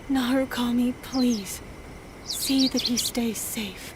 Narukami, please. See that he stays safe.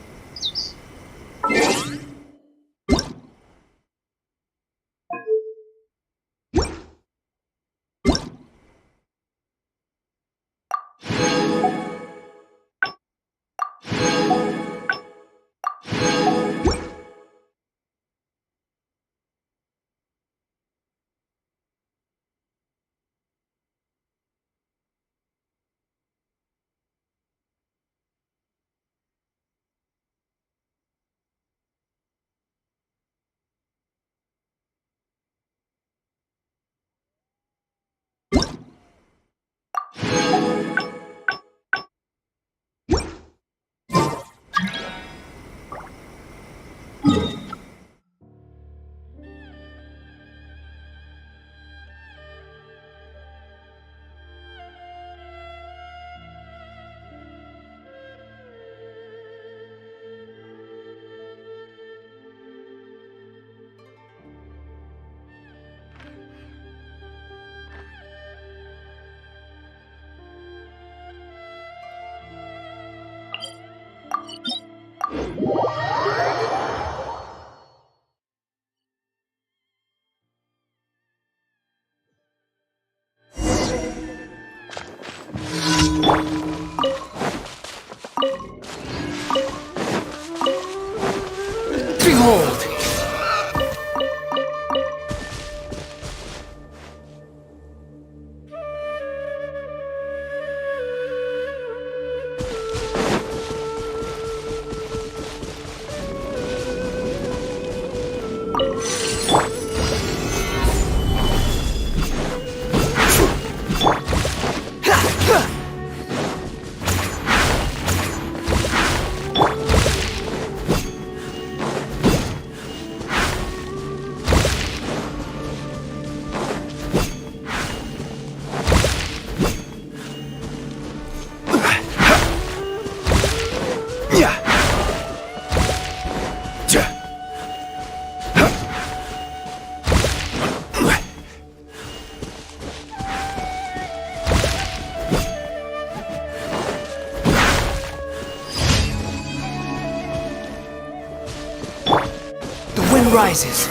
Behold! Rises.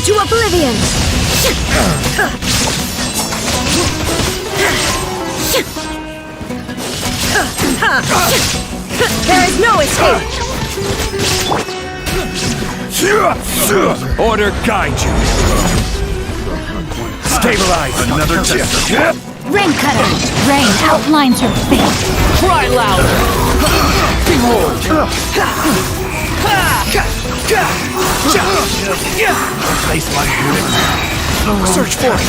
To oblivion! There is no escape! Order guide you! Stabilize! Another test. Rain cutter! Rain outlines your fate! Cry louder! Behold! Place my unit. Search for it!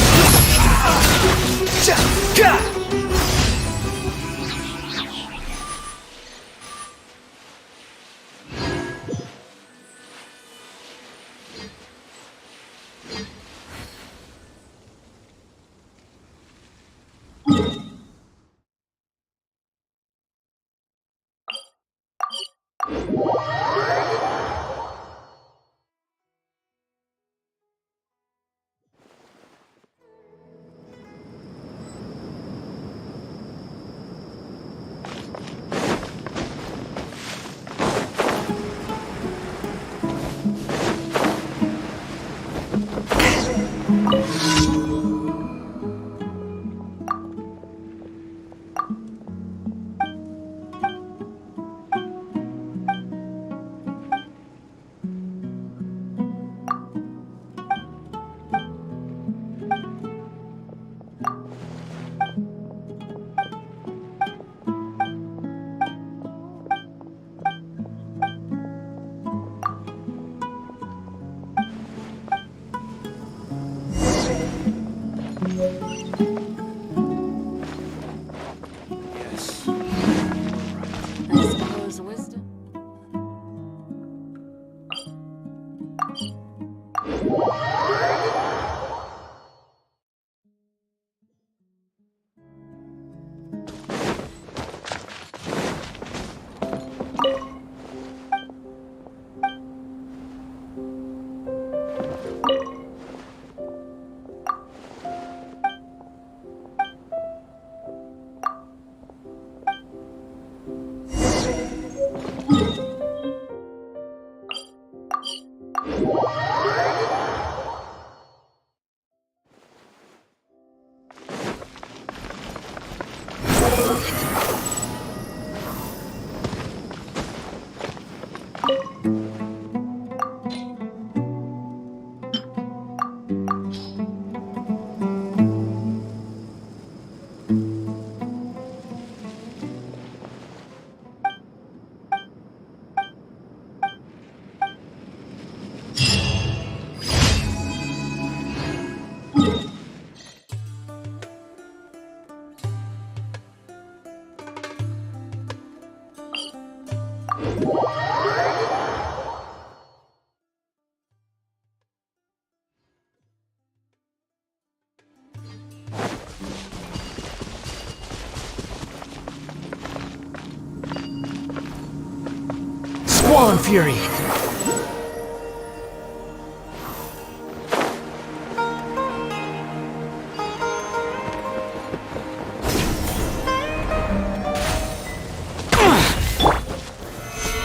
Squall and fury.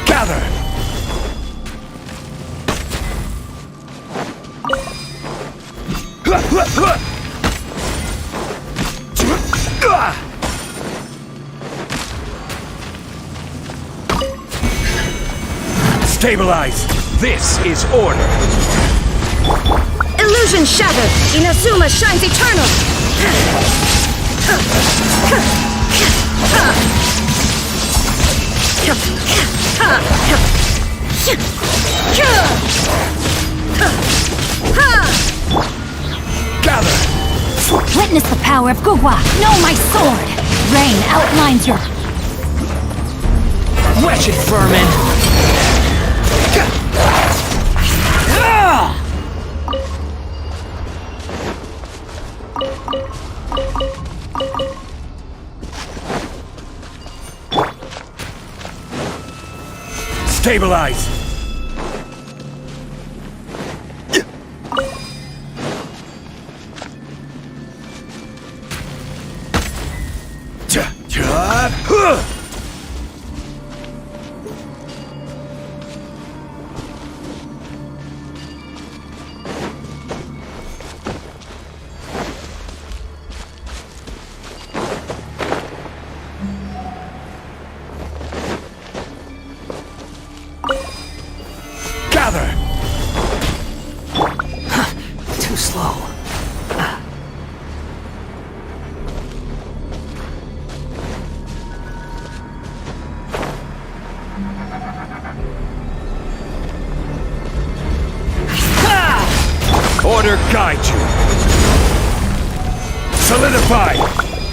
Gather! Stabilize! This is order! Illusion shattered! Inazuma shines eternal! Gather! Witness the power of Gugwa. Know my sword. Rain outlines your... Wretched vermin! Stabilize! Gather! Too slow. Order guide you! Solidify!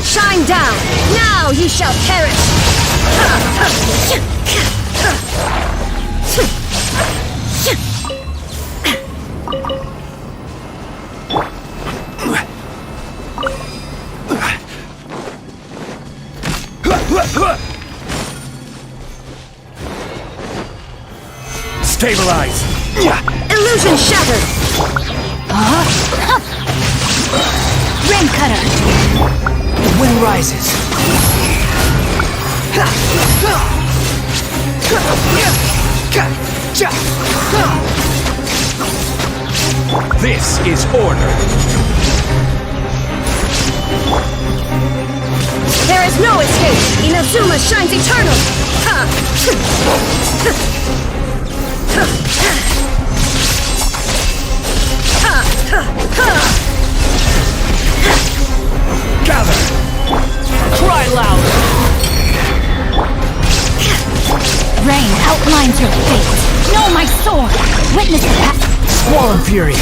Shine down! Now you shall perish! Stabilize! Illusion shattered! Rain cutter. The wind rises. This is order! There is no escape! Inazuma shines eternal! Gather! Cry loud! Rain outlines your fate. Know my sword. Witness the power. Squall and fury.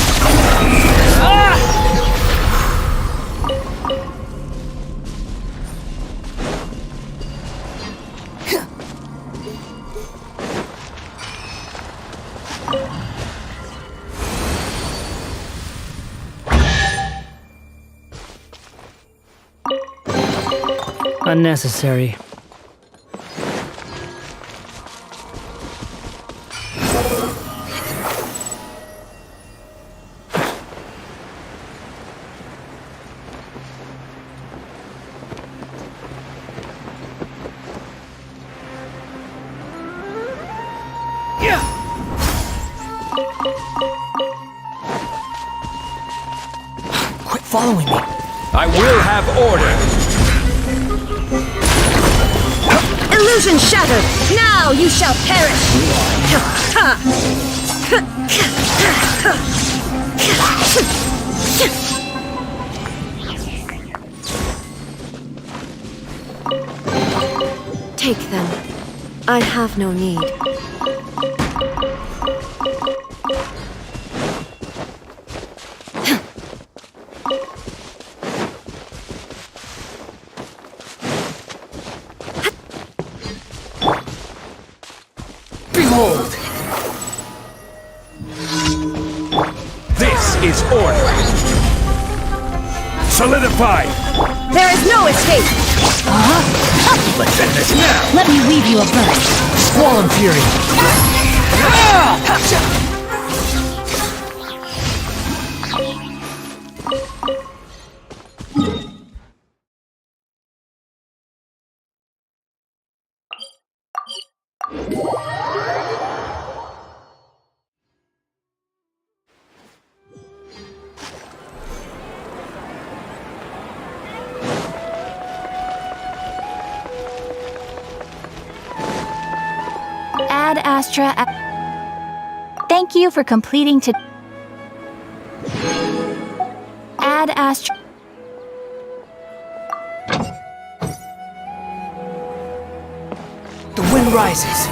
Unnecessary. Quit following me. I will have order! Illusion shattered! Now you shall perish! Take them. I have no need. Behold! This is order! Solidify! There is no escape! Let's end this now! Let me weave you a verse. Squall and fury. Ad Astra. Thank you for completing to. Ad Astra. The wind rises.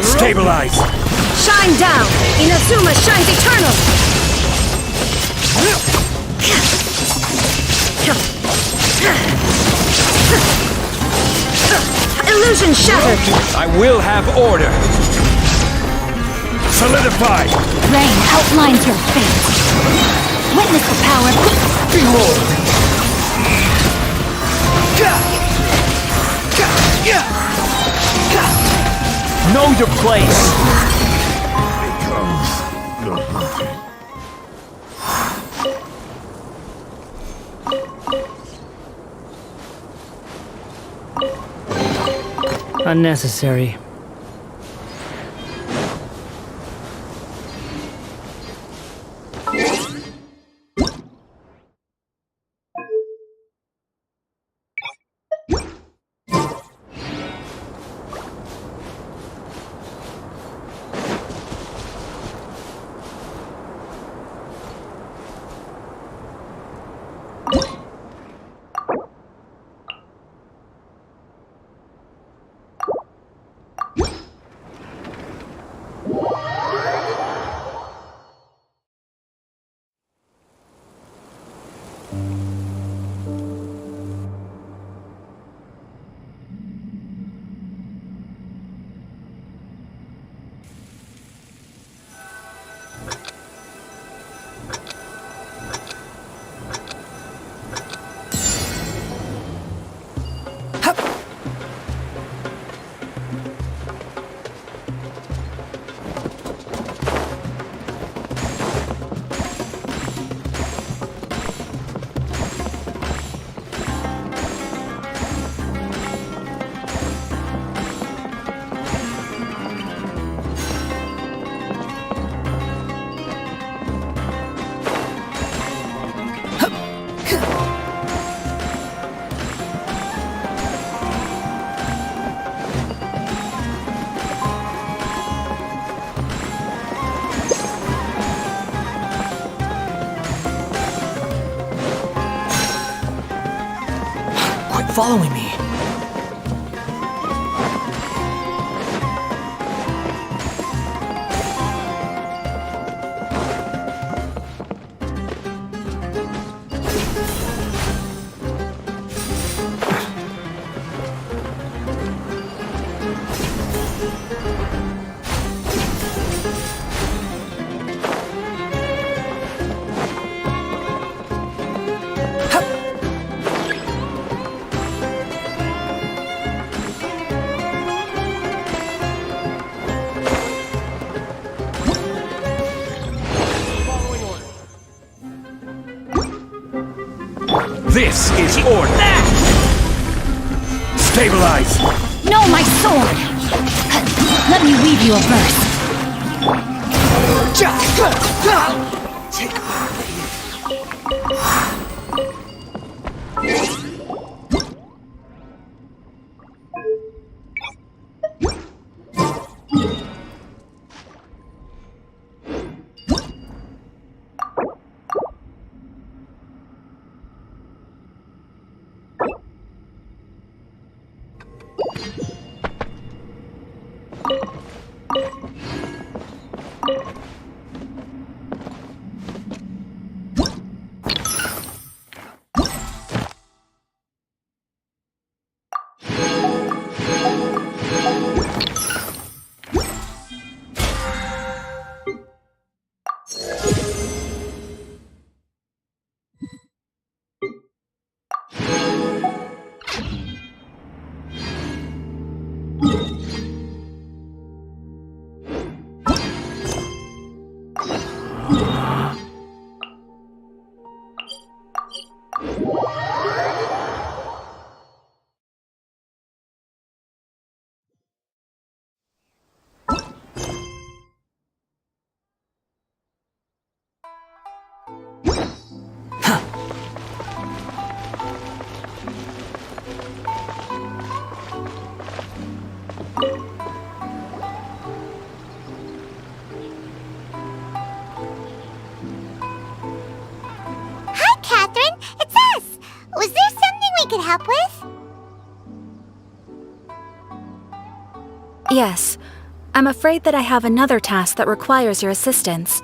Stabilize! Shine down! Inazuma shines eternal! Illusion shattered! I will have order! Solidify! Rain outlines your fate. Witness the power. Behold! Know your place! Unnecessary. following me. This is order! Stabilize! No, my sword! Let me weave you a verse. Yes. I'm afraid that I have another task that requires your assistance.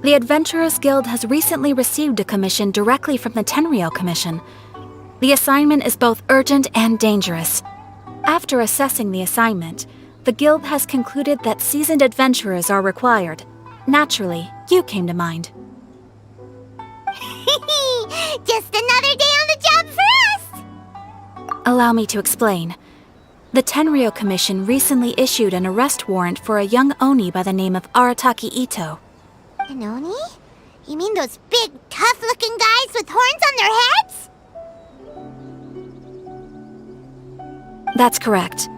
The Adventurers Guild has recently received a commission directly from the Tenryou Commission. The assignment is both urgent and dangerous. After assessing the assignment, the Guild has concluded that seasoned adventurers are required. Naturally, you came to mind. Just another day on the job for us! Allow me to explain. The Tenryou Commission recently issued an arrest warrant for a young Oni by the name of Arataki Ito. An Oni? You mean those big, tough-looking guys with horns on their heads? That's correct.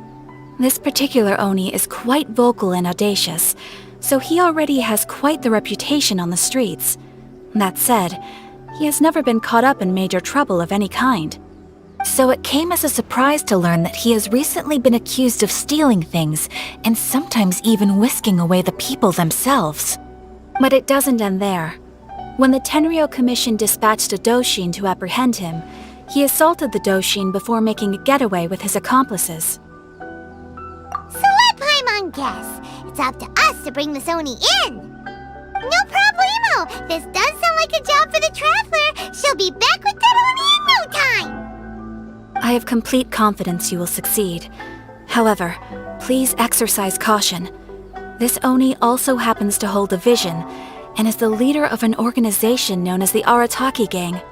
This particular Oni is quite vocal and audacious, so he already has quite the reputation on the streets. That said, he has never been caught up in major trouble of any kind. So it came as a surprise to learn that he has recently been accused of stealing things and sometimes even whisking away the people themselves. But it doesn't end there. When the Tenryou Commission dispatched a Doshin to apprehend him, he assaulted the Doshin before making a getaway with his accomplices. So let Paimon guess. It's up to us to bring this Oni in. No problemo. This does sound like a job for the Traveler. She'll be back with that Oni in no time. I have complete confidence you will succeed. However, please exercise caution. This Oni also happens to hold a vision, and is the leader of an organization known as the Arataki Gang. On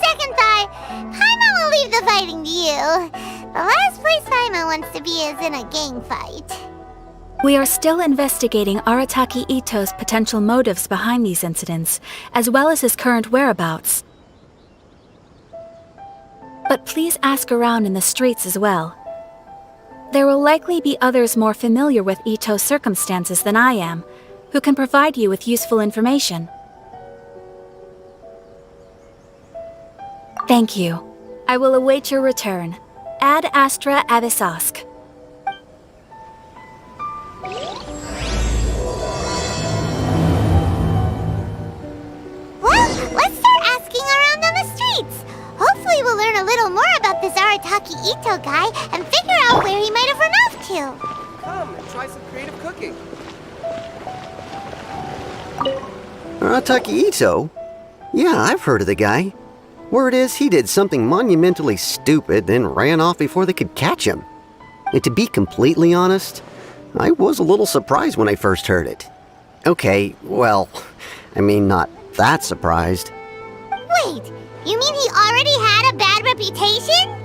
second thought, Paimon will leave the fighting to you. The last place Paimon wants to be is in a gang fight. We are still investigating Arataki Ito's potential motives behind these incidents, as well as his current whereabouts. But please ask around in the streets as well. There will likely be others more familiar with Ito's circumstances than I am, who can provide you with useful information. Thank you. I will await your return. Ad Astra Abyssosque. Well, let's start asking around the Arataki Ito guy and figure out where he might have run off to. Come and try some creative cooking. Arataki Ito? Yeah, I've heard of the guy. Word is he did something monumentally stupid, then ran off before they could catch him. And to be completely honest, I was a little surprised when I first heard it. Okay, well, I mean, not that surprised. Wait, you mean he already had a bad reputation?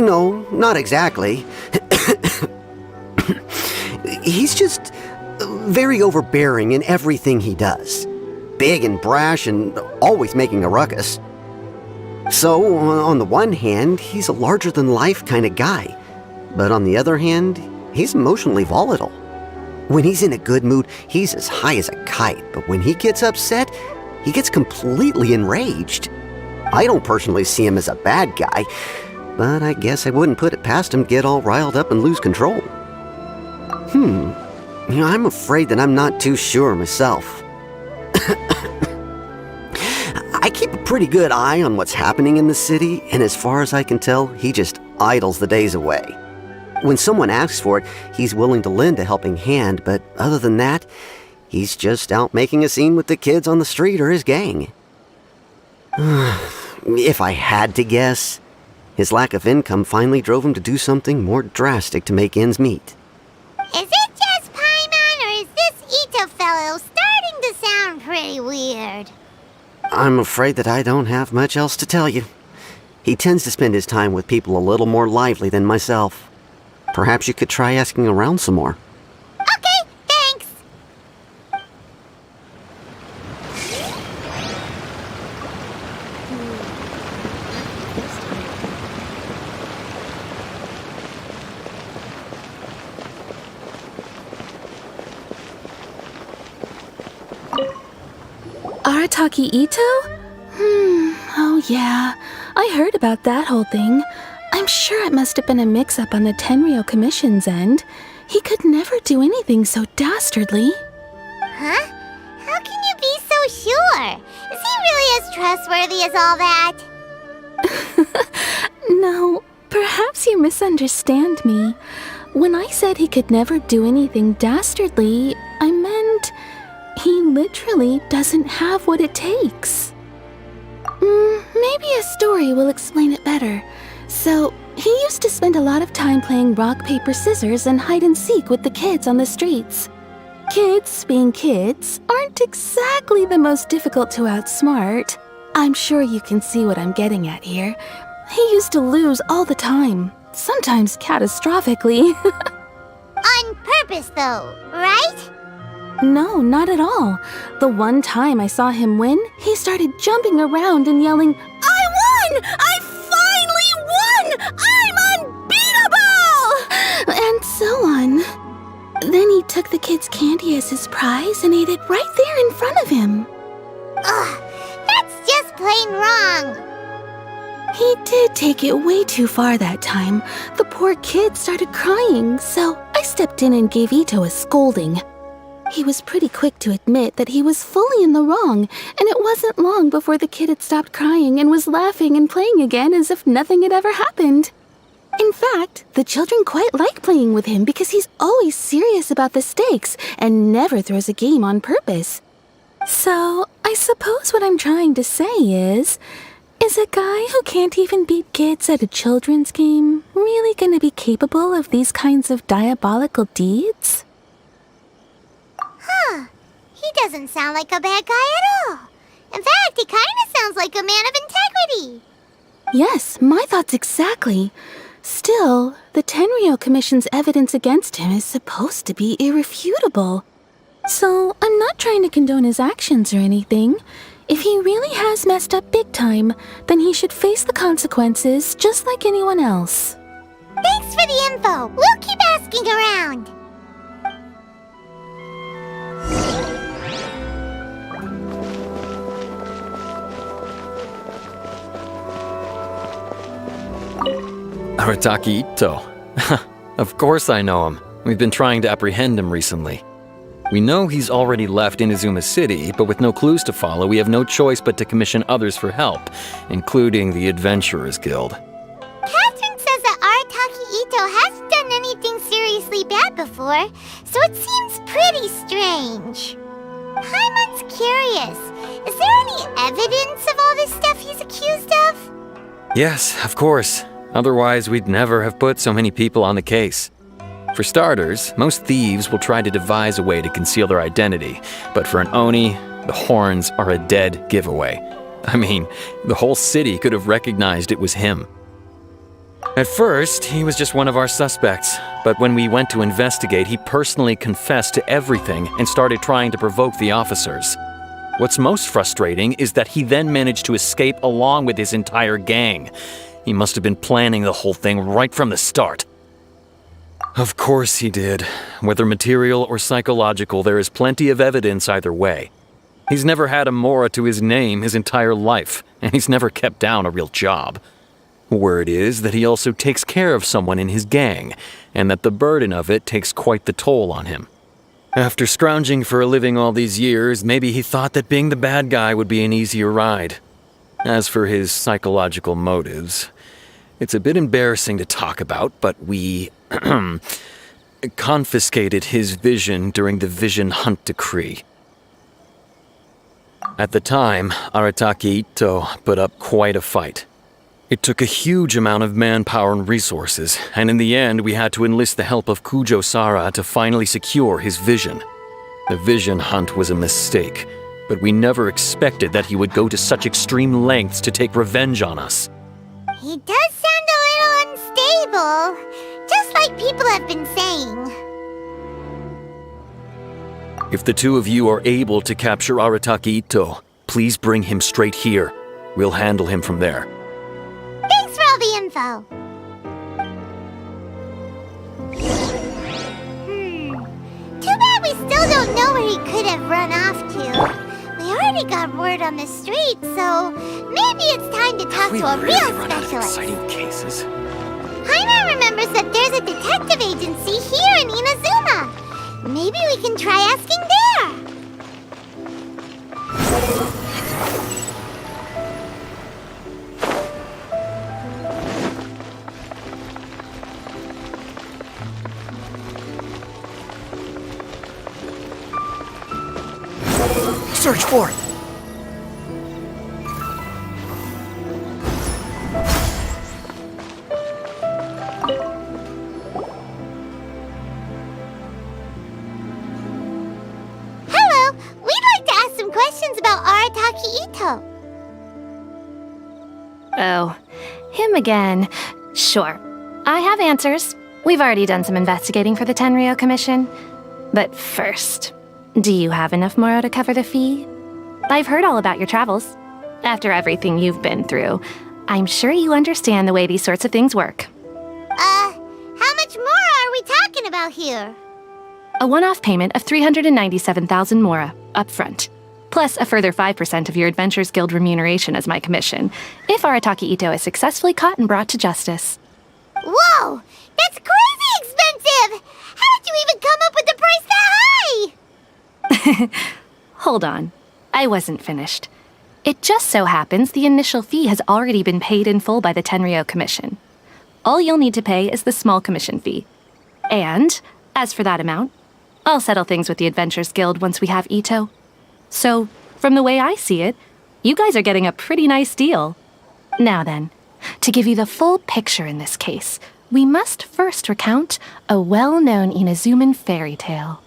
No, not exactly. He's just very overbearing in everything he does. Big and brash and always making a ruckus. So, on the one hand, he's a larger-than-life kind of guy. But on the other hand, he's emotionally volatile. When he's in a good mood, he's as high as a kite. But when he gets upset, he gets completely enraged. I don't personally see him as a bad guy, but I guess I wouldn't put it past him to get all riled up and lose control. I'm afraid that I'm not too sure myself. I keep a pretty good eye on what's happening in the city, and as far as I can tell, he just idles the days away. When someone asks for it, he's willing to lend a helping hand, but other than that, he's just out making a scene with the kids on the street or his gang. If I had to guess, his lack of income finally drove him to do something more drastic to make ends meet. Is it just Paimon, or is this Ito fellow starting to sound pretty weird? I'm afraid that I don't have much else to tell you. He tends to spend his time with people a little more lively than myself. Perhaps you could try asking around some more. Okay, thanks. Arataki Ito? Oh yeah, I heard about that whole thing. I'm sure it must have been a mix-up on the Tenryou Commission's end. He could never do anything so dastardly. Huh? How can you be so sure? Is he really as trustworthy as all that? No, perhaps you misunderstand me. When I said he could never do anything dastardly, I meant he literally doesn't have what it takes. Maybe a story will explain it better. So, he used to spend a lot of time playing rock, paper, scissors and hide and seek with the kids on the streets. Kids, being kids, aren't exactly the most difficult to outsmart. I'm sure you can see what I'm getting at here. He used to lose all the time, sometimes catastrophically. On purpose, though, right? No, not at all. The one time I saw him win, he started jumping around and yelling, "I won! I finally won! I'm unbeatable!" And so on. Then he took the kid's candy as his prize and ate it right there in front of him. Ugh, that's just plain wrong. He did take it way too far that time. The poor kid started crying, so I stepped in and gave Ito a scolding. He was pretty quick to admit that he was fully in the wrong, and it wasn't long before the kid had stopped crying and was laughing and playing again as if nothing had ever happened. In fact, the children quite like playing with him because he's always serious about the stakes and never throws a game on purpose. So, I suppose what I'm trying to say is a guy who can't even beat kids at a children's game really gonna be capable of these kinds of diabolical deeds? Huh. He doesn't sound like a bad guy at all. In fact, he kind of sounds like a man of integrity. Yes, my thoughts exactly. Still, the Tenryou Commission's evidence against him is supposed to be irrefutable. So, I'm not trying to condone his actions or anything. If he really has messed up big time, then he should face the consequences just like anyone else. Thanks for the info. We'll keep asking around. Arataki Ito. Of course I know him. We've been trying to apprehend him recently. We know he's already left Inazuma City, but with no clues to follow, we have no choice but to commission others for help, including the Adventurers Guild. Captain before, so it seems pretty strange. Paimon's curious. Is there any evidence of all this stuff he's accused of? Yes, of course. Otherwise, we'd never have put so many people on the case. For starters, most thieves will try to devise a way to conceal their identity, but for an Oni, the horns are a dead giveaway. I mean, the whole city could have recognized it was him. At first, he was just one of our suspects, but when we went to investigate, he personally confessed to everything and started trying to provoke the officers. What's most frustrating is that he then managed to escape along with his entire gang. He must have been planning the whole thing right from the start. Of course he did. Whether material or psychological, there is plenty of evidence either way. He's never had a Mora to his name his entire life, and he's never kept down a real job. Word is that he also takes care of someone in his gang, and that the burden of it takes quite the toll on him. After scrounging for a living all these years, maybe he thought that being the bad guy would be an easier ride. As for his psychological motives, it's a bit embarrassing to talk about, but we confiscated his vision during the Vision Hunt Decree. At the time, Arataki Ito put up quite a fight. It took a huge amount of manpower and resources, and in the end we had to enlist the help of Kujo Sara to finally secure his vision. The Vision Hunt was a mistake, but we never expected that he would go to such extreme lengths to take revenge on us. He does sound a little unstable, just like people have been saying. If the two of you are able to capture Arataki Ito, please bring him straight here. We'll handle him from there. Thanks for all the info. Too bad we still don't know where he could have run off to. We already got word on the street, so maybe it's time to talk to a real specialist. Cases. Paimon remembers that there's a detective agency here in Inazuma. Maybe we can try asking there. Search for it. Hello, we'd like to ask some questions about Arataki Ito. Oh, him again. Sure. I have answers. We've already done some investigating for the Tenryou Commission. But first, do you have enough Moro to cover the fee? I've heard all about your travels. After everything you've been through, I'm sure you understand the way these sorts of things work. How much more are we talking about here? A one-off payment of 397,000 Mora, up front. Plus a further 5% of your Adventures Guild remuneration as my commission, if Arataki Ito is successfully caught and brought to justice. Whoa! That's crazy expensive! How did you even come up with the price that high? Hold on. I wasn't finished. It just so happens the initial fee has already been paid in full by the Tenryou Commission. All you'll need to pay is the small commission fee. And, as for that amount, I'll settle things with the Adventures Guild once we have Ito. So, from the way I see it, you guys are getting a pretty nice deal. Now then, to give you the full picture in this case, we must first recount a well-known Inazuman fairy tale.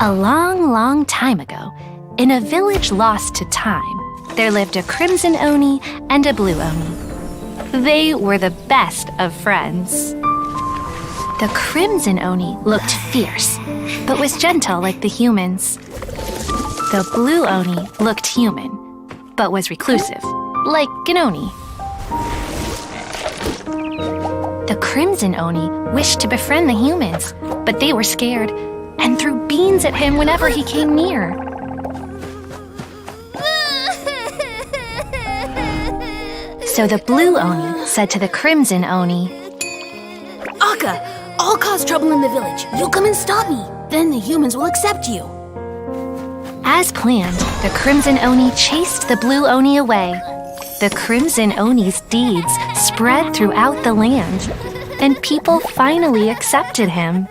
A long, long time ago, in a village lost to time, there lived a Crimson Oni and a Blue Oni. They were the best of friends. The Crimson Oni looked fierce, but was gentle like the humans. The Blue Oni looked human, but was reclusive, like an Oni. The Crimson Oni wished to befriend the humans, but they were scared and threw beans at him whenever he came near. So the Blue Oni said to the Crimson Oni, Akka, I'll cause trouble in the village. You'll come and stop me. Then the humans will accept you. As planned, the Crimson Oni chased the Blue Oni away. the Crimson Oni's deeds spread throughout the land, and people finally accepted him.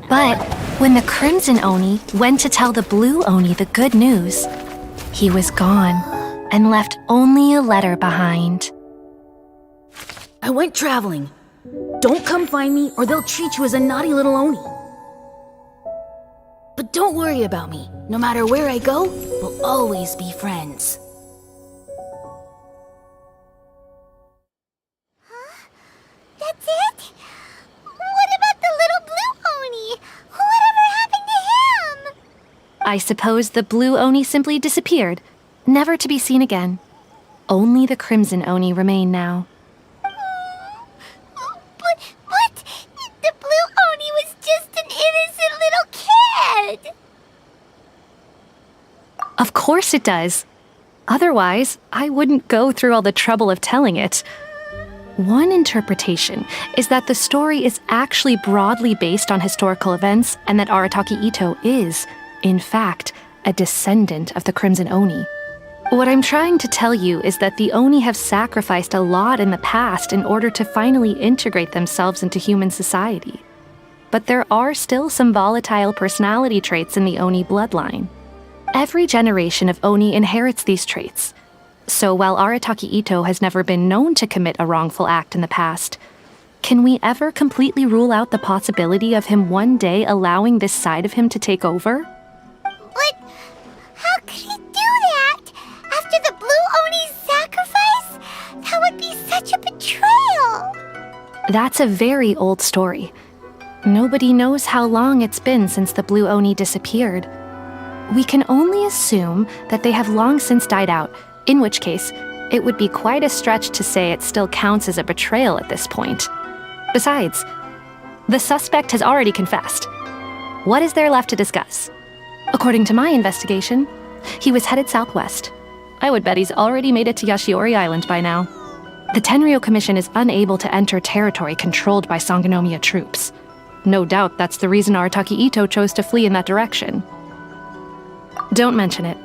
But when the Crimson Oni went to tell the Blue Oni the good news, he was gone and left only a letter behind. I went traveling. Don't come find me or they'll treat you as a naughty little Oni. But don't worry about me. No matter where I go, we'll always be friends. That's it? What about the little blue Oni? Whatever happened to him? I suppose the Blue Oni simply disappeared, never to be seen again. Only the Crimson Oni remain now. But the blue Oni was just an innocent little kid! Of course it does. Otherwise, I wouldn't go through all the trouble of telling it. One interpretation is that the story is actually broadly based on historical events and that Arataki Itto is, in fact, a descendant of the Crimson Oni. What I'm trying to tell you is that the Oni have sacrificed a lot in the past in order to finally integrate themselves into human society. But there are still some volatile personality traits in the Oni bloodline. Every generation of Oni inherits these traits. So while Arataki Itto has never been known to commit a wrongful act in the past, can we ever completely rule out the possibility of him one day allowing this side of him to take over? But how could he do that? After the blue Oni's sacrifice? That would be such a betrayal! That's a very old story. Nobody knows how long it's been since the Blue Oni disappeared. We can only assume that they have long since died out, in which case, it would be quite a stretch to say it still counts as a betrayal at this point. Besides, the suspect has already confessed. What is there left to discuss? According to my investigation, he was headed southwest. I would bet he's already made it to Yashiori Island by now. The Tenryou Commission is unable to enter territory controlled by Sangonomiya troops. No doubt that's the reason Arataki Itto chose to flee in that direction. Don't mention it.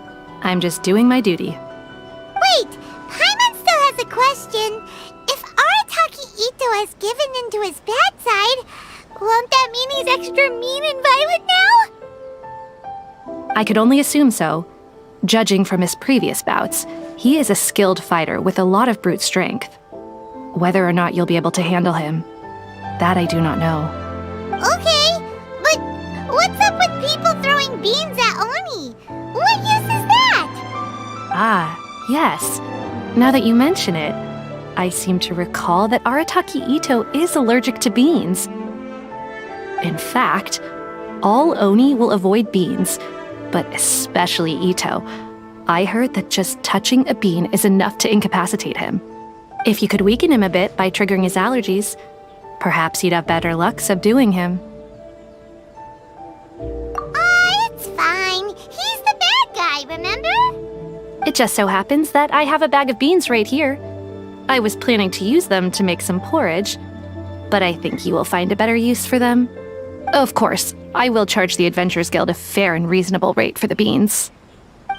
I'm just doing my duty. Wait! Paimon still has a question. If Arataki Itto has given in to his bad side, won't that mean he's extra mean and violent now? I could only assume so. Judging from his previous bouts, he is a skilled fighter with a lot of brute strength. Whether or not you'll be able to handle him, that I do not know. Okay, but what's up with people throwing beans at Oni? What use is that? Ah, yes. Now that you mention it, I seem to recall that Arataki Itto is allergic to beans. In fact, all Oni will avoid beans, but especially Itto. I heard that just touching a bean is enough to incapacitate him. If you could weaken him a bit by triggering his allergies, perhaps you'd have better luck subduing him. It's fine. He's the bad guy, remember? It just so happens that I have a bag of beans right here. I was planning to use them to make some porridge, but I think you will find a better use for them. Of course, I will charge the Adventurers Guild a fair and reasonable rate for the beans.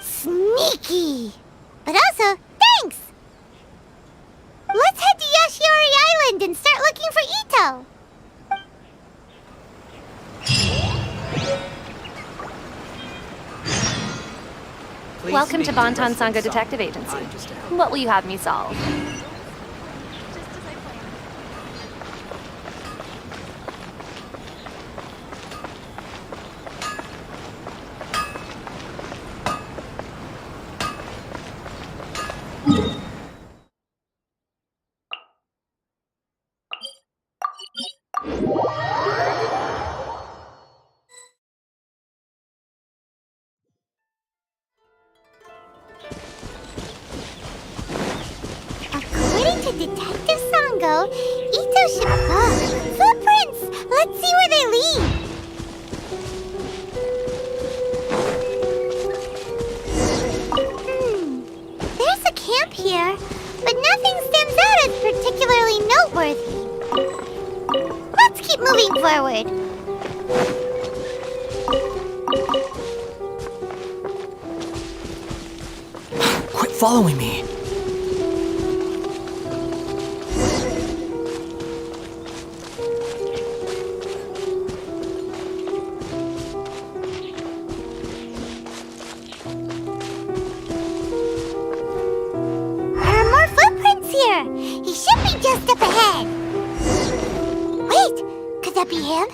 Sneaky! But also, thanks! Let's head to Yashiori Island and start looking for Itto! Welcome to Bonton Sango Detective Agency. What will you have me solve? According to Detective Sango, Itto should... footprints! Let's see where they lead! There's a camp here, but nothing stands out as particularly noteworthy. Let's keep moving forward. Quit following me. There are more footprints here. He should be just up ahead. Wait, could that be him?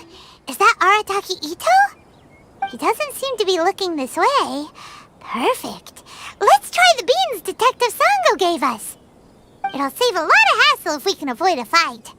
Is that Arataki Ito? He doesn't seem to be looking this way. Perfect. Let's try the beans Detective Sango gave us. It'll save a lot of hassle if we can avoid a fight.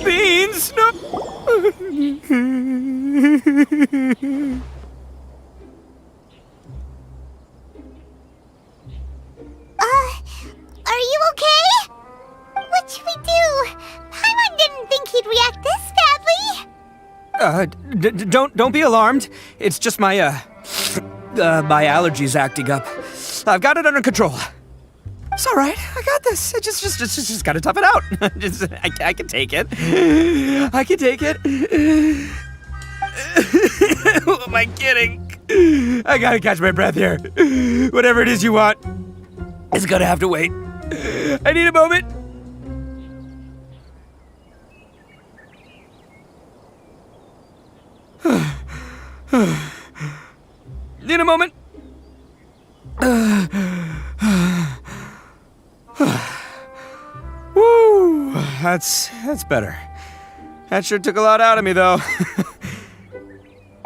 Beans! No! Are you okay? What should we do? Paimon didn't think he'd react this badly. Don't be alarmed. It's just my my allergies acting up. I've got it under control. It's all right. I got this. I just gotta tough it out. I can take it. I can take it. Who am I kidding? I gotta catch my breath here. Whatever it is you want, it's gonna have to wait. I need a moment. Need a moment. Woo, that's better. That sure took a lot out of me, though.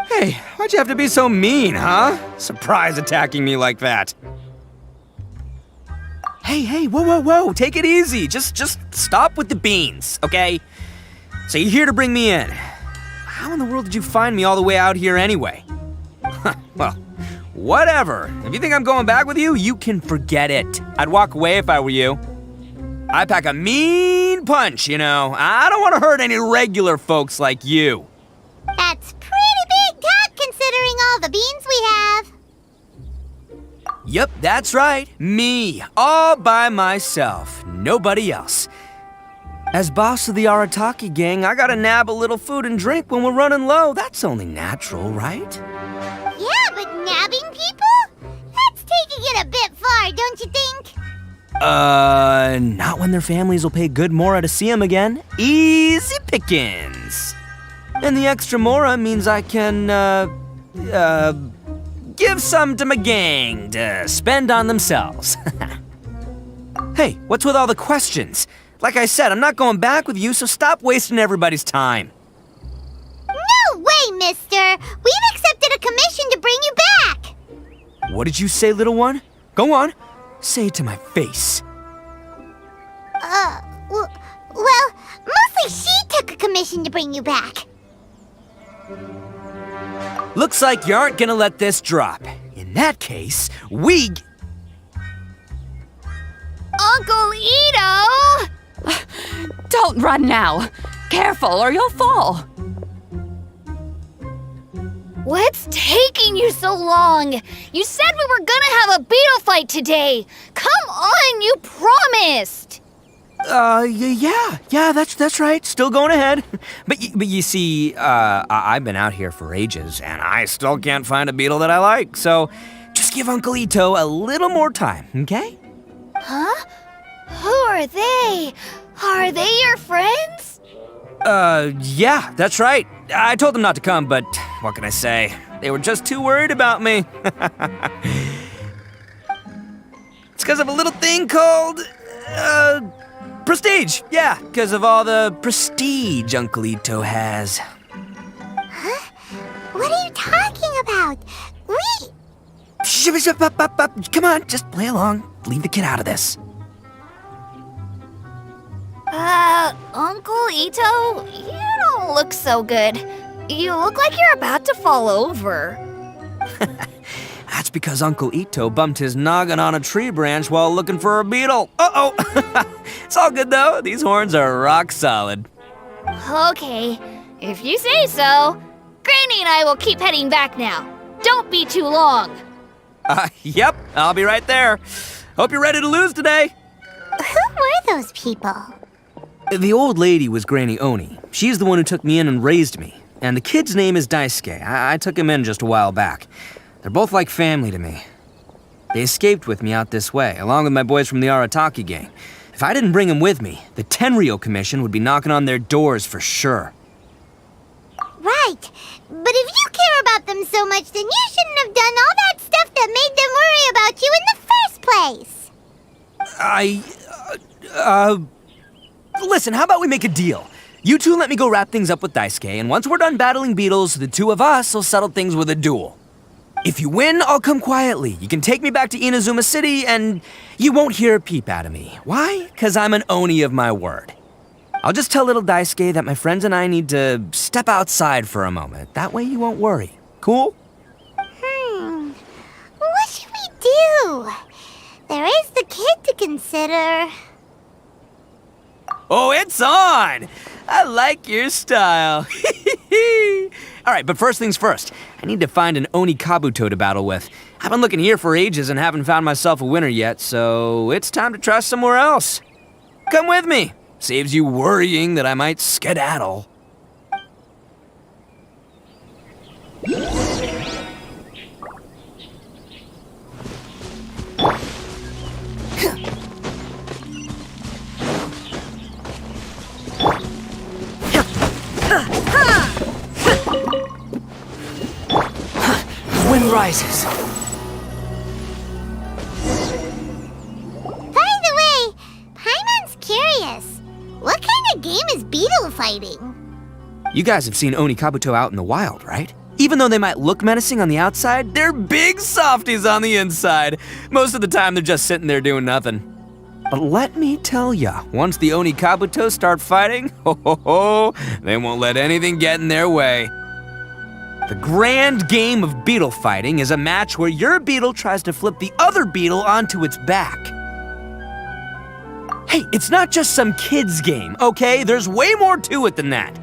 Hey, why'd you have to be so mean, huh? Surprise attacking me like that. Hey, whoa, take it easy. Just stop with the beans, okay? So you're here to bring me in. How in the world did you find me all the way out here anyway? Well, whatever. If you think I'm going back with you, you can forget it. I'd walk away if I were you. I pack a mean punch, you know. I don't want to hurt any regular folks like you. That's pretty big talk considering all the beans we have. Yep, that's right. Me, all by myself. Nobody else. As boss of the Arataki gang, I gotta nab a little food and drink when we're running low. That's only natural, right? Yeah, but nabbing people? That's taking it a bit far, don't you think? Not when their families will pay good mora to see them again. Easy pickings. And the extra mora means I can, give some to my gang to spend on themselves. Hey, what's with all the questions? Like I said, I'm not going back with you, so stop wasting everybody's time. No way, mister! We've accepted a commission to bring you back! What did you say, little one? Go on. Say it to my face. Well, mostly she took a commission to bring you back. Looks like you aren't gonna let this drop. In that case, we... Uncle Ito! Don't run now. Careful or you'll fall. What's taking you so long? You said we were gonna have a beetle fight today. Come on, you promised. Yeah, that's right. Still going ahead. But you see, I've been out here for ages, and I still can't find a beetle that I like. So just give Uncle Ito a little more time, okay? Huh? Who are they? Are they your friends? Yeah, that's right. I told them not to come, but what can I say? They were just too worried about me. It's because of a little thing called, prestige. Yeah, because of all the prestige Uncle Ito has. Huh? What are you talking about? Come on, just play along. Leave the kid out of this. Uncle Ito, you don't look so good. You look like you're about to fall over. That's because Uncle Ito bumped his noggin on a tree branch while looking for a beetle. Uh-oh. It's all good, though. These horns are rock solid. Okay, if you say so. Granny and I will keep heading back now. Don't be too long. Yep, I'll be right there. Hope you're ready to lose today. Who were those people? The old lady was Granny Oni. She's the one who took me in and raised me. And the kid's name is Daisuke. I took him in just a while back. They're both like family to me. They escaped with me out this way, along with my boys from the Arataki gang. If I didn't bring them with me, the Tenryou Commission would be knocking on their doors for sure. Right. But if you care about them so much, then you shouldn't have done all that stuff that made them worry about you in the first place. Listen, how about we make a deal? You two let me go wrap things up with Daisuke, and once we're done battling beetles, the two of us will settle things with a duel. If you win, I'll come quietly. You can take me back to Inazuma City, and you won't hear a peep out of me. Why? 'Cause I'm an Oni of my word. I'll just tell little Daisuke that my friends and I need to step outside for a moment. That way you won't worry. Cool? What should we do? There is the kid to consider. Oh, it's on! I like your style. All right, but first things first. I need to find an Oni Kabuto to battle with. I've been looking here for ages and haven't found myself a winner yet, so it's time to try somewhere else. Come with me. Saves you worrying that I might skedaddle. Wind rises. By the way, Paimon's curious. What kind of game is beetle fighting? You guys have seen Oni Kabuto out in the wild, right? Even though they might look menacing on the outside, they're big softies on the inside. Most of the time, they're just sitting there doing nothing. But let me tell ya, once the Oni Kabuto start fighting, they won't let anything get in their way. The grand game of beetle fighting is a match where your beetle tries to flip the other beetle onto its back. Hey, it's not just some kid's game, okay? There's way more to it than that.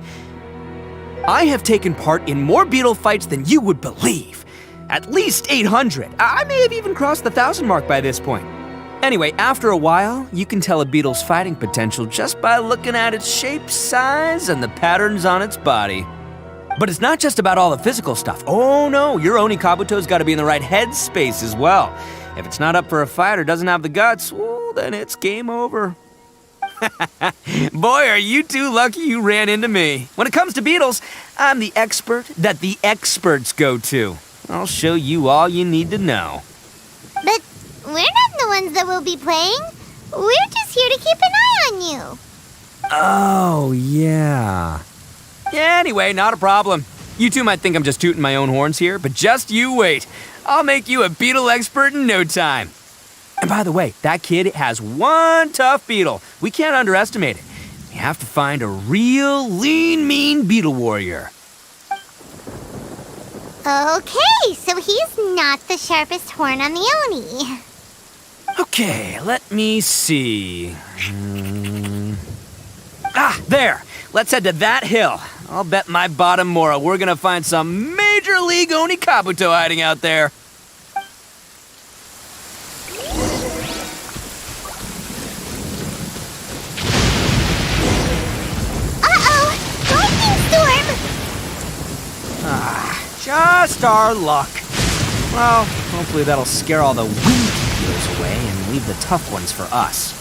I have taken part in more beetle fights than you would believe. At least 800. I may have even crossed the 1,000 mark by this point. Anyway, after a while, you can tell a beetle's fighting potential just by looking at its shape, size, and the patterns on its body. But it's not just about all the physical stuff. Oh no, your Oni Kabuto's gotta be in the right headspace as well. If it's not up for a fight or doesn't have the guts, well, then it's game over. Boy, are you two lucky you ran into me. When it comes to beetles, I'm the expert that the experts go to. I'll show you all you need to know. But we're not the ones that will be playing. We're just here to keep an eye on you. Oh, yeah. Yeah, anyway, not a problem. You two might think I'm just tooting my own horns here, but just you wait. I'll make you a beetle expert in no time. And by the way, that kid has one tough beetle. We can't underestimate it. We have to find a real lean, mean beetle warrior. Okay, so he's not the sharpest horn on the Oni. Okay, let me see. There. Let's head to that hill. I'll bet my bottom moral we're gonna find some major league Oni Kabuto hiding out there. Just our luck. Well, hopefully that'll scare all the weak beetles away and leave the tough ones for us.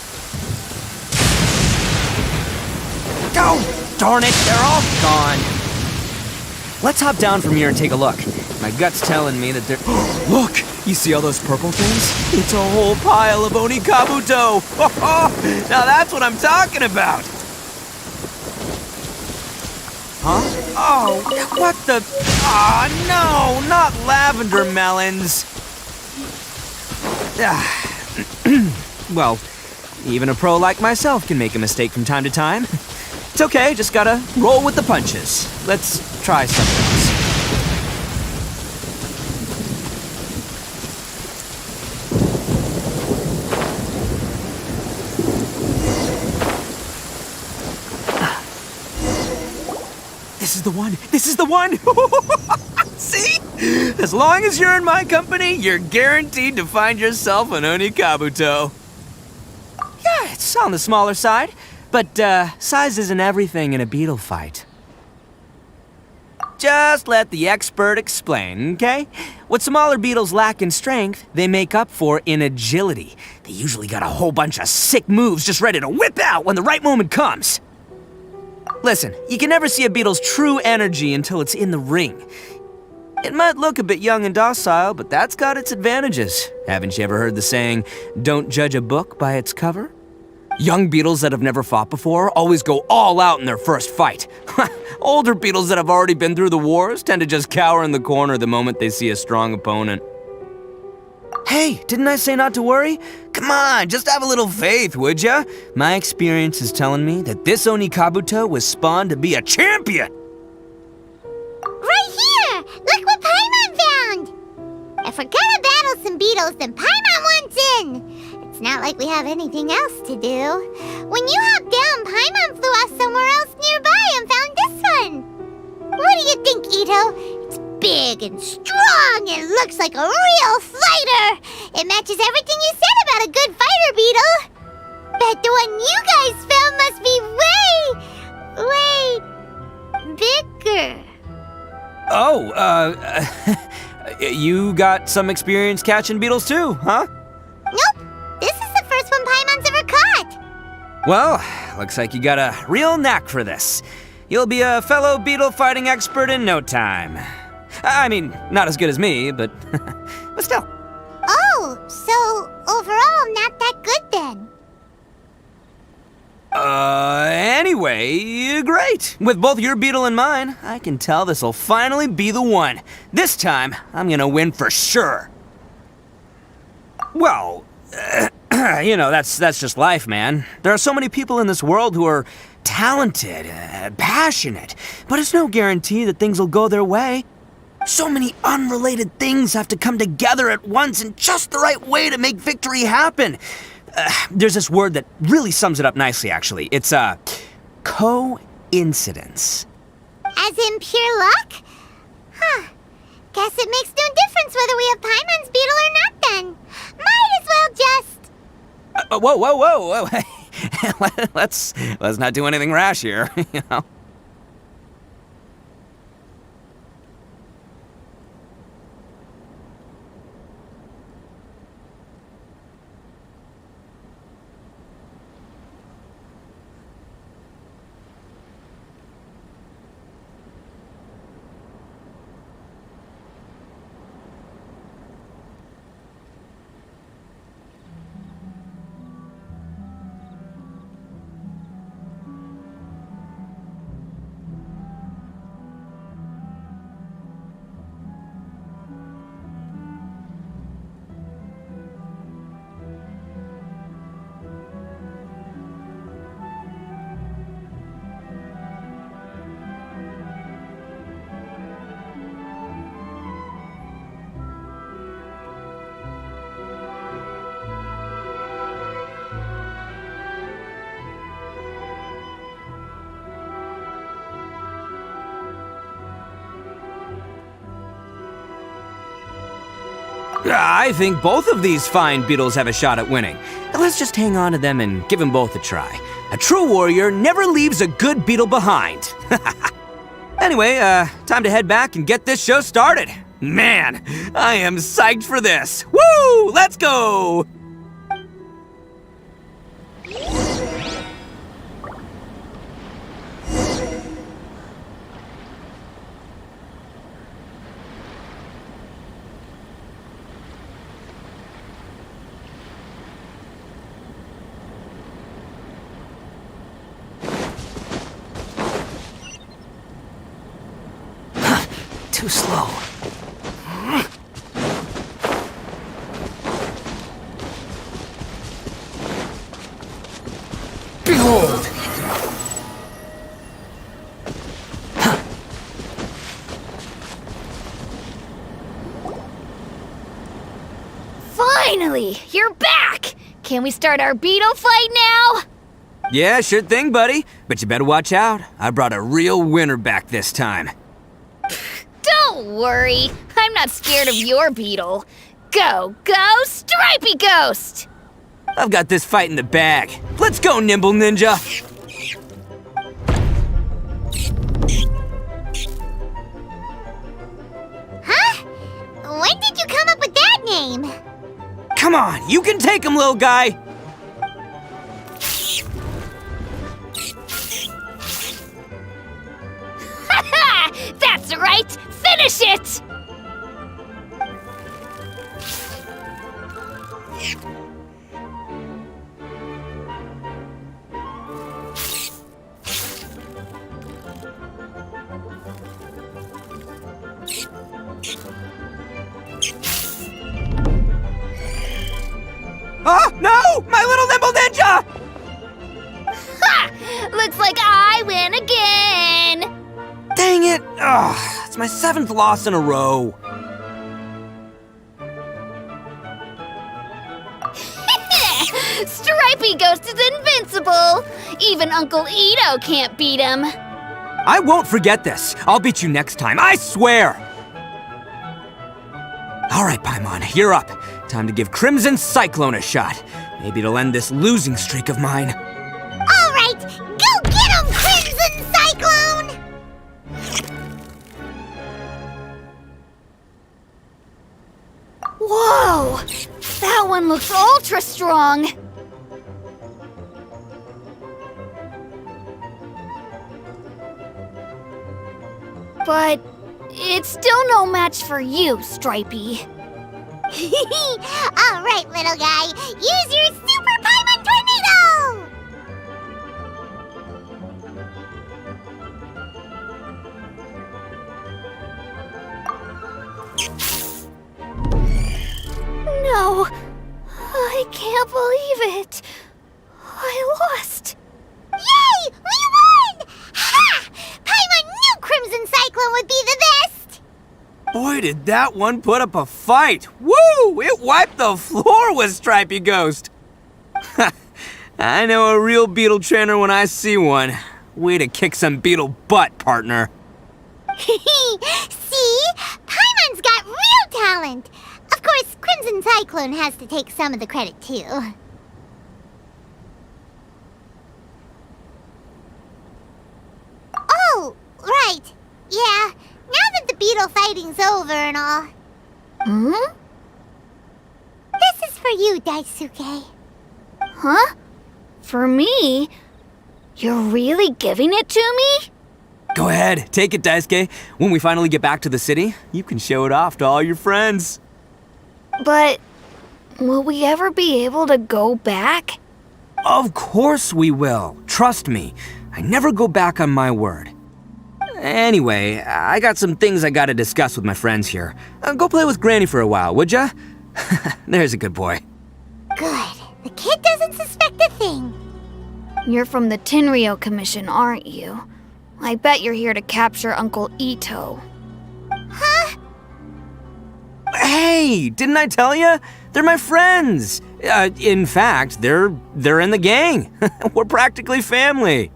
Oh, darn it, they're all gone. Let's hop down from here and take a look. My gut's telling me that they're... Look! You see all those purple things? It's a whole pile of Onikabuto! Now that's what I'm talking about! Huh? Oh, what the... Ah, no! Not lavender melons! Well, even a pro like myself can make a mistake from time to time. It's okay, just gotta roll with the punches. Let's try something else. This is the one! This is the one! See? As long as you're in my company, you're guaranteed to find yourself an Onikabuto. Yeah, it's on the smaller side, but size isn't everything in a beetle fight. Just let the expert explain, okay? What smaller beetles lack in strength, they make up for in agility. They usually got a whole bunch of sick moves just ready to whip out when the right moment comes. Listen, you can never see a beetle's true energy until it's in the ring. It might look a bit young and docile, but that's got its advantages. Haven't you ever heard the saying, don't judge a book by its cover? Young beetles that have never fought before always go all out in their first fight. Older beetles that have already been through the wars tend to just cower in the corner the moment they see a strong opponent. Hey, didn't I say not to worry? Come on, just have a little faith, would ya? My experience is telling me that this Onikabuto was spawned to be a champion! Right here! Look what Paimon found! If we're gonna battle some beetles, then Paimon wants in! It's not like we have anything else to do. When you hopped down, Paimon flew off somewhere else nearby and found this one! What do you think, Ito? It's big and strong and looks like a real fighter! It matches everything you said about a good fighter, Beetle! Bet the one you guys found must be bigger. Oh, you got some experience catching beetles too, huh? Nope, this is the first one Paimon's ever caught. Well, looks like you got a real knack for this. You'll be a fellow beetle fighting expert in no time. I mean, not as good as me, but still. Oh, so overall not that good then. Anyway, great. With both your beetle and mine, I can tell this'll finally be the one. This time, I'm gonna win for sure. Well, you know, that's just life, man. There are so many people in this world who are talented, passionate, but it's no guarantee that things will go their way. So many unrelated things have to come together at once in just the right way to make victory happen. There's this word that really sums it up nicely, actually. It's, coincidence. As in pure luck? Huh. Guess it makes no difference whether we have Paimon's beetle or not then. Might as well just... Whoa. Let's not do anything rash here, you know? I think both of these fine beetles have a shot at winning. Let's just hang on to them and give them both a try. A true warrior never leaves a good beetle behind. Anyway, time to head back and get this show started. Man, I am psyched for this. Woo! Let's go! too slow. Behold! Finally! You're back! Can we start our beetle fight now? Yeah, sure thing, buddy. But you better watch out. I brought a real winner back this time. Don't worry. I'm not scared of your beetle. Go, Stripey Ghost! I've got this fight in the bag. Let's go, Nimble Ninja! Huh? When did you come up with that name? Come on, you can take him, little guy! Ha! That's right! Finish it! Oh, no! My little Nimble Ninja! Ha! Looks like I win again! Dang it! Ugh, it's my 7th loss in a row. Stripey Ghost is invincible! Even Uncle Ito can't beat him. I won't forget this. I'll beat you next time, I swear! Alright, Paimon, you're up. Time to give Crimson Cyclone a shot. Maybe it'll end this losing streak of mine. Alright, go get him, Crimson Cyclone! Whoa! That one looks ultra strong! But it's still no match for you, Stripey. Alright, little guy, use your Super Paimon Tornado! No, I can't believe it. I lost. Yay! We won! Ha! Paimon knew Crimson Cyclone would be the best! Boy, did that one put up a fight! Woo! It wiped the floor with Stripey Ghost! I know a real beetle trainer when I see one. Way to kick some beetle butt, partner. See? Paimon's got real talent! Of course, Crimson Cyclone has to take some of the credit, too. Oh, right. Yeah, now that the beetle fighting's over and all. Hmm? This is for you, Daisuke. Huh? For me? You're really giving it to me? Go ahead, take it, Daisuke. When we finally get back to the city, you can show it off to all your friends. But will we ever be able to go back? Of course we will. Trust me. I never go back on my word. Anyway, I got some things I gotta discuss with my friends here. Go play with Granny for a while, would ya? There's a good boy. Good. The kid doesn't suspect a thing. You're from the Tenryou Commission, aren't you? I bet you're here to capture Uncle Ito. Huh? Hey, didn't I tell ya? They're my friends. In fact, they're in the gang. We're practically family.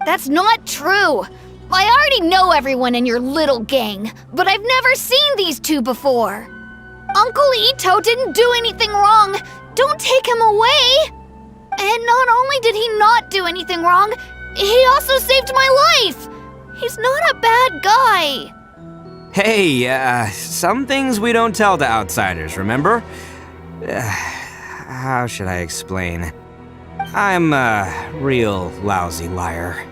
That's not true. I already know everyone in your little gang, but I've never seen these two before. Uncle Ito didn't do anything wrong. Don't take him away. And not only did he not do anything wrong, he also saved my life. He's not a bad guy. Hey, some things we don't tell to outsiders, remember? How should I explain? I'm a real lousy liar.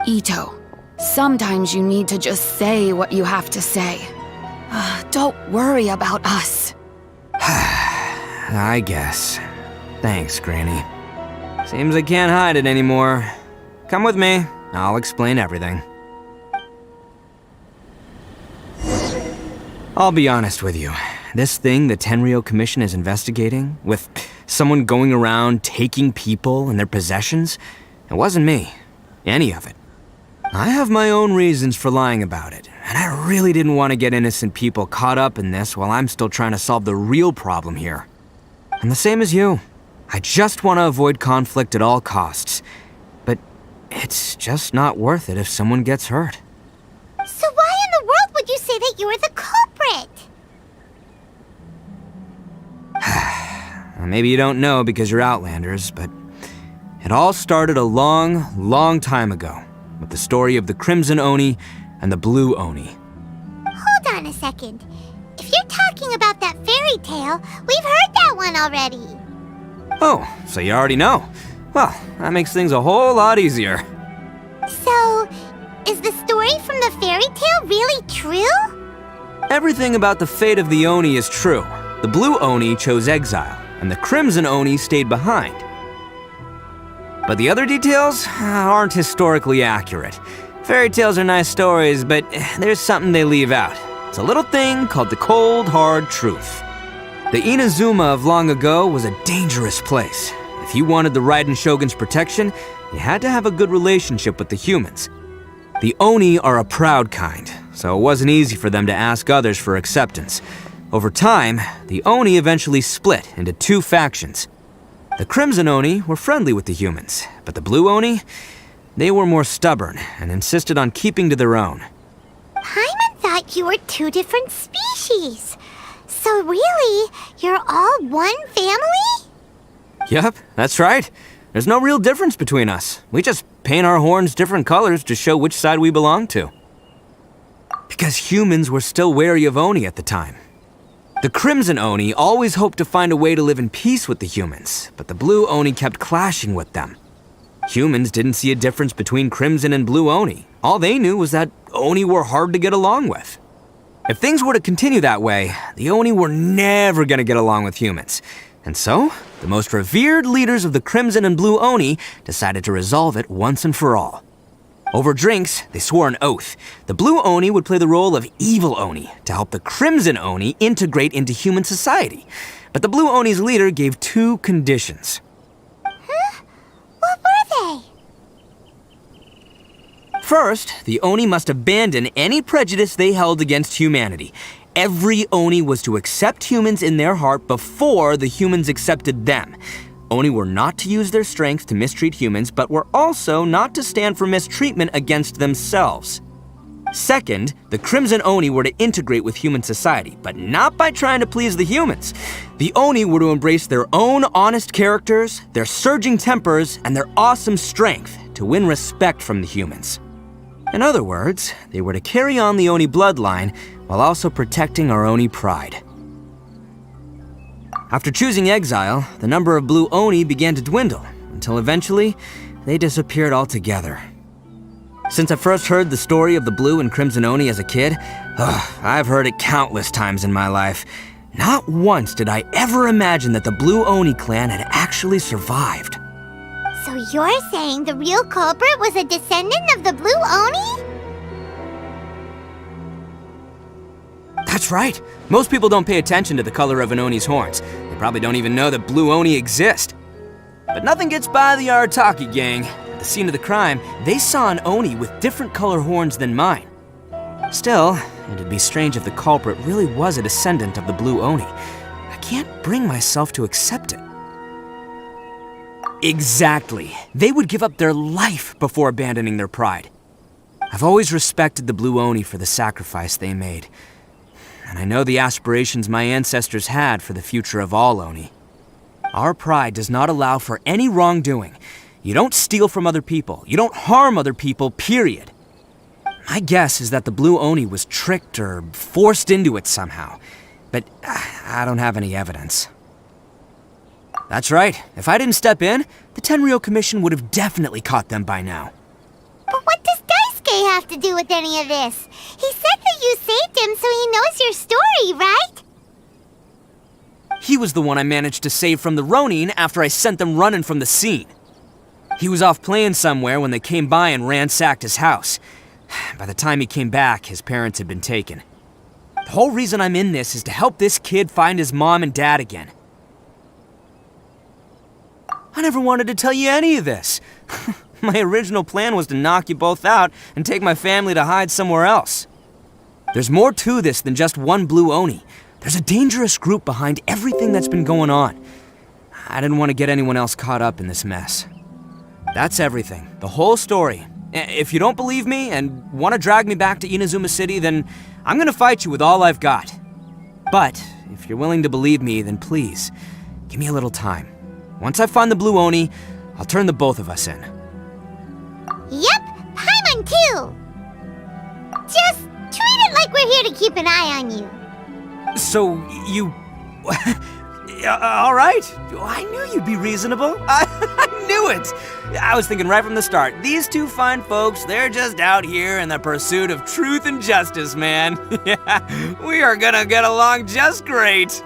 Ito, sometimes you need to just say what you have to say. Don't worry about us. I guess. Thanks, Granny. Seems I can't hide it anymore. Come with me. I'll explain everything. I'll be honest with you. This thing the Tenryou Commission is investigating, with someone going around taking people and their possessions, it wasn't me. Any of it. I have my own reasons for lying about it, and I really didn't want to get innocent people caught up in this while I'm still trying to solve the real problem here. I'm the same as you. I just want to avoid conflict at all costs. But it's just not worth it if someone gets hurt. So why in the world would you say that you're the culprit? Maybe you don't know because you're Outlanders, but it all started a long, long time ago with the story of the Crimson Oni and the Blue Oni. Hold on a second. If you're talking about that fairy tale, we've heard that one already. Oh, so you already know. Well, that makes things a whole lot easier. So, is the story from the fairy tale really true? Everything about the fate of the Oni is true. The Blue Oni chose exile, and the Crimson Oni stayed behind. But the other details aren't historically accurate. Fairy tales are nice stories, but there's something they leave out. It's a little thing called the cold, hard truth. The Inazuma of long ago was a dangerous place. If you wanted the Raiden Shogun's protection, you had to have a good relationship with the humans. The Oni are a proud kind, so it wasn't easy for them to ask others for acceptance. Over time, the Oni eventually split into two factions. The Crimson Oni were friendly with the humans, but the Blue Oni, they were more stubborn and insisted on keeping to their own. Paimon thought you were two different species. So really, you're all one family? Yep, that's right. There's no real difference between us. We just paint our horns different colors to show which side we belong to. Because humans were still wary of Oni at the time. The Crimson Oni always hoped to find a way to live in peace with the humans, but the Blue Oni kept clashing with them. Humans didn't see a difference between Crimson and Blue Oni. All they knew was that Oni were hard to get along with. If things were to continue that way, the Oni were never gonna get along with humans. And so, the most revered leaders of the Crimson and Blue Oni decided to resolve it once and for all. Over drinks, they swore an oath. The Blue Oni would play the role of evil Oni to help the Crimson Oni integrate into human society. But the Blue Oni's leader gave two conditions. Huh? What were they? First, the Oni must abandon any prejudice they held against humanity. Every Oni was to accept humans in their heart before the humans accepted them. Oni were not to use their strength to mistreat humans, but were also not to stand for mistreatment against themselves. Second, the Crimson Oni were to integrate with human society, but not by trying to please the humans. The Oni were to embrace their own honest characters, their surging tempers, and their awesome strength to win respect from the humans. In other words, they were to carry on the Oni bloodline while also protecting our Oni pride. After choosing exile, the number of Blue Oni began to dwindle, until eventually, they disappeared altogether. Since I first heard the story of the Blue and Crimson Oni as a kid, I've heard it countless times in my life. Not once did I ever imagine that the Blue Oni clan had actually survived. So you're saying the real culprit was a descendant of the Blue Oni? That's right. Most people don't pay attention to the color of an Oni's horns. They probably don't even know that Blue Oni exist. But nothing gets by the Arataki gang. At the scene of the crime, they saw an Oni with different color horns than mine. Still, it'd be strange if the culprit really was a descendant of the Blue Oni. I can't bring myself to accept it. Exactly. They would give up their life before abandoning their pride. I've always respected the Blue Oni for the sacrifice they made. And I know the aspirations my ancestors had for the future of all Oni. Our pride does not allow for any wrongdoing. You don't steal from other people. You don't harm other people, period. My guess is that the Blue Oni was tricked or forced into it somehow. But I don't have any evidence. That's right. If I didn't step in, the Tenryou Commission would have definitely caught them by now. But what does Daisuke have to do with any of this? He said that you saved him so he knows your story, right? He was the one I managed to save from the Ronin after I sent them running from the scene. He was off playing somewhere when they came by and ransacked his house. By the time he came back, his parents had been taken. The whole reason I'm in this is to help this kid find his mom and dad again. I never wanted to tell you any of this. My original plan was to knock you both out and take my family to hide somewhere else. There's more to this than just one blue Oni. There's a dangerous group behind everything that's been going on. I didn't want to get anyone else caught up in this mess. That's everything, the whole story. If you don't believe me and want to drag me back to Inazuma City, then I'm gonna fight you with all I've got. But if you're willing to believe me, then please, give me a little time. Once I find the blue Oni, I'll turn the both of us in. Yep, Paimon too! Just treat it like we're here to keep an eye on you. So, you... all right. I knew you'd be reasonable. I knew it. I was thinking right from the start, these two fine folks, they're just out here in the pursuit of truth and justice, man. Yeah, we are gonna get along just great.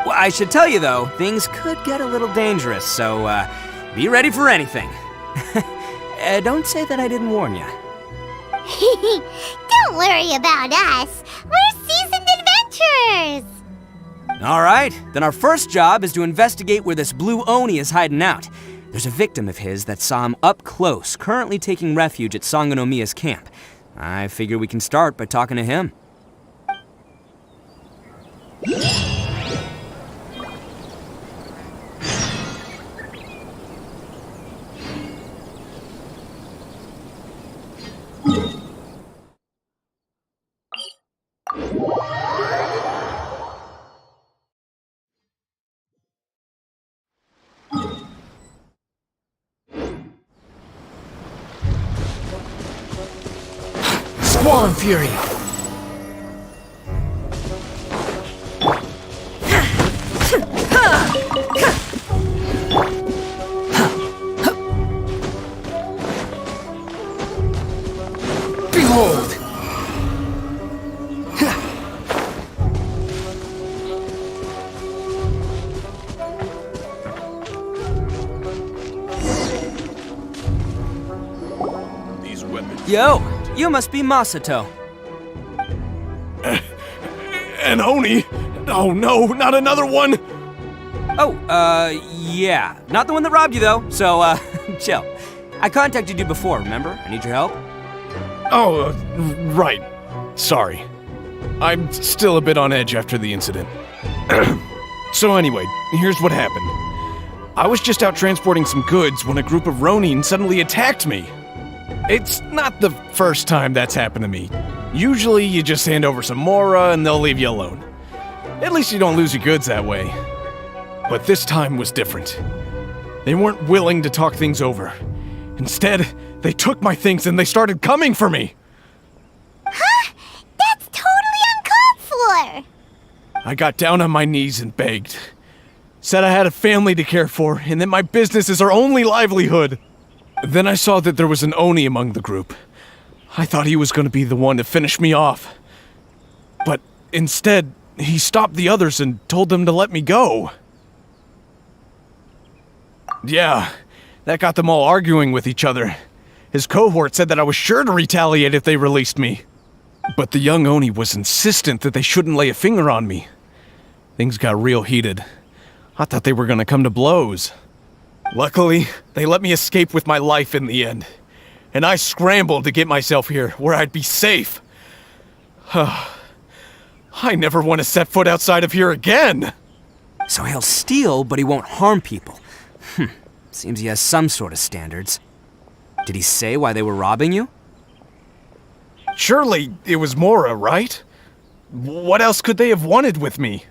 Well, I should tell you, though, things could get a little dangerous, so be ready for anything. Don't say that I didn't warn you. Don't worry about us. We're seasoned adventurers. All right, then our first job is to investigate where this blue Oni is hiding out. There's a victim of his that saw him up close, currently taking refuge at Sangonomiya's camp. I figure we can start by talking to him. Squall Fury! Behold! These weapons. Yo, you must be Masato. An Oni? Oh no, not another one! Oh, yeah. Not the one that robbed you, though, so, chill. I contacted you before, remember? I need your help. Oh, right. Sorry. I'm still a bit on edge after the incident. So anyway, here's what happened. I was just out transporting some goods when a group of Ronin suddenly attacked me. It's not the first time that's happened to me. Usually you just hand over some Mora and they'll leave you alone. At least you don't lose your goods that way. But this time was different. They weren't willing to talk things over. Instead, they took my things and they started coming for me. Huh? That's totally uncalled for! I got down on my knees and begged. Said I had a family to care for and that my business is our only livelihood. Then I saw that there was an Oni among the group. I thought he was going to be the one to finish me off. But instead, he stopped the others and told them to let me go. Yeah, that got them all arguing with each other. His cohort said that I was sure to retaliate if they released me. But the young Oni was insistent that they shouldn't lay a finger on me. Things got real heated. I thought they were going to come to blows. Luckily, they let me escape with my life in the end. And I scrambled to get myself here, where I'd be safe. I never want to set foot outside of here again! So he'll steal, but he won't harm people. Seems he has some sort of standards. Did he say why they were robbing you? Surely it was Mora, right? What else could they have wanted with me?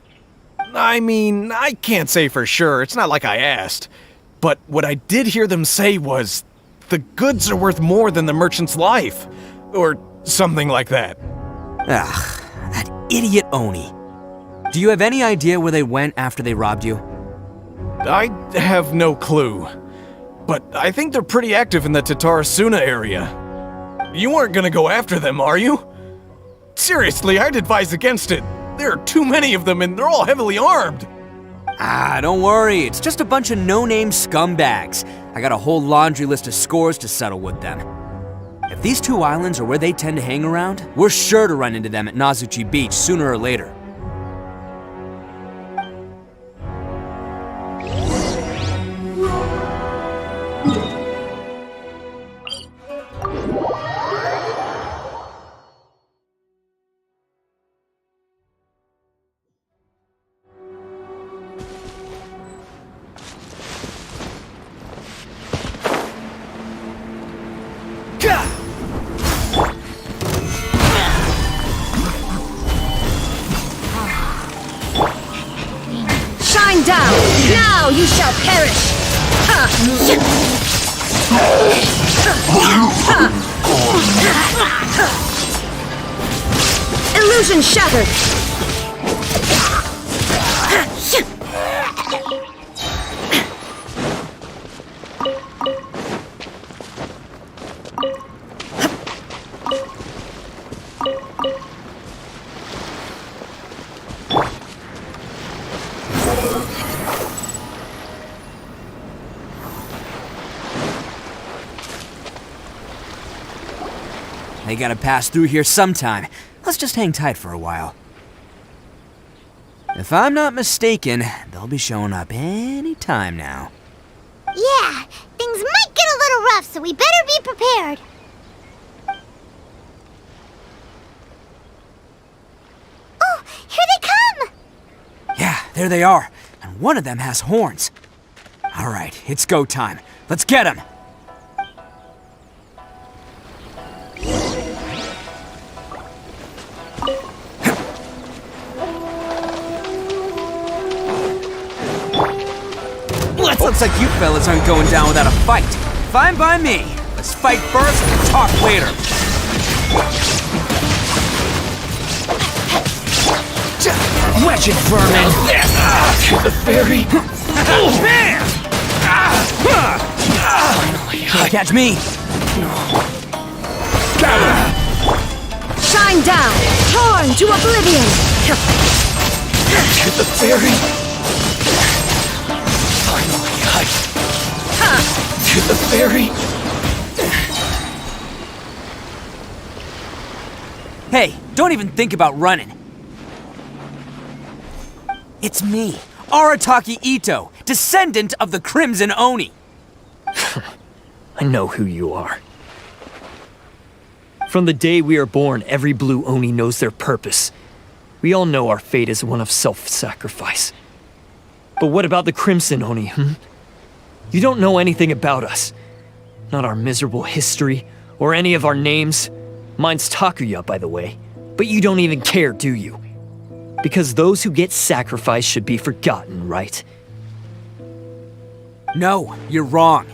I mean, I can't say for sure, it's not like I asked. But what I did hear them say was, the goods are worth more than the merchant's life. Or something like that. Ugh, that idiot Oni. Do you have any idea where they went after they robbed you? I have no clue. But I think they're pretty active in the Tatarasuna area. You aren't gonna go after them, are you? Seriously, I'd advise against it. There are too many of them and they're all heavily armed. Don't worry. It's just a bunch of no-name scumbags. I got a whole laundry list of scores to settle with them. If these two islands are where they tend to hang around, we're sure to run into them at Nazuchi Beach sooner or later. Shine down! Now you shall perish! Illusion shattered! They gotta pass through here sometime. Let's just hang tight for a while. If I'm not mistaken, they'll be showing up any time now. Yeah, things might get a little rough, so we better be prepared. Oh, here they come! Yeah, there they are. And one of them has horns. All right, it's go time. Let's get them! Looks like you fellas aren't going down without a fight. Fine by me. Let's fight first and talk later. Wedge it, vermin! To the ferry! Finally, catch me! Shine down! Torn to oblivion! To the ferry! To the ferry! Hey, don't even think about running. It's me, Arataki Ito, descendant of the Crimson Oni. I know who you are. From the day we are born, every blue Oni knows their purpose. We all know our fate is one of self-sacrifice. But what about the Crimson Oni, You don't know anything about us. Not our miserable history, or any of our names. Mine's Takuya, by the way. But you don't even care, do you? Because those who get sacrificed should be forgotten, right? No, you're wrong.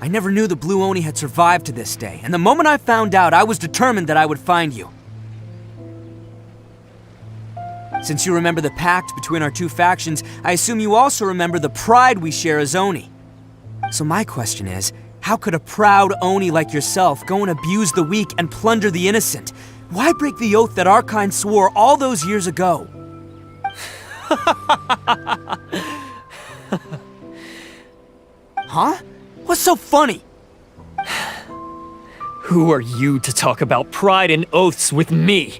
I never knew the Blue Oni had survived to this day, and the moment I found out, I was determined that I would find you. Since you remember the pact between our two factions, I assume you also remember the pride we share as Oni. So my question is, how could a proud Oni like yourself go and abuse the weak and plunder the innocent? Why break the oath that our kind swore all those years ago? Huh? What's so funny? Who are you to talk about pride and oaths with me?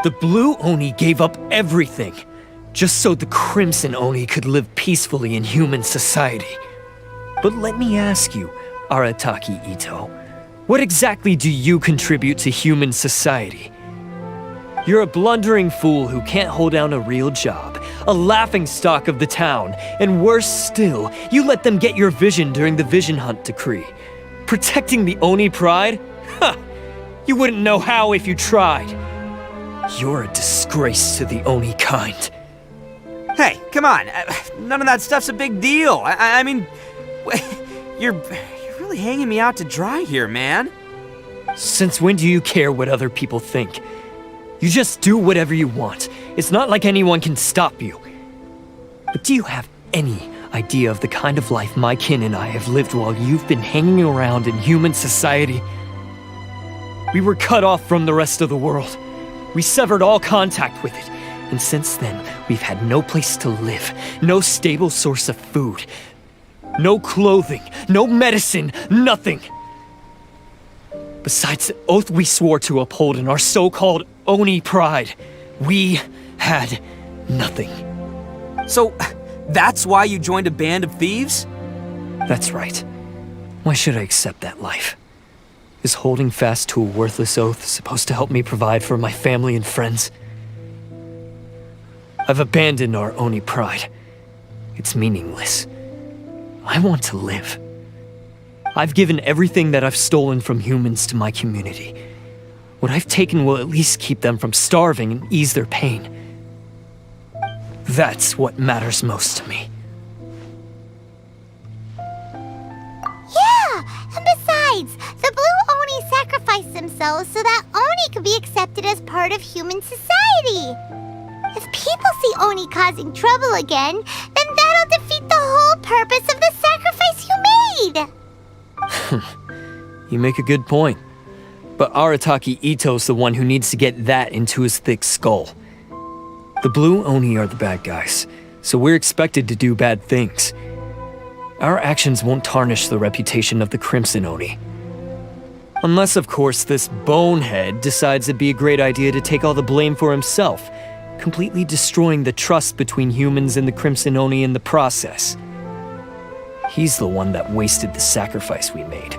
The Blue Oni gave up everything, just so the Crimson Oni could live peacefully in human society. But let me ask you, Arataki Ito, what exactly do you contribute to human society? You're a blundering fool who can't hold down a real job, a laughingstock of the town, and worse still, you let them get your vision during the Vision Hunt decree. Protecting the Oni pride? Ha! You wouldn't know how if you tried. You're a disgrace to the Oni kind. Hey, come on. None of that stuff's a big deal. I mean, you're really hanging me out to dry here, man. Since when do you care what other people think? You just do whatever you want. It's not like anyone can stop you. But do you have any idea of the kind of life my kin and I have lived while you've been hanging around in human society? We were cut off from the rest of the world. We severed all contact with it. And since then, we've had no place to live, no stable source of food, no clothing, no medicine, nothing. Besides the oath we swore to uphold in our so-called Oni pride, we had nothing. So, that's why you joined a band of thieves? That's right. Why should I accept that life? Is holding fast to a worthless oath supposed to help me provide for my family and friends? I've abandoned our Oni pride. It's meaningless. I want to live. I've given everything that I've stolen from humans to my community. What I've taken will at least keep them from starving and ease their pain. That's what matters most to me. Yeah, and besides, the Blue Oni sacrificed themselves so that Oni could be accepted as part of human society. If people see Oni causing trouble again, then that'll defeat the whole purpose of the sacrifice you made. You make a good point. But Arataki Ito's the one who needs to get that into his thick skull. The Blue Oni are the bad guys, so we're expected to do bad things. Our actions won't tarnish the reputation of the Crimson Oni. Unless, of course, this bonehead decides it'd be a great idea to take all the blame for himself, completely destroying the trust between humans and the Crimson Oni in the process. He's the one that wasted the sacrifice we made.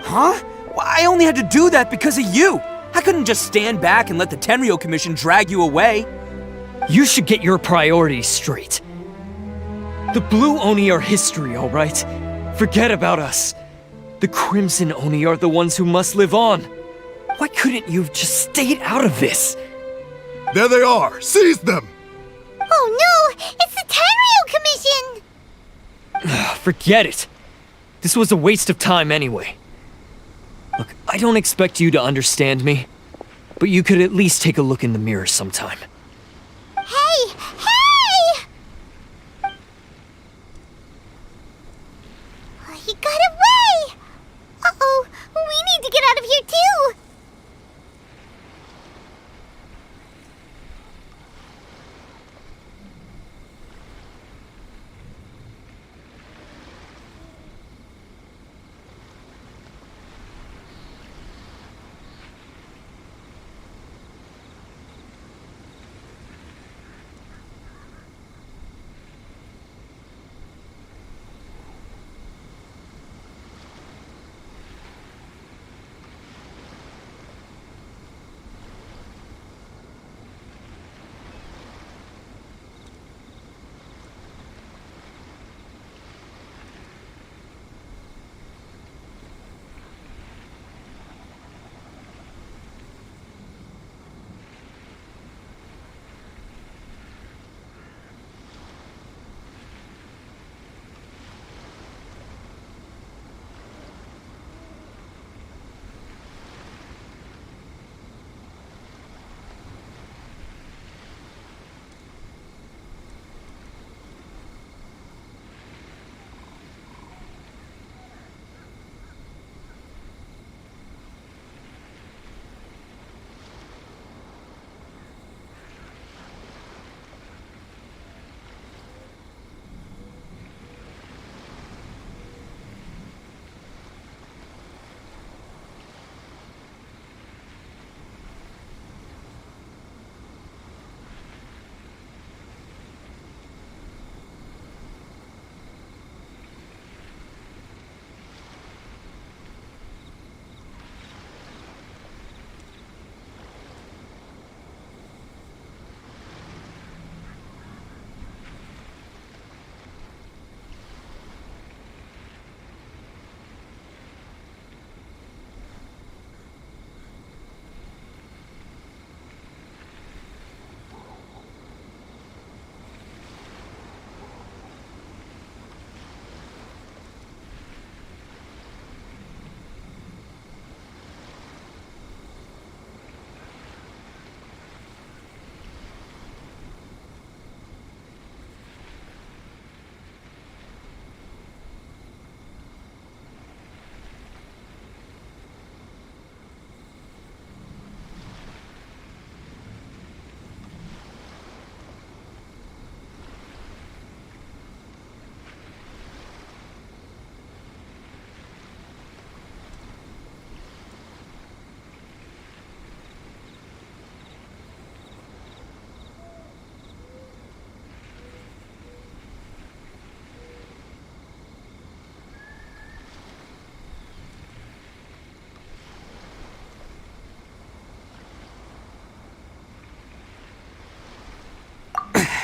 Huh? Well, I only had to do that because of you! I couldn't just stand back and let the Tenryo Commission drag you away. You should get your priorities straight. The Blue Oni are history, alright? Forget about us. The Crimson Oni are the ones who must live on. Why couldn't you have just stayed out of this? There they are! Seize them! Oh no! It's the Tenryo Commission! Forget it. This was a waste of time anyway. Look, I don't expect you to understand me, but you could at least take a look in the mirror sometime. Hey! Hey! He got away! Uh-oh, we need to get out of here too!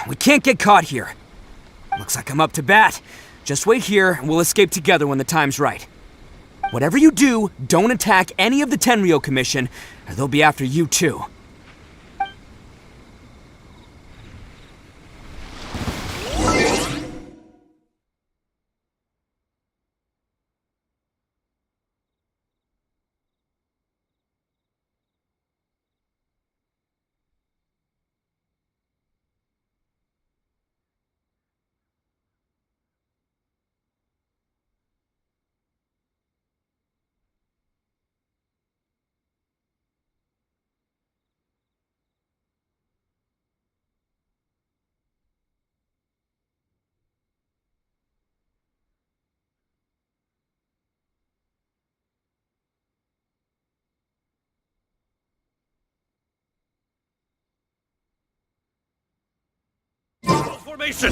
We can't get caught here. Looks like I'm up to bat. Just wait here, and we'll escape together when the time's right. Whatever you do, don't attack any of the Tenryou Commission, or they'll be after you too. Formation!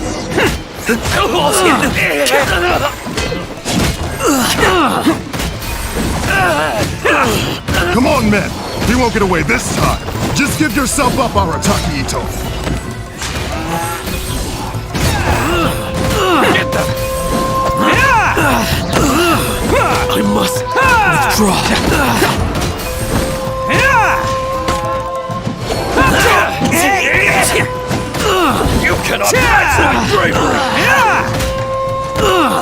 Come on, men! You won't get away this time! Just give yourself up, Arataki Ito! Get them! I must withdraw. You cannot match my bravery!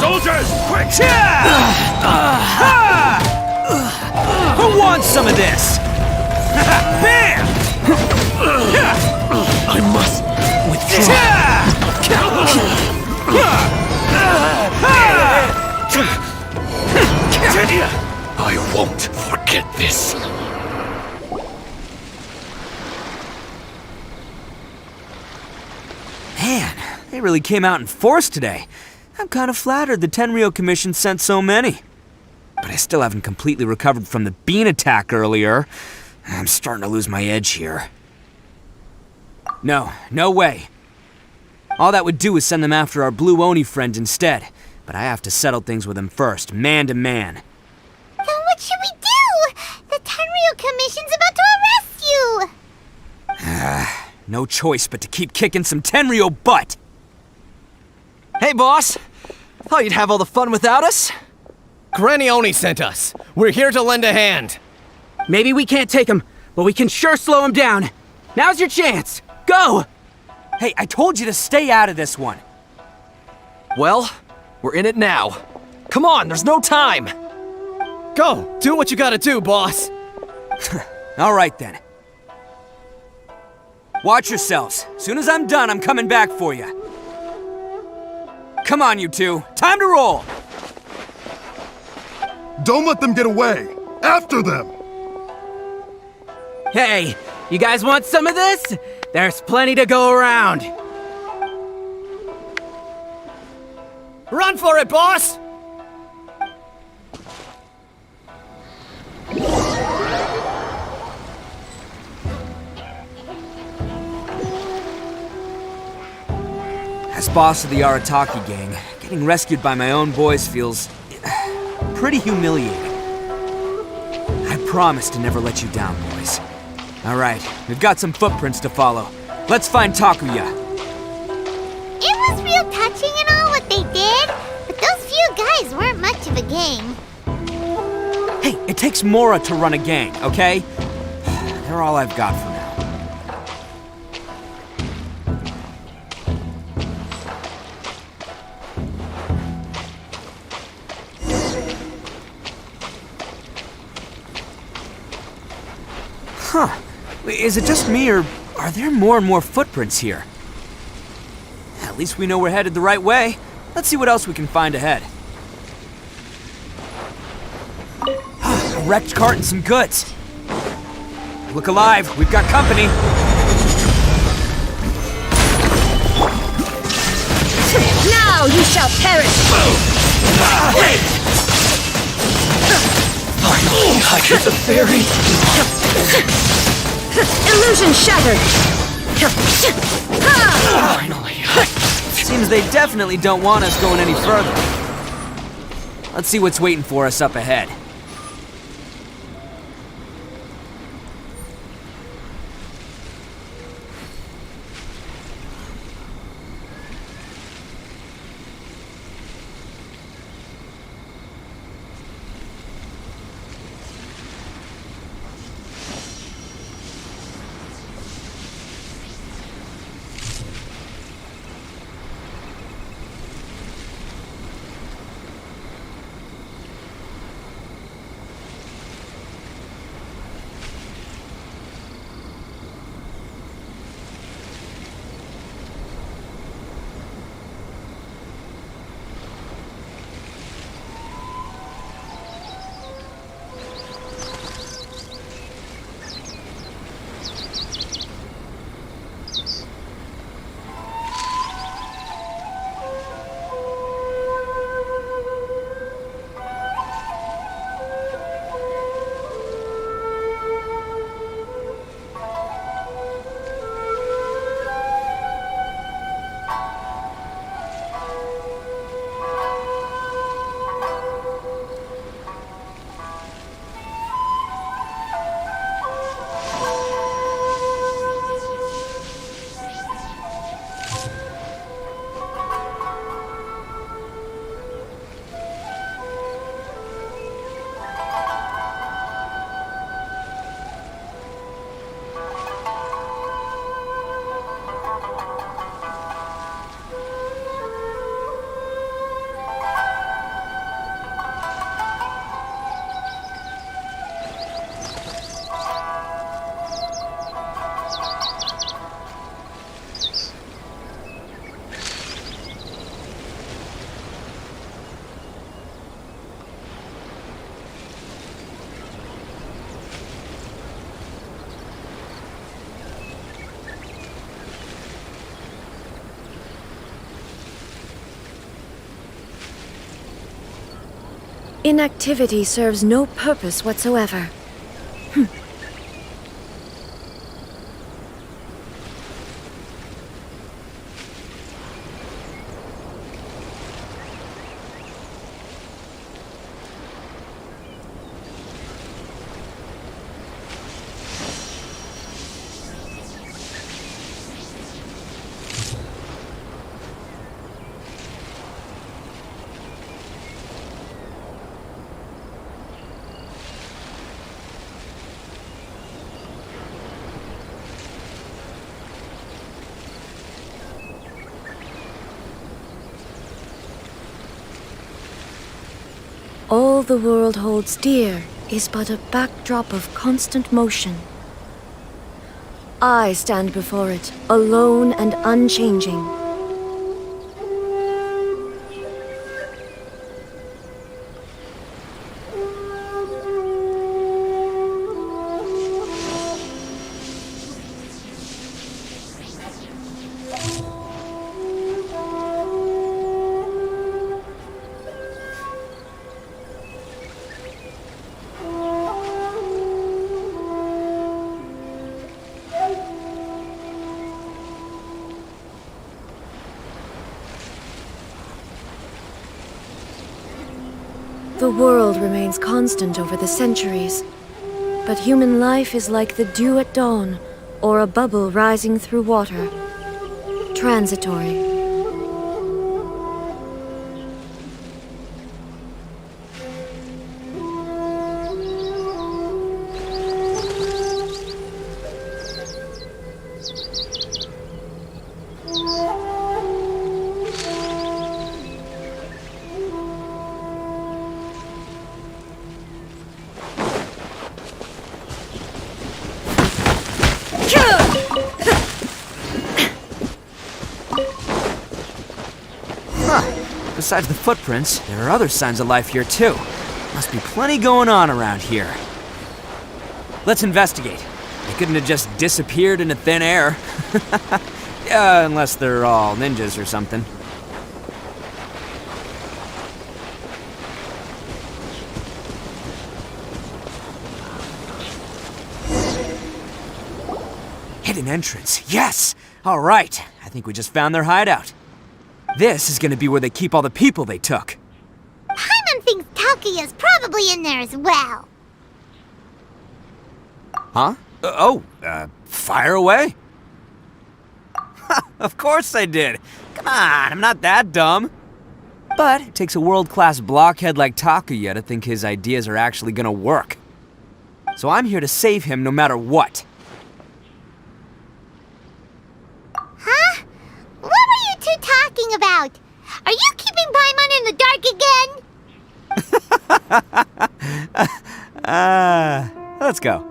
Soldiers, quick! Who wants some of this? Bam! I must withdraw. I won't forget this. Man, they really came out in force today. I'm kind of flattered the Tenryou Commission sent so many. But I still haven't completely recovered from the bean attack earlier. I'm starting to lose my edge here. No way. All that would do is send them after our blue Oni friend instead. But I have to settle things with him first, man to man. Then what should we do? The Tenryou Commission's about to arrest you! No choice but to keep kicking some Tenryou butt! Hey, boss! Thought you'd have all the fun without us? Granny Oni sent us. We're here to lend a hand. Maybe we can't take him, but we can sure slow him down. Now's your chance. Go! Hey, I told you to stay out of this one. Well, we're in it now. Come on, there's no time! Go! Do what you gotta do, boss! All right, then. Watch yourselves. Soon as I'm done, I'm coming back for you. Come on, you two. Time to roll! Don't let them get away! After them! Hey, you guys want some of this? There's plenty to go around. Run for it, boss! As boss of the Arataki gang, getting rescued by my own boys feels pretty humiliating. I promise to never let you down, boys. All right, we've got some footprints to follow. Let's find Takuya. It was real touching and all what they did, but those few guys weren't much of a gang. Hey, it takes Mora to run a gang, okay? They're all I've got for now. Huh. Is it just me, or are there more and more footprints here? At least we know we're headed the right way. Let's see what else we can find ahead. A wrecked cart and some goods. Look alive, we've got company. Now you shall perish! Finally, I get the fairy. Illusion shattered! Finally. Seems they definitely don't want us going any further. Let's see what's waiting for us up ahead. Inactivity serves no purpose whatsoever. All the world holds dear is but a backdrop of constant motion. I stand before it, alone and unchanging. The world remains constant over the centuries, but human life is like the dew at dawn, or a bubble rising through water. Transitory. Besides the footprints, there are other signs of life here too. Must be plenty going on around here. Let's investigate. They couldn't have just disappeared into thin air. Yeah, unless they're all ninjas or something. Hidden entrance, yes! All right, I think we just found their hideout. This is gonna be where they keep all the people they took. Paimon thinks Takuya's probably in there as well. Huh? Fire away? Of course I did. Come on, I'm not that dumb. But it takes a world-class blockhead like Takuya to think his ideas are actually gonna work. So I'm here to save him no matter what. Huh? What were you two talking about? Are you keeping Paimon in the dark again? Let's go.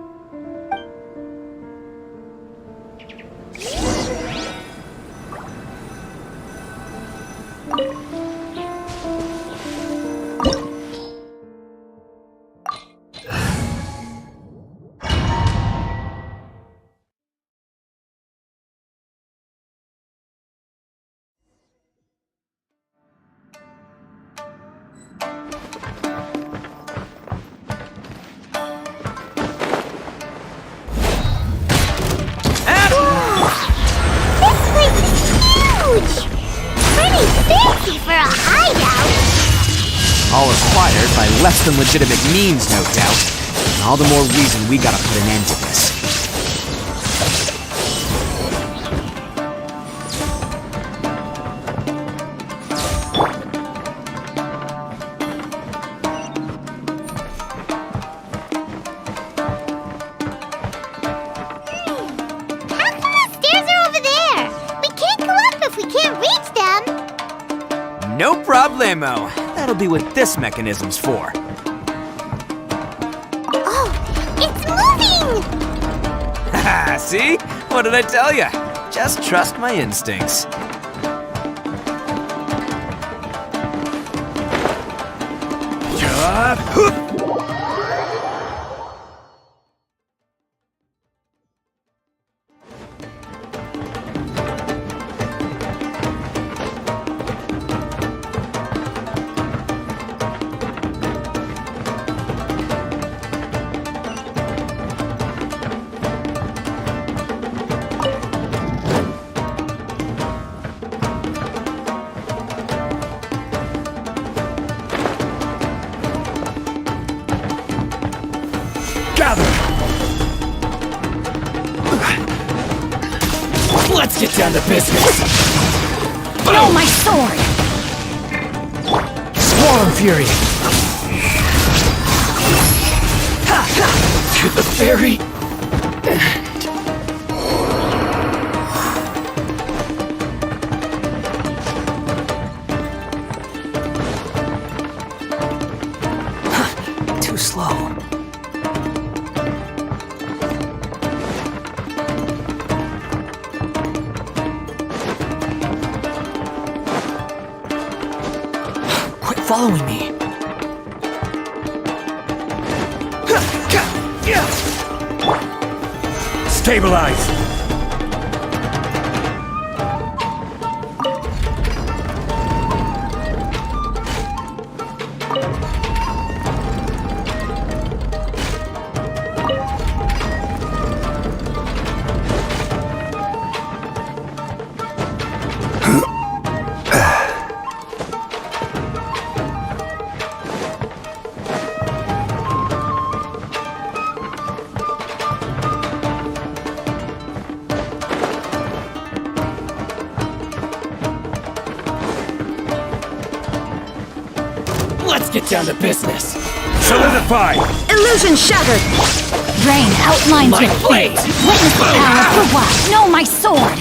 All acquired by less than legitimate means, no doubt. And all the more reason we gotta put an end to this. How come the stairs are over there? We can't go up if we can't reach them. No problemo. That'll be what this mechanism's for. Oh, it's moving! Haha, see? What did I tell you? Just trust my instincts. get down to business. No, my sword! Swarm Fury! To the very end. Too slow. Quit following me. Stabilize! Let's get down to business. Solidify! Illusion shattered! Rain outlines My your blade! Witness the power of the what? No, my sword!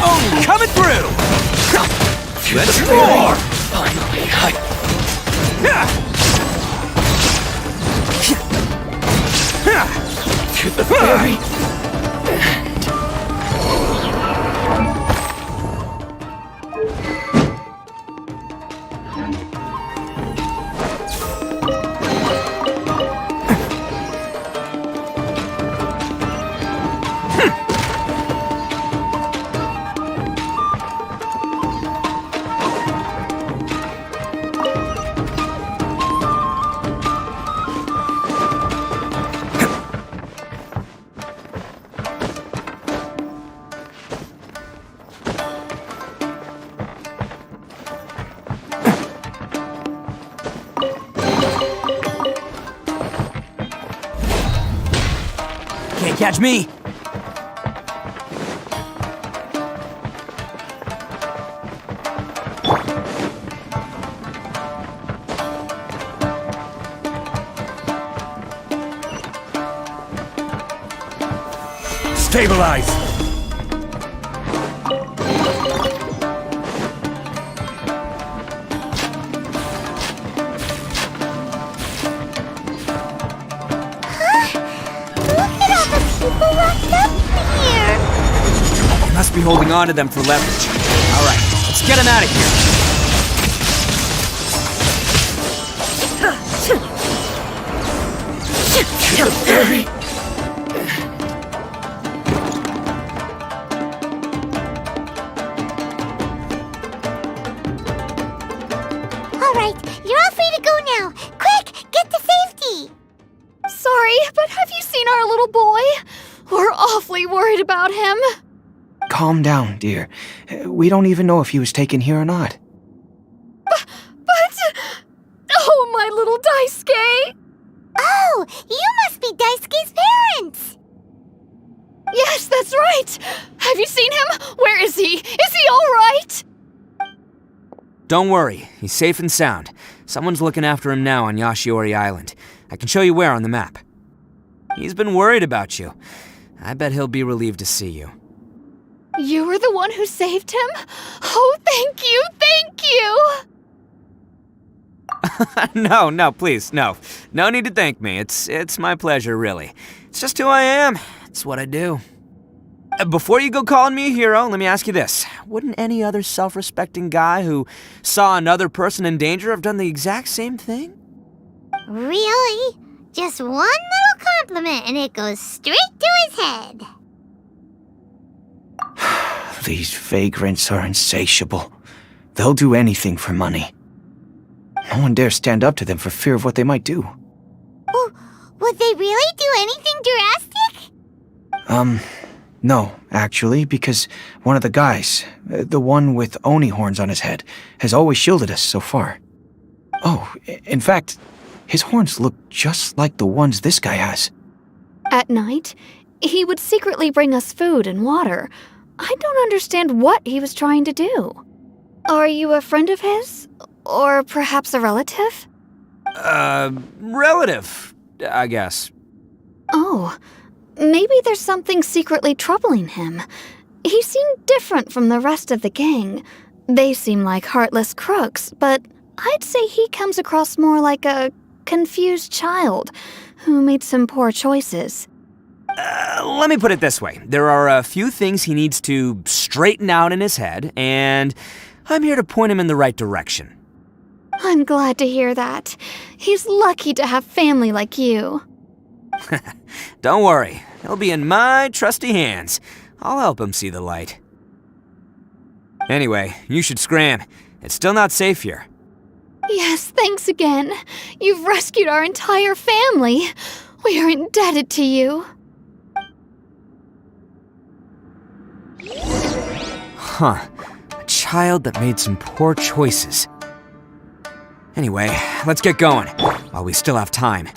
Oh, coming through! Let's roar! Finally, to the very end. Can't catch me! Stabilize! Must be holding on to them for leverage. All right, let's get them out of here. Very All right, you're all free to go now. Quick, get to safety. Sorry, but have you seen our little boy? We're awfully worried about him. Calm down, dear. We don't even know if he was taken here or not. But... Oh, my little Daisuke! Oh, you must be Daisuke's parents. Yes, that's right! Have you seen him? Where is he? Is he alright? Don't worry, he's safe and sound. Someone's looking after him now on Yashiori Island. I can show you where on the map. He's been worried about you. I bet he'll be relieved to see you. You were the one who saved him? Oh, thank you, thank you! No, please, no. No need to thank me. It's my pleasure, really. It's just who I am. It's what I do. Before you go calling me a hero, let me ask you this. Wouldn't any other self-respecting guy who saw another person in danger have done the exact same thing? Really? Just one little compliment and it goes straight to his head. These vagrants are insatiable. They'll do anything for money. No one dares stand up to them for fear of what they might do. Would they really do anything drastic? No, actually, because one of the guys, the one with Oni horns on his head, has always shielded us so far. Oh, in fact, his horns look just like the ones this guy has. At night, he would secretly bring us food and water. I don't understand what he was trying to do. Are you a friend of his? Or perhaps a relative? Relative, I guess. Oh, maybe there's something secretly troubling him. He seemed different from the rest of the gang. They seem like heartless crooks, but I'd say he comes across more like a confused child who made some poor choices. Let me put it this way. There are a few things he needs to straighten out in his head, and I'm here to point him in the right direction. I'm glad to hear that. He's lucky to have family like you. Don't worry. He'll be in my trusty hands. I'll help him see the light. Anyway, you should scram. It's still not safe here. Yes, thanks again. You've rescued our entire family. We are indebted to you. Huh. A child that made some poor choices. Anyway, let's get going, while we still have time.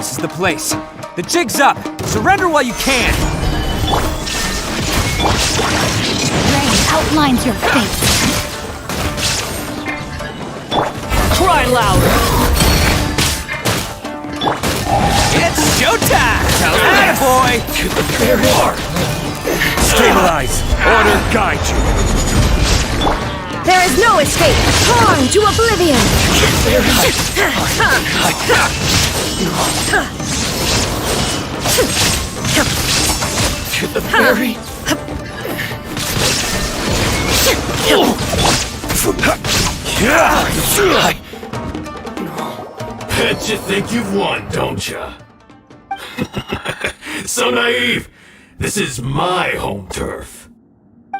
This is the place. The jig's up. Surrender while you can. Rain outlines your fate. Cry louder! It's showtime! Attaboy! There you are! Stabilize! Order guide you! There is no escape! Torn to oblivion! To the berry! Bet you think you've won, don't ya? So naive! This is my home turf.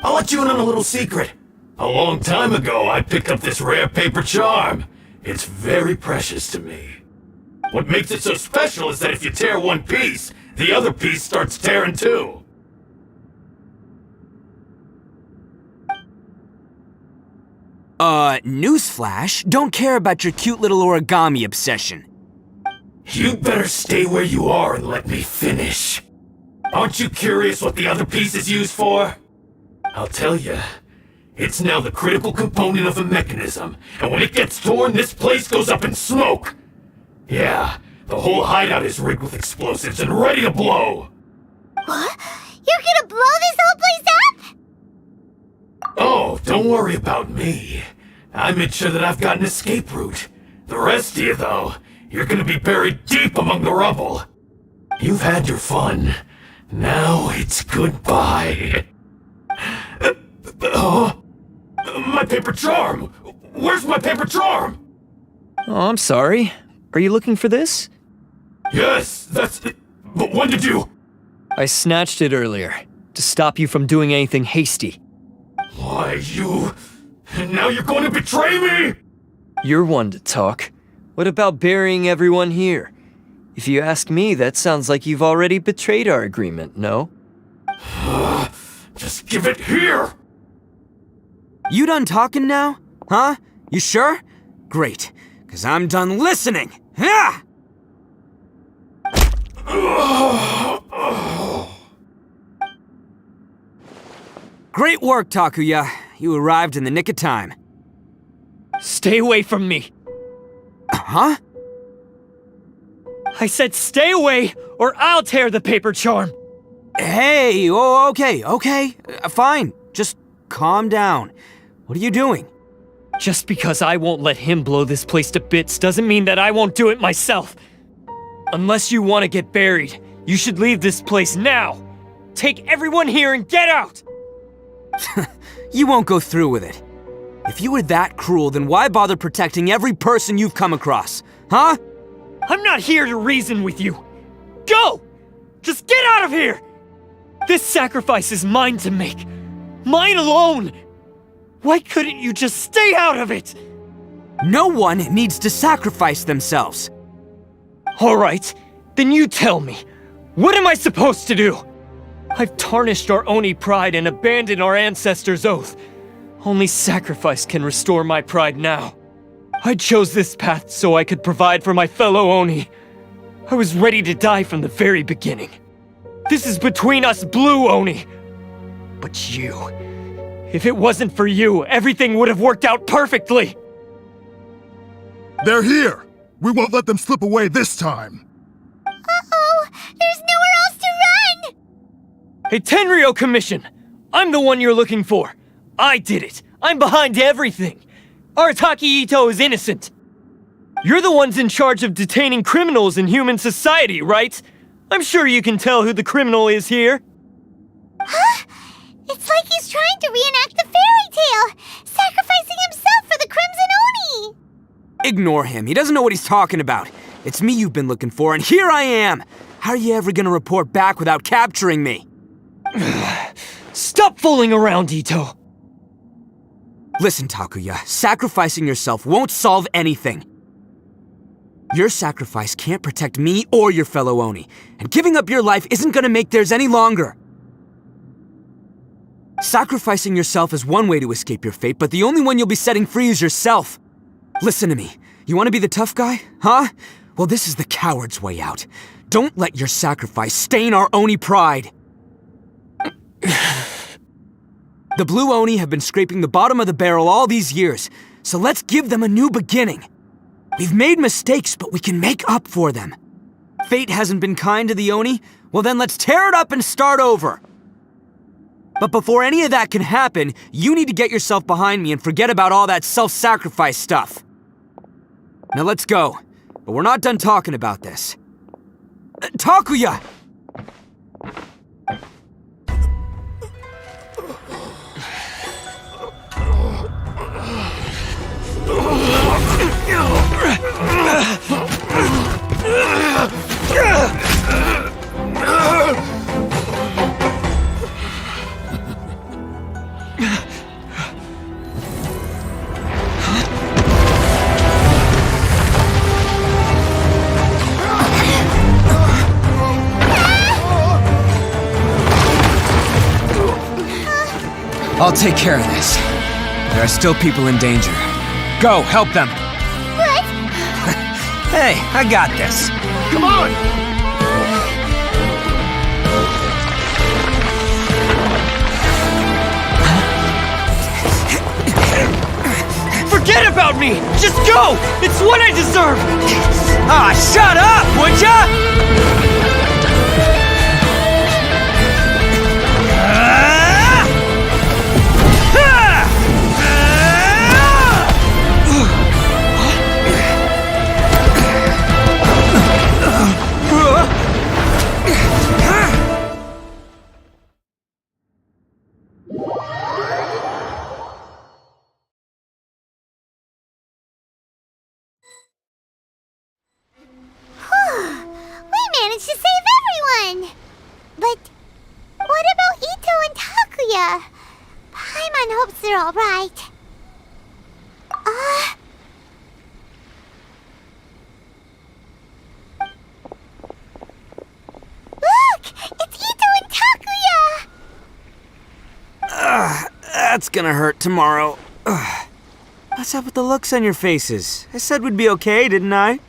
I'll let you in on a little secret. A long time ago, I picked up this rare paper charm. It's very precious to me. What makes it so special is that if you tear one piece, the other piece starts tearing too. Newsflash, don't care about your cute little origami obsession. You better stay where you are and let me finish. Aren't you curious what the other piece is used for? I'll tell you. It's now the critical component of a mechanism, and when it gets torn, this place goes up in smoke. Yeah, the whole hideout is rigged with explosives and ready to blow. What? You're gonna blow this whole place up? Oh, don't worry about me. I made sure that I've got an escape route. The rest of you, though, you're gonna be buried deep among the rubble. You've had your fun. Now it's goodbye. My paper charm! Where's my paper charm? Oh, I'm sorry. Are you looking for this? Yes, that's it. But when did you? I snatched it earlier, to stop you from doing anything hasty. Why, you... And now you're going to betray me? You're one to talk. What about burying everyone here? If you ask me, that sounds like you've already betrayed our agreement, no? Just give it here! You done talking now? Huh? You sure? Great, 'cause I'm done listening! Ha! Great work, Takuya. You arrived in the nick of time. Stay away from me! Huh? I said stay away, or I'll tear the paper charm! Hey, oh, okay. Fine. Just calm down. What are you doing? Just because I won't let him blow this place to bits doesn't mean that I won't do it myself. Unless you want to get buried, you should leave this place now. Take everyone here and get out! You won't go through with it. If you were that cruel, then why bother protecting every person you've come across, huh? I'm not here to reason with you. Go! Just get out of here! This sacrifice is mine to make. Mine alone! Why couldn't you just stay out of it? No one needs to sacrifice themselves. All right, then you tell me. What am I supposed to do? I've tarnished our Oni pride and abandoned our ancestors' oath. Only sacrifice can restore my pride now. I chose this path so I could provide for my fellow Oni. I was ready to die from the very beginning. This is between us Blue Oni. But you... if it wasn't for you, everything would have worked out perfectly! They're here! We won't let them slip away this time! Uh-oh! There's nowhere else to run! Hey, Tenryo Commission! I'm the one you're looking for. I did it. I'm behind everything. Arataki Ito is innocent. You're the ones in charge of detaining criminals in human society, right? I'm sure you can tell who the criminal is here. Huh? It's like he's trying to reenact the fairy tale, sacrificing himself for the Crimson Oni! Ignore him. He doesn't know what he's talking about. It's me you've been looking for, and here I am! How are you ever gonna report back without capturing me? Stop fooling around, Ito! Listen, Takuya, sacrificing yourself won't solve anything. Your sacrifice can't protect me or your fellow Oni, and giving up your life isn't gonna make theirs any longer. Sacrificing yourself is one way to escape your fate, but the only one you'll be setting free is yourself. Listen to me. You want to be the tough guy, huh? Well, this is the coward's way out. Don't let your sacrifice stain our Oni pride. The Blue Oni have been scraping the bottom of the barrel all these years, so let's give them a new beginning. We've made mistakes, but we can make up for them. Fate hasn't been kind to the Oni? Well then let's tear it up and start over. But before any of that can happen, you need to get yourself behind me and forget about all that self-sacrifice stuff. Now let's go. But we're not done talking about this. Takuya! I'll take care of this. There are still people in danger. Go, help them! What? Hey, I got this. Come on! Forget about me! Just go! It's what I deserve! Ah, shut up, would ya? We managed to save everyone! But what about Ito and Takuya? Paimon hopes they're alright. Look! It's Ito and Takuya! That's gonna hurt tomorrow. What's up with the looks on your faces? I said we'd be okay, didn't I?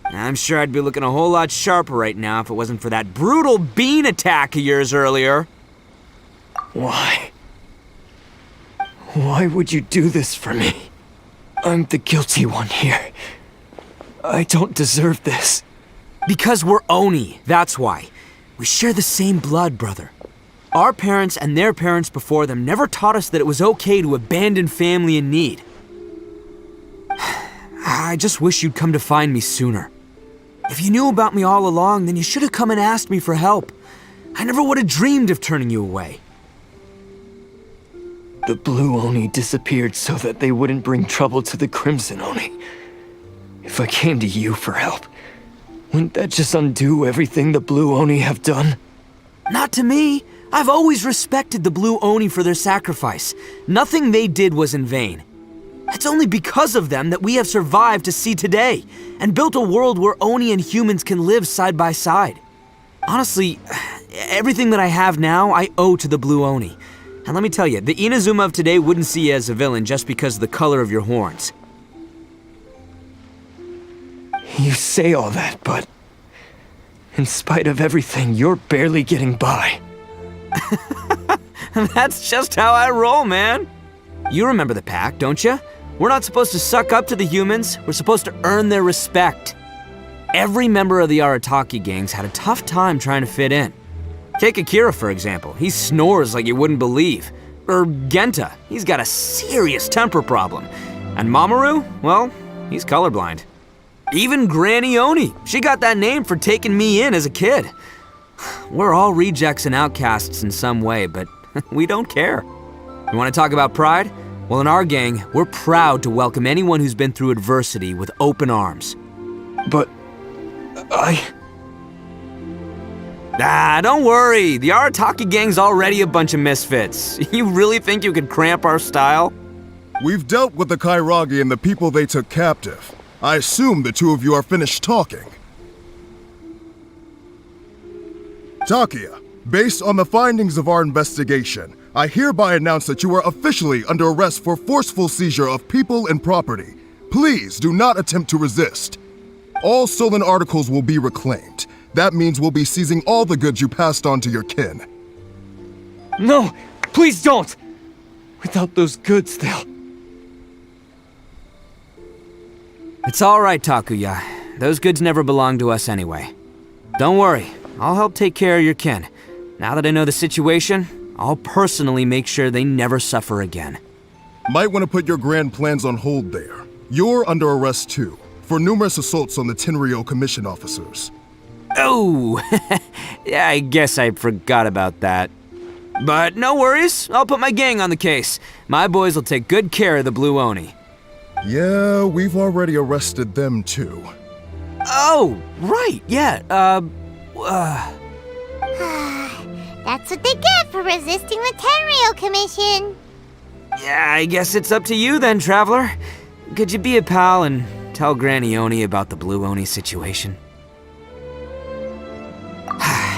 I'm sure I'd be looking a whole lot sharper right now if it wasn't for that brutal bean attack of yours earlier. Why? Why would you do this for me? I'm the guilty one here. I don't deserve this. Because we're Oni, that's why. We share the same blood, brother. Our parents and their parents before them never taught us that it was okay to abandon family in need. I just wish you'd come to find me sooner. If you knew about me all along, then you should have come and asked me for help. I never would have dreamed of turning you away. The Blue Oni disappeared so that they wouldn't bring trouble to the Crimson Oni. If I came to you for help, wouldn't that just undo everything the Blue Oni have done? Not to me. I've always respected the Blue Oni for their sacrifice. Nothing they did was in vain. It's only because of them that we have survived to see today, and built a world where Oni and humans can live side by side. Honestly, everything that I have now, I owe to the Blue Oni. And let me tell you, the Inazuma of today wouldn't see you as a villain just because of the color of your horns. You say all that, but in spite of everything, you're barely getting by. That's just how I roll, man. You remember the pact, don't you? We're not supposed to suck up to the humans. We're supposed to earn their respect. Every member of the Arataki gangs had a tough time trying to fit in. Take Akira, for example. He snores like you wouldn't believe. Or Genta. He's got a serious temper problem. And Mamoru, well, he's colorblind. Even Granny Oni. She got that name for taking me in as a kid. We're all rejects and outcasts in some way, but we don't care. You want to talk about pride? Well, in our gang, we're proud to welcome anyone who's been through adversity with open arms. But don't worry. The Arataki gang's already a bunch of misfits. You really think you could cramp our style? We've dealt with the Kairagi and the people they took captive. I assume the two of you are finished talking. Takia, based on the findings of our investigation, I hereby announce that you are officially under arrest for forceful seizure of people and property. Please do not attempt to resist. All stolen articles will be reclaimed. That means we'll be seizing all the goods you passed on to your kin. No, please don't! Without those goods, they'll... It's all right, Takuya. Those goods never belonged to us anyway. Don't worry, I'll help take care of your kin. Now that I know the situation, I'll personally make sure they never suffer again. Might want to put your grand plans on hold there. You're under arrest too, for numerous assaults on the Tenryou Commission officers. Oh, yeah, I guess I forgot about that. But no worries, I'll put my gang on the case. My boys will take good care of the Blue Oni. Yeah, we've already arrested them too. Oh, right, yeah, That's what they get for resisting the Tenryou Commission. Yeah, I guess it's up to you then, Traveler. Could you be a pal and tell Granny Oni about the Blue Oni situation?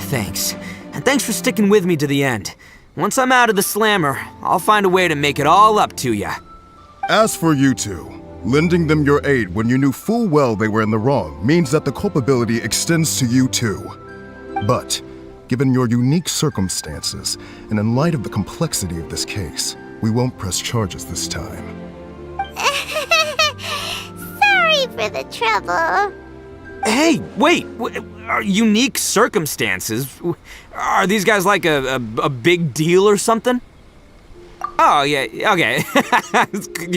Thanks. And thanks for sticking with me to the end. Once I'm out of the slammer, I'll find a way to make it all up to ya. As for you two, lending them your aid when you knew full well they were in the wrong means that the culpability extends to you too. But, given your unique circumstances, and in light of the complexity of this case, we won't press charges this time. Sorry for the trouble. Hey, wait! Are unique circumstances? Are these guys like a big deal or something? Oh, yeah, okay.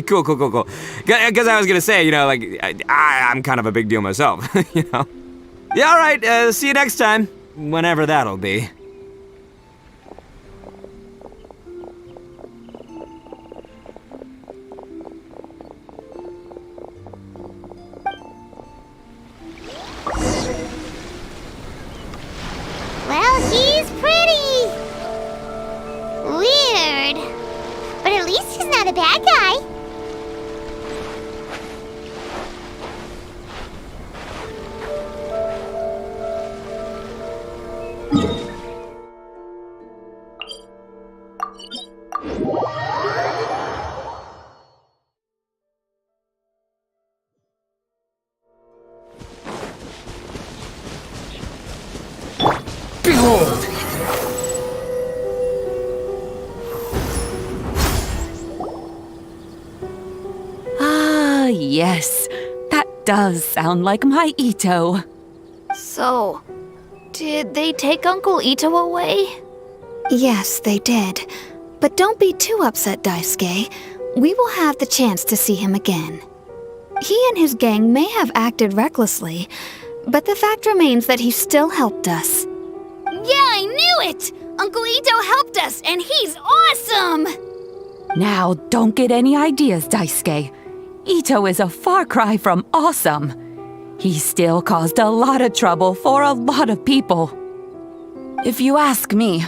Cool. Because I was gonna say, you know, like, I'm kind of a big deal myself, you know? Yeah, alright, see you next time. Whenever that'll be. Well, he's pretty. Weird. But at least he's not a bad guy. Behold! Ah, yes. That does sound like my Ito. So, did they take Uncle Ito away? Yes, they did. But don't be too upset, Daisuke. We will have the chance to see him again. He and his gang may have acted recklessly, but the fact remains that he still helped us. Yeah, I knew it! Uncle Ito helped us, and he's awesome! Now, don't get any ideas, Daisuke. Ito is a far cry from awesome. He still caused a lot of trouble for a lot of people. If you ask me,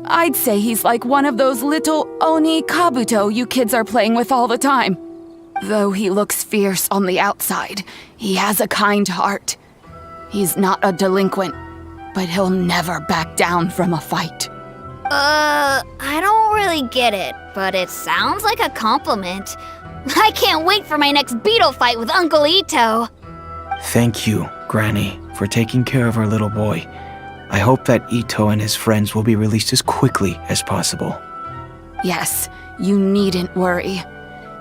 I'd say he's like one of those little Oni Kabuto you kids are playing with all the time. Though he looks fierce on the outside, he has a kind heart. He's not a delinquent, but he'll never back down from a fight. I don't really get it, but it sounds like a compliment. I can't wait for my next beetle fight with Uncle Ito. Thank you, Granny, for taking care of our little boy. I hope that Ito and his friends will be released as quickly as possible. Yes, you needn't worry.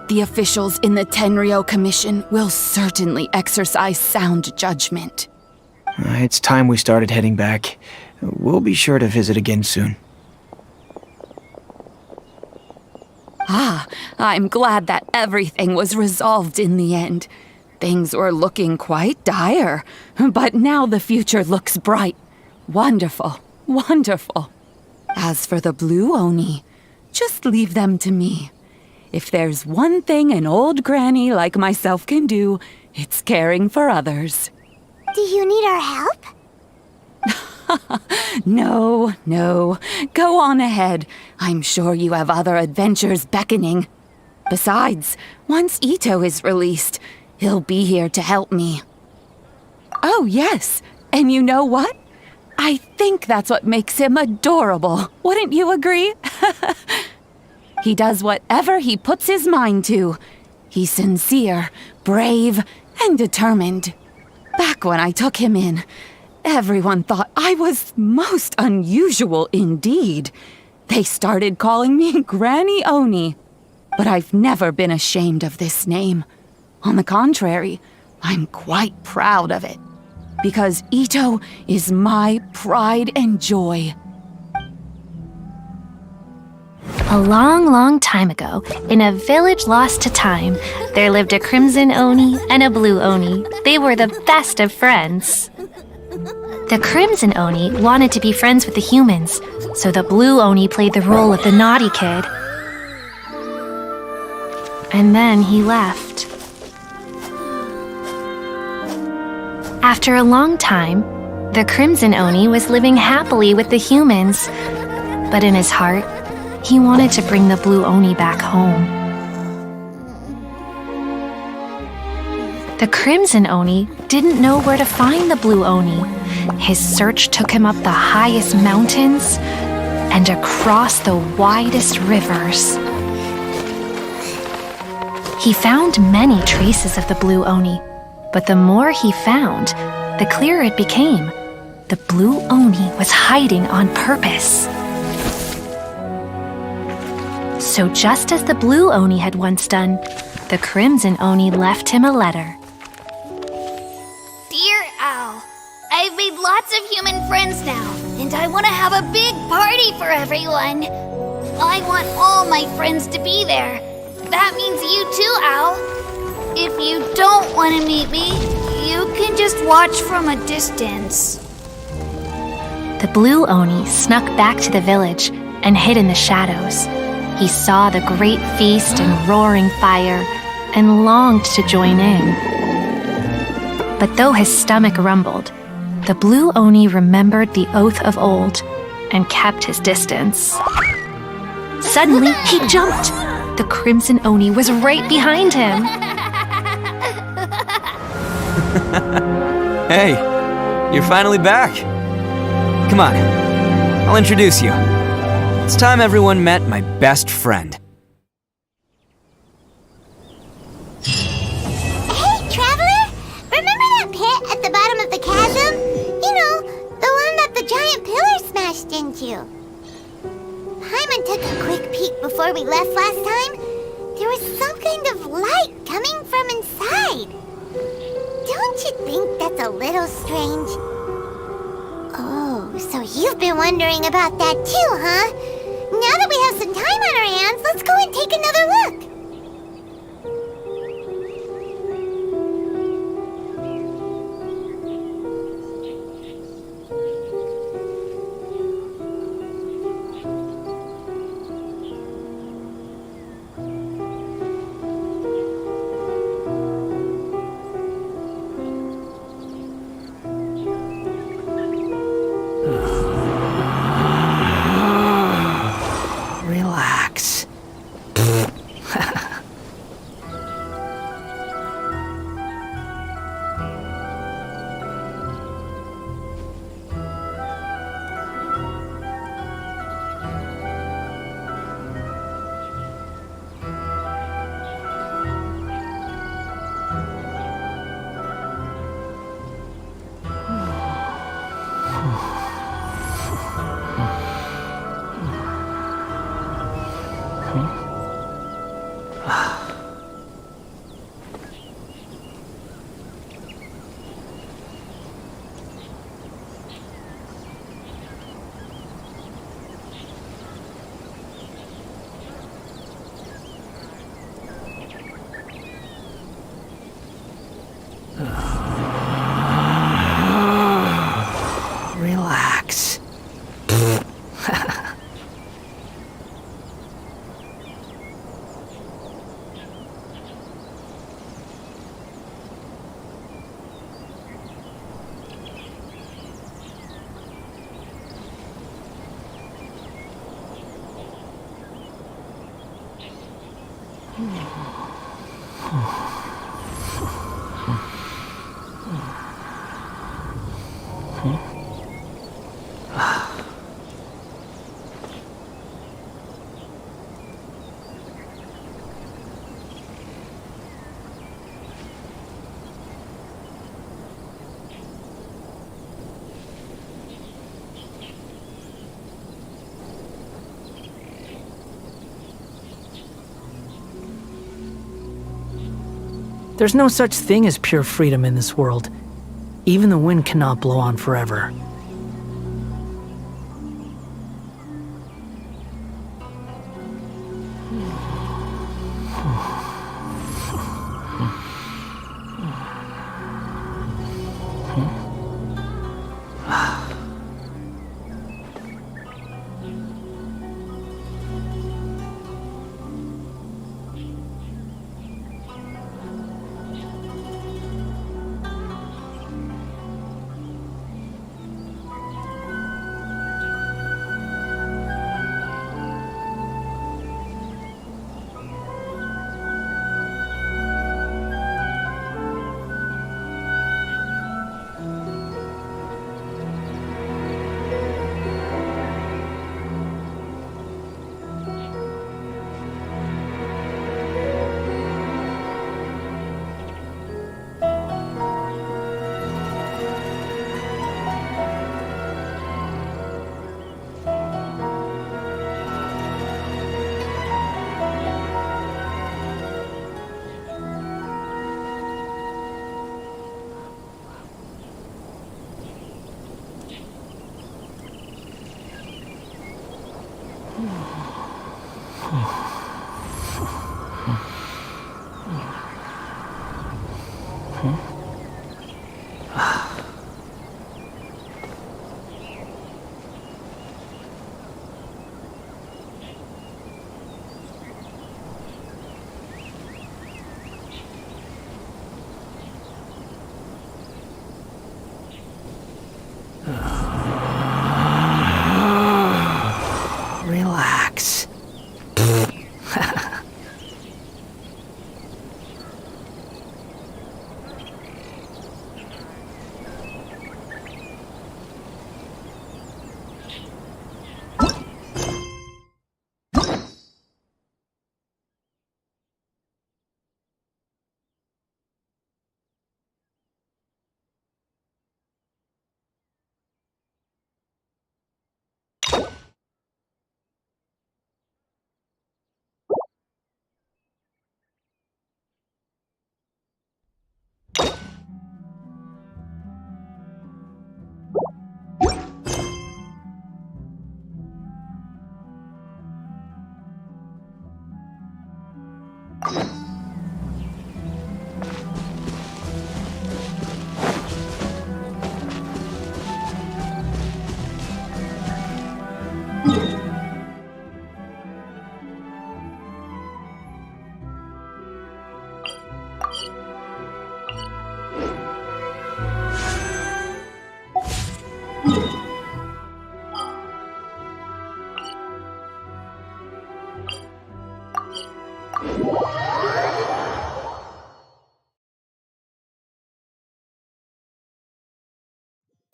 The officials in the Tenryou Commission will certainly exercise sound judgment. It's time we started heading back. We'll be sure to visit again soon. I'm glad that everything was resolved in the end. Things were looking quite dire, but now the future looks bright. Wonderful, wonderful. As for the Blue Oni, just leave them to me. If there's one thing an old granny like myself can do, it's caring for others. Do you need our help? No. Go on ahead. I'm sure you have other adventures beckoning. Besides, once Ito is released, he'll be here to help me. Oh, yes. And you know what? I think that's what makes him adorable. Wouldn't you agree? He does whatever he puts his mind to. He's sincere, brave, and determined. Back when I took him in, everyone thought I was most unusual indeed. They started calling me Granny Oni. But I've never been ashamed of this name. On the contrary, I'm quite proud of it. Because Ito is my pride and joy. A long, long time ago, in a village lost to time, there lived a Crimson Oni and a Blue Oni. They were the best of friends. The Crimson Oni wanted to be friends with the humans, so the Blue Oni played the role of the naughty kid. And then he left. After a long time, the Crimson Oni was living happily with the humans, but in his heart, he wanted to bring the Blue Oni back home. The Crimson Oni didn't know where to find the Blue Oni. His search took him up the highest mountains and across the widest rivers. He found many traces of the Blue Oni, but the more he found, the clearer it became. The Blue Oni was hiding on purpose. So just as the Blue Oni had once done, the Crimson Oni left him a letter. Dear Al, I've made lots of human friends now, and I want to have a big party for everyone. I want all my friends to be there. That means you too, Al. If you don't want to meet me, you can just watch from a distance. The Blue Oni snuck back to the village and hid in the shadows. He saw the great feast and roaring fire and longed to join in. But though his stomach rumbled, the Blue Oni remembered the oath of old and kept his distance. Suddenly, he jumped. The Crimson Oni was right behind him. Hey, you're finally back. Come on, I'll introduce you. It's time everyone met my best friend. Hey, Traveler! Remember that pit at the bottom of the chasm? You know, the one that the giant pillar smashed into. Paimon took a quick peek before we left last time. There was some kind of light coming from inside. Don't you think that's a little strange? Oh, so you've been wondering about that too, huh? Now that we have some time on our hands, let's go and take another look. There's no such thing as pure freedom in this world. Even the wind cannot blow on forever. Relax.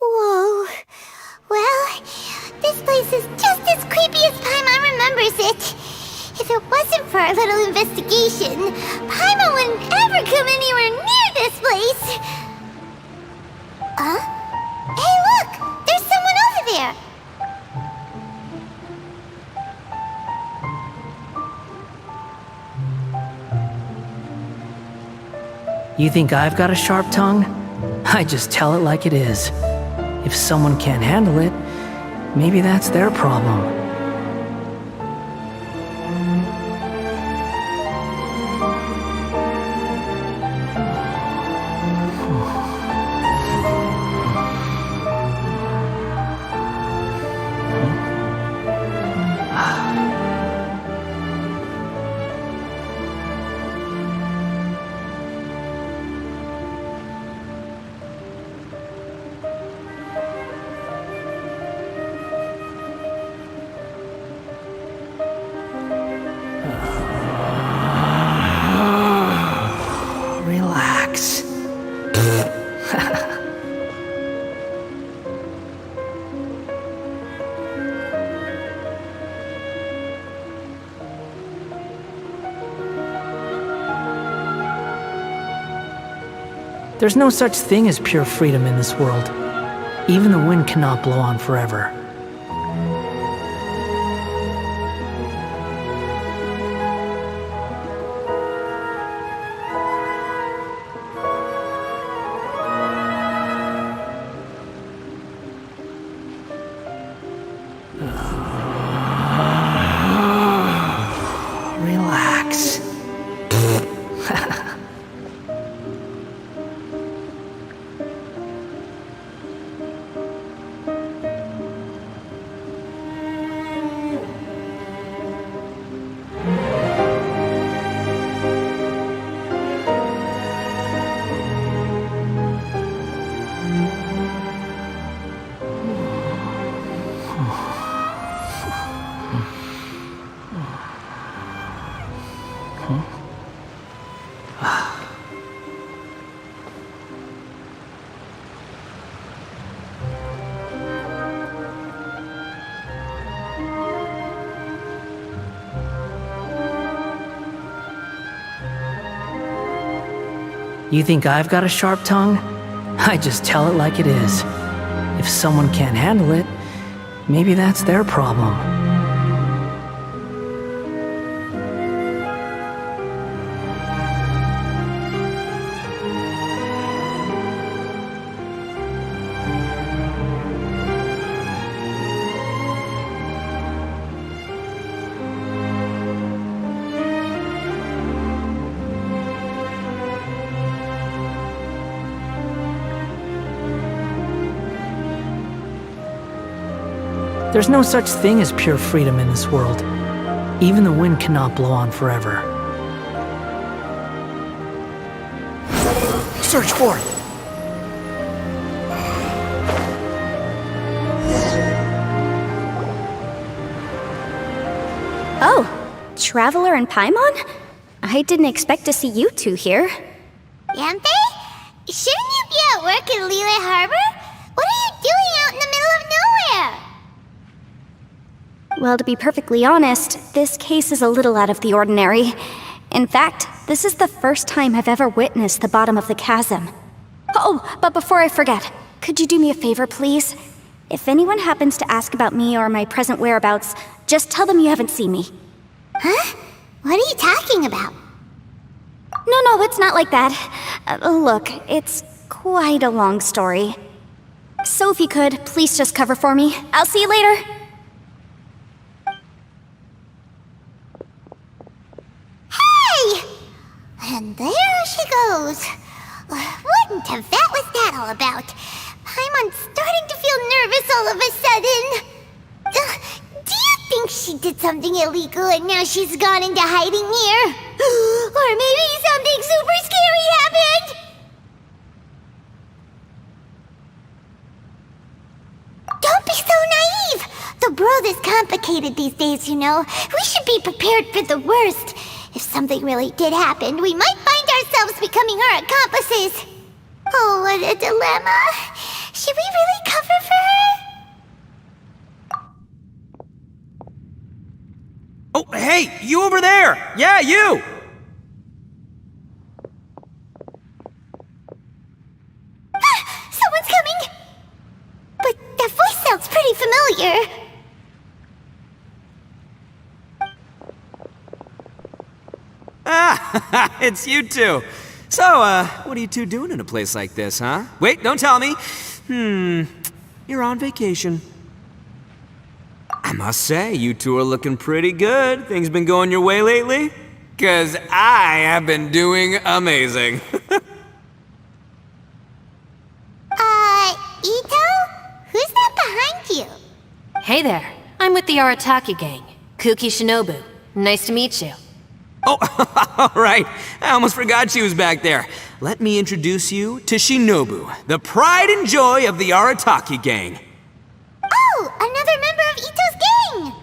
Whoa. Well, this place is just as creepy as Paimon remembers it. If it wasn't for our little investigation, Paimon wouldn't ever come anywhere near this place. Huh? Hey, look! There's someone over there! You think I've got a sharp tongue? I just tell it like it is. If someone can't handle it, maybe that's their problem. There's no such thing as pure freedom in this world. Even the wind cannot blow on forever. Relax. You think I've got a sharp tongue? I just tell it like it is. If someone can't handle it, maybe that's their problem. There's no such thing as pure freedom in this world. Even the wind cannot blow on forever. Search for it! Oh, Traveler and Paimon? I didn't expect to see you two here. Yampe? Shouldn't you be at work in Liyue Harbor? What are you doing out in the middle of nowhere? Well, to be perfectly honest, this case is a little out of the ordinary. In fact, this is the first time I've ever witnessed the bottom of the chasm. Oh, but before I forget, could you do me a favor, please? If anyone happens to ask about me or my present whereabouts, just tell them you haven't seen me. Huh? What are you talking about? No, it's not like that. Look, it's quite a long story. So if you could, please just cover for me. I'll see you later. And there she goes. What in Tibet was that all about? Paimon's starting to feel nervous all of a sudden. Do you think she did something illegal and now she's gone into hiding here? Or maybe something super scary happened? Don't be so naive! The world is complicated these days, you know. We should be prepared for the worst. If something really did happen, we might find ourselves becoming her accomplices. Oh, what a dilemma. Should we really cover for her? Oh, hey, you over there! Yeah, you! Someone's coming! But that voice sounds pretty familiar. Ah, it's you two. So, what are you two doing in a place like this, huh? Wait, don't tell me. You're on vacation. I must say, you two are looking pretty good. Things been going your way lately? 'Cause I have been doing amazing. Ito? Who's that behind you? Hey there, I'm with the Arataki gang. Kuki Shinobu. Nice to meet you. Oh, all right. I almost forgot she was back there. Let me introduce you to Shinobu, the pride and joy of the Arataki gang. Oh, another member of Ito's gang!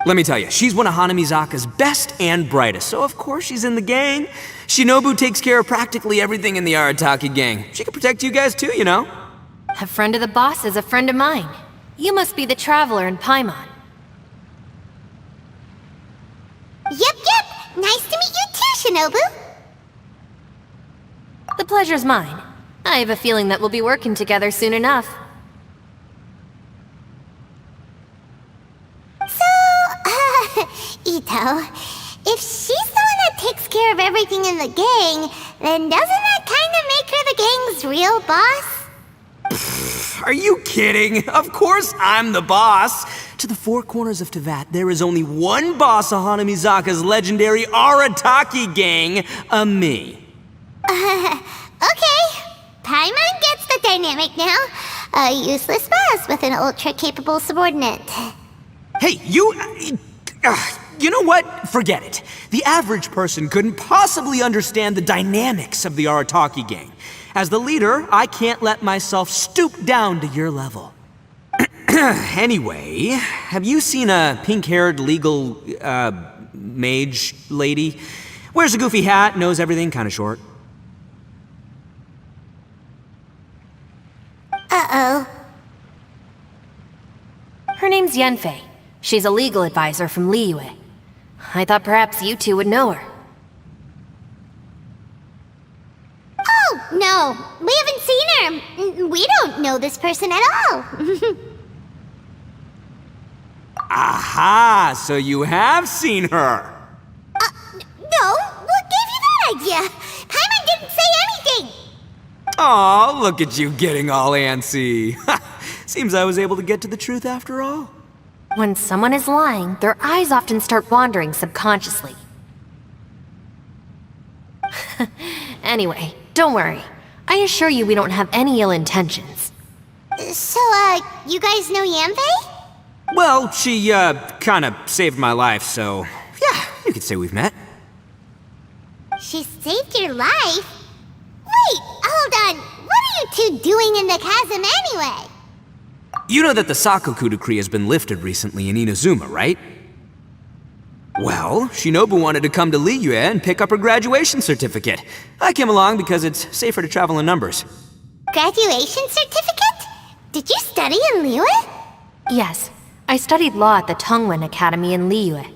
Let me tell you, she's one of Hanamizaka's best and brightest, so of course she's in the gang. Shinobu takes care of practically everything in the Arataki gang. She can protect you guys too, you know. A friend of the boss is a friend of mine. You must be the Traveler in Paimon. Yep. Nice to meet you too, Shinobu. The pleasure's mine. I have a feeling that we'll be working together soon enough. So, Ito, if she's the one that takes care of everything in the gang, then doesn't that kind of make her the gang's real boss? Are you kidding? Of course I'm the boss. To the four corners of Teyvat, there is only one boss of Hanamizaka's legendary Arataki gang, me. Okay. Paimon gets the dynamic now. A useless boss with an ultra-capable subordinate. Hey, you know what? Forget it. The average person couldn't possibly understand the dynamics of the Arataki gang. As the leader, I can't let myself stoop down to your level. Anyway, have you seen a pink-haired legal, mage lady? Wears a goofy hat, knows everything, kinda short. Uh-oh. Her name's Yanfei. She's a legal advisor from Liyue. I thought perhaps you two would know her. Oh, no. We haven't seen her. We don't know this person at all. Aha! So you have seen her! No, what gave you that idea? Paimon didn't say anything! Aw, look at you getting all antsy. Seems I was able to get to the truth after all. When someone is lying, their eyes often start wandering subconsciously. Anyway, don't worry. I assure you we don't have any ill intentions. So, you guys know Yanfei? Well, she, kinda saved my life, so yeah, you could say we've met. She saved your life? Wait, hold on. What are you two doing in the chasm anyway? You know that the Sakoku decree has been lifted recently in Inazuma, right? Well, Shinobu wanted to come to Liyue and pick up her graduation certificate. I came along because it's safer to travel in numbers. Graduation certificate? Did you study in Liyue? Yes. I studied law at the Tongwen Academy in Liyue.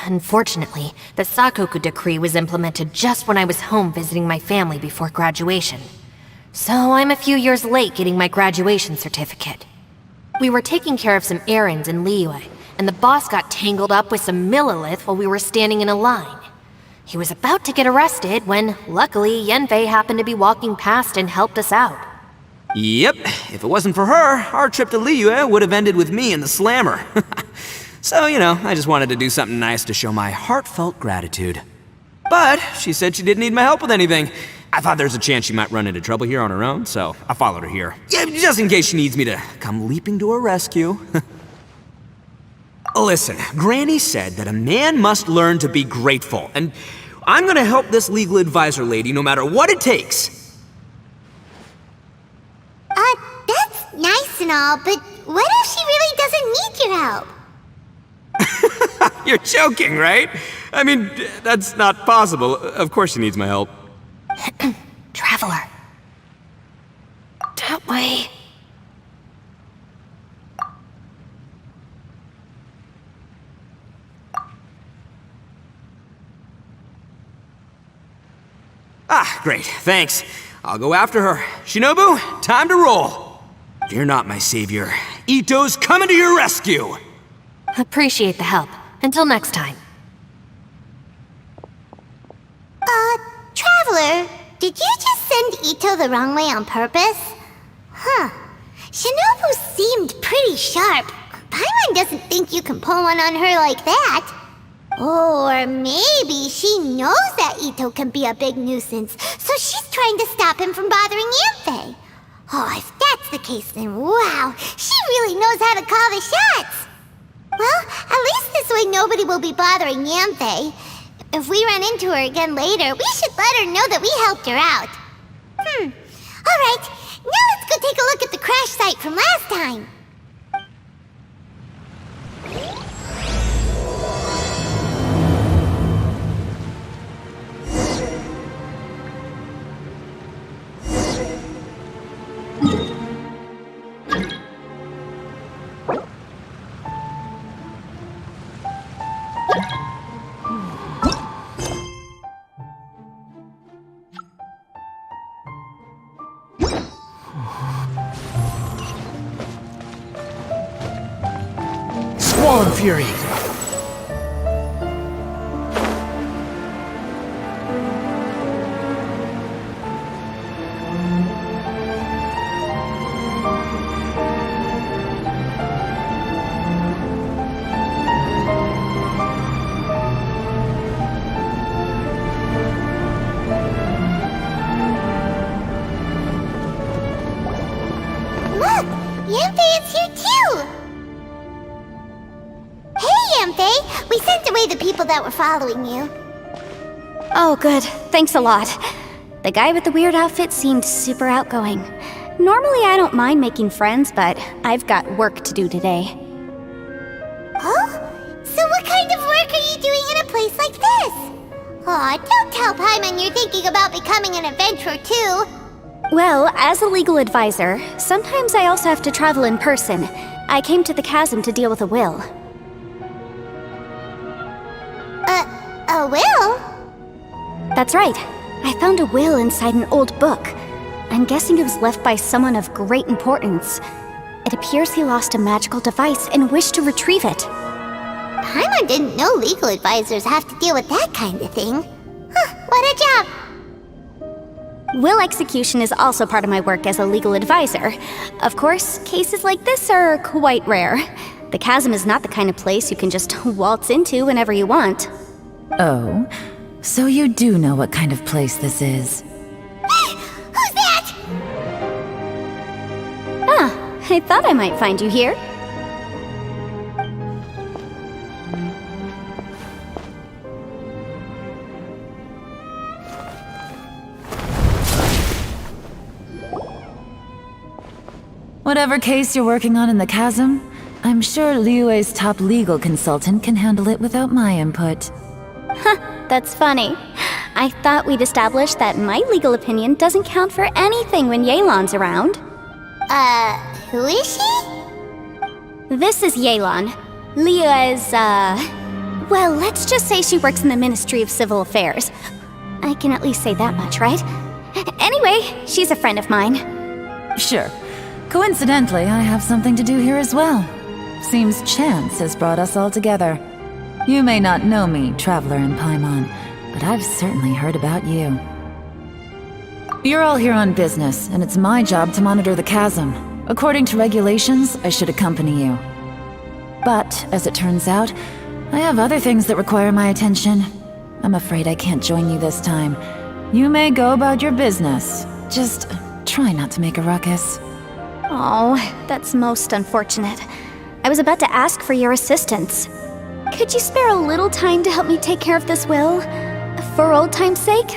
Unfortunately, the Sakoku decree was implemented just when I was home visiting my family before graduation. So I'm a few years late getting my graduation certificate. We were taking care of some errands in Liyue, and the boss got tangled up with some Millilith while we were standing in a line. He was about to get arrested when, luckily, Yanfei happened to be walking past and helped us out. Yep, if it wasn't for her, our trip to Liyue would have ended with me in the slammer. So, you know, I just wanted to do something nice to show my heartfelt gratitude. But she said she didn't need my help with anything. I thought there's a chance she might run into trouble here on her own, so I followed her here. Yeah, just in case she needs me to come leaping to her rescue. Listen, Granny said that a man must learn to be grateful, and I'm gonna help this legal advisor lady no matter what it takes. That's nice and all, but what if she really doesn't need your help? You're joking, right? I mean, that's not possible. Of course she needs my help. Traveler. That way. Ah, great, thanks. I'll go after her. Shinobu, time to roll. Fear not, my savior. Ito's coming to your rescue! Appreciate the help. Until next time. Traveler, did you just send Ito the wrong way on purpose? Huh. Shinobu seemed pretty sharp. Paimon doesn't think you can pull one on her like that. Or maybe she knows that Ito can be a big nuisance, so she's trying to stop him from bothering Yanfei. Oh, if that's the case, then wow, she really knows how to call the shots. Well, at least this way nobody will be bothering Yanfei. If we run into her again later, we should let her know that we helped her out. Alright, now let's go take a look at the crash site from last time. infuriating. Look! Yanfei is here too! Hey, Yanfei! We sent away the people that were following you. Oh, good. Thanks a lot. The guy with the weird outfit seemed super outgoing. Normally I don't mind making friends, but I've got work to do today. Oh? So what kind of work are you doing in a place like this? Aw, don't tell Paimon you're thinking about becoming an adventurer too. Well, as a legal advisor, sometimes I also have to travel in person. I came to the chasm to deal with a will. A will? That's right. I found a will inside an old book. I'm guessing it was left by someone of great importance. It appears he lost a magical device and wished to retrieve it. Paimon didn't know legal advisors have to deal with that kind of thing. Huh, what a job! Will execution is also part of my work as a legal advisor. Of course, cases like this are quite rare. The chasm is not the kind of place you can just waltz into whenever you want. Oh, so you do know what kind of place this is. Who's that? Ah, I thought I might find you here. Whatever case you're working on in the chasm, I'm sure Liyue's top legal consultant can handle it without my input. That's funny. I thought we'd established that my legal opinion doesn't count for anything when Yelan's around. Who is she? This is Yelan. Liyue's, well, let's just say she works in the Ministry of Civil Affairs. I can at least say that much, right? Anyway, she's a friend of mine. Sure. Coincidentally, I have something to do here as well. Seems chance has brought us all together. You may not know me, Traveler in Paimon, but I've certainly heard about you. You're all here on business, and it's my job to monitor the chasm. According to regulations, I should accompany you. But, as it turns out, I have other things that require my attention. I'm afraid I can't join you this time. You may go about your business. Just try not to make a ruckus. Oh, that's most unfortunate. I was about to ask for your assistance. Could you spare a little time to help me take care of this will? For old time's sake?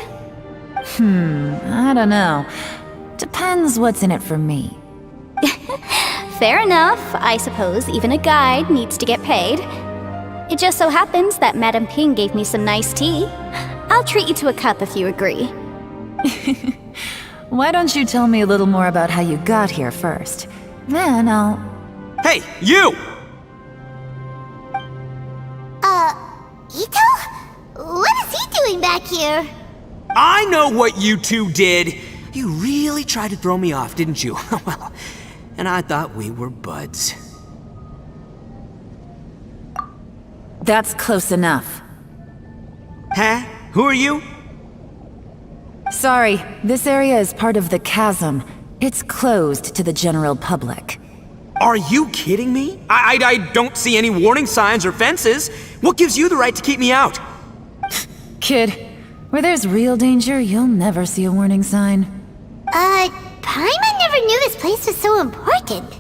I don't know. Depends what's in it for me. Fair enough. I suppose even a guide needs to get paid. It just so happens that Madame Ping gave me some nice tea. I'll treat you to a cup if you agree. Why don't you tell me a little more about how you got here first? Then I'll... Hey, you! Ito? What is he doing back here? I know what you two did! You really tried to throw me off, didn't you? Well, and I thought we were buds. That's close enough. Huh? Who are you? Sorry, this area is part of the chasm. It's closed to the general public. Are you kidding me? I don't see any warning signs or fences. What gives you the right to keep me out? Kid, where there's real danger, you'll never see a warning sign. Paimon never knew this place was so important.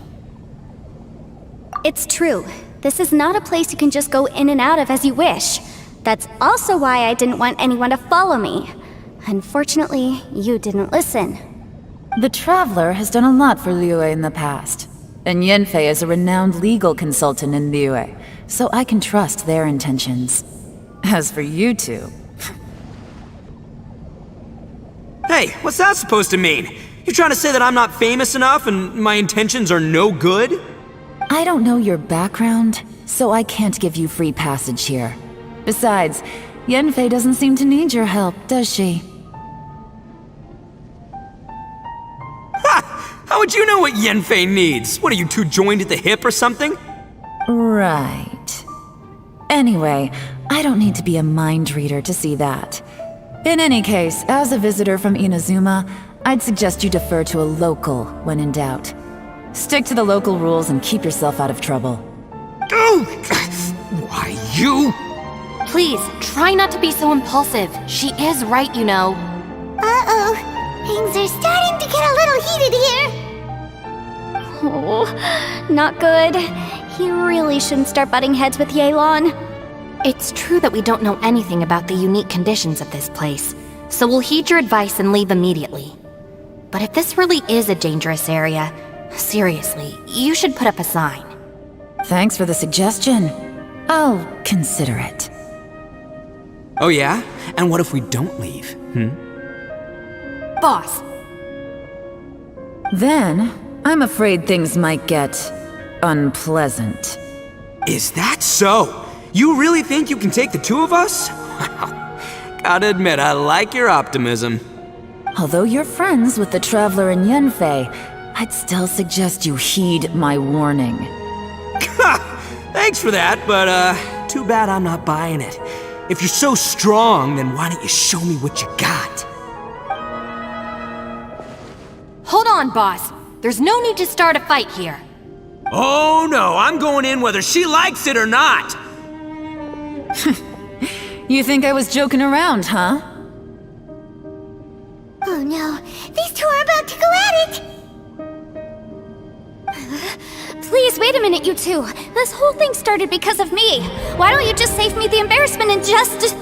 It's true. This is not a place you can just go in and out of as you wish. That's also why I didn't want anyone to follow me. Unfortunately, you didn't listen. The Traveler has done a lot for Liyue in the past. And Yanfei is a renowned legal consultant in Liyue, so I can trust their intentions. As for you two... Hey, what's that supposed to mean? You trying to say that I'm not famous enough and my intentions are no good? I don't know your background, so I can't give you free passage here. Besides, Yanfei doesn't seem to need your help, does she? Ha! How would you know what Yanfei needs? What, are you two joined at the hip or something? Right. Anyway, I don't need to be a mind reader to see that. In any case, as a visitor from Inazuma, I'd suggest you defer to a local when in doubt. Stick to the local rules and keep yourself out of trouble. Why, you? Please, try not to be so impulsive. She is right, you know. Uh-oh. Things are starting to get a little heated here. Oh, not good. He really shouldn't start butting heads with Yelan. It's true that we don't know anything about the unique conditions of this place, so we'll heed your advice and leave immediately. But if this really is a dangerous area, seriously, you should put up a sign. Thanks for the suggestion. I'll consider it. Oh yeah? And what if we don't leave? Boss! Then, I'm afraid things might get unpleasant. Is that so? You really think you can take the two of us? Wow. Gotta admit, I like your optimism. Although you're friends with the Traveler and Yenfei, I'd still suggest you heed my warning. Thanks for that, but too bad I'm not buying it. If you're so strong, then why don't you show me what you got? Hold on, boss. There's no need to start a fight here. Oh no, I'm going in whether she likes it or not! You think I was joking around, huh? Oh no, these two are about to go at it! Please, wait a minute, you two. This whole thing started because of me. Why don't you just save me the embarrassment and just...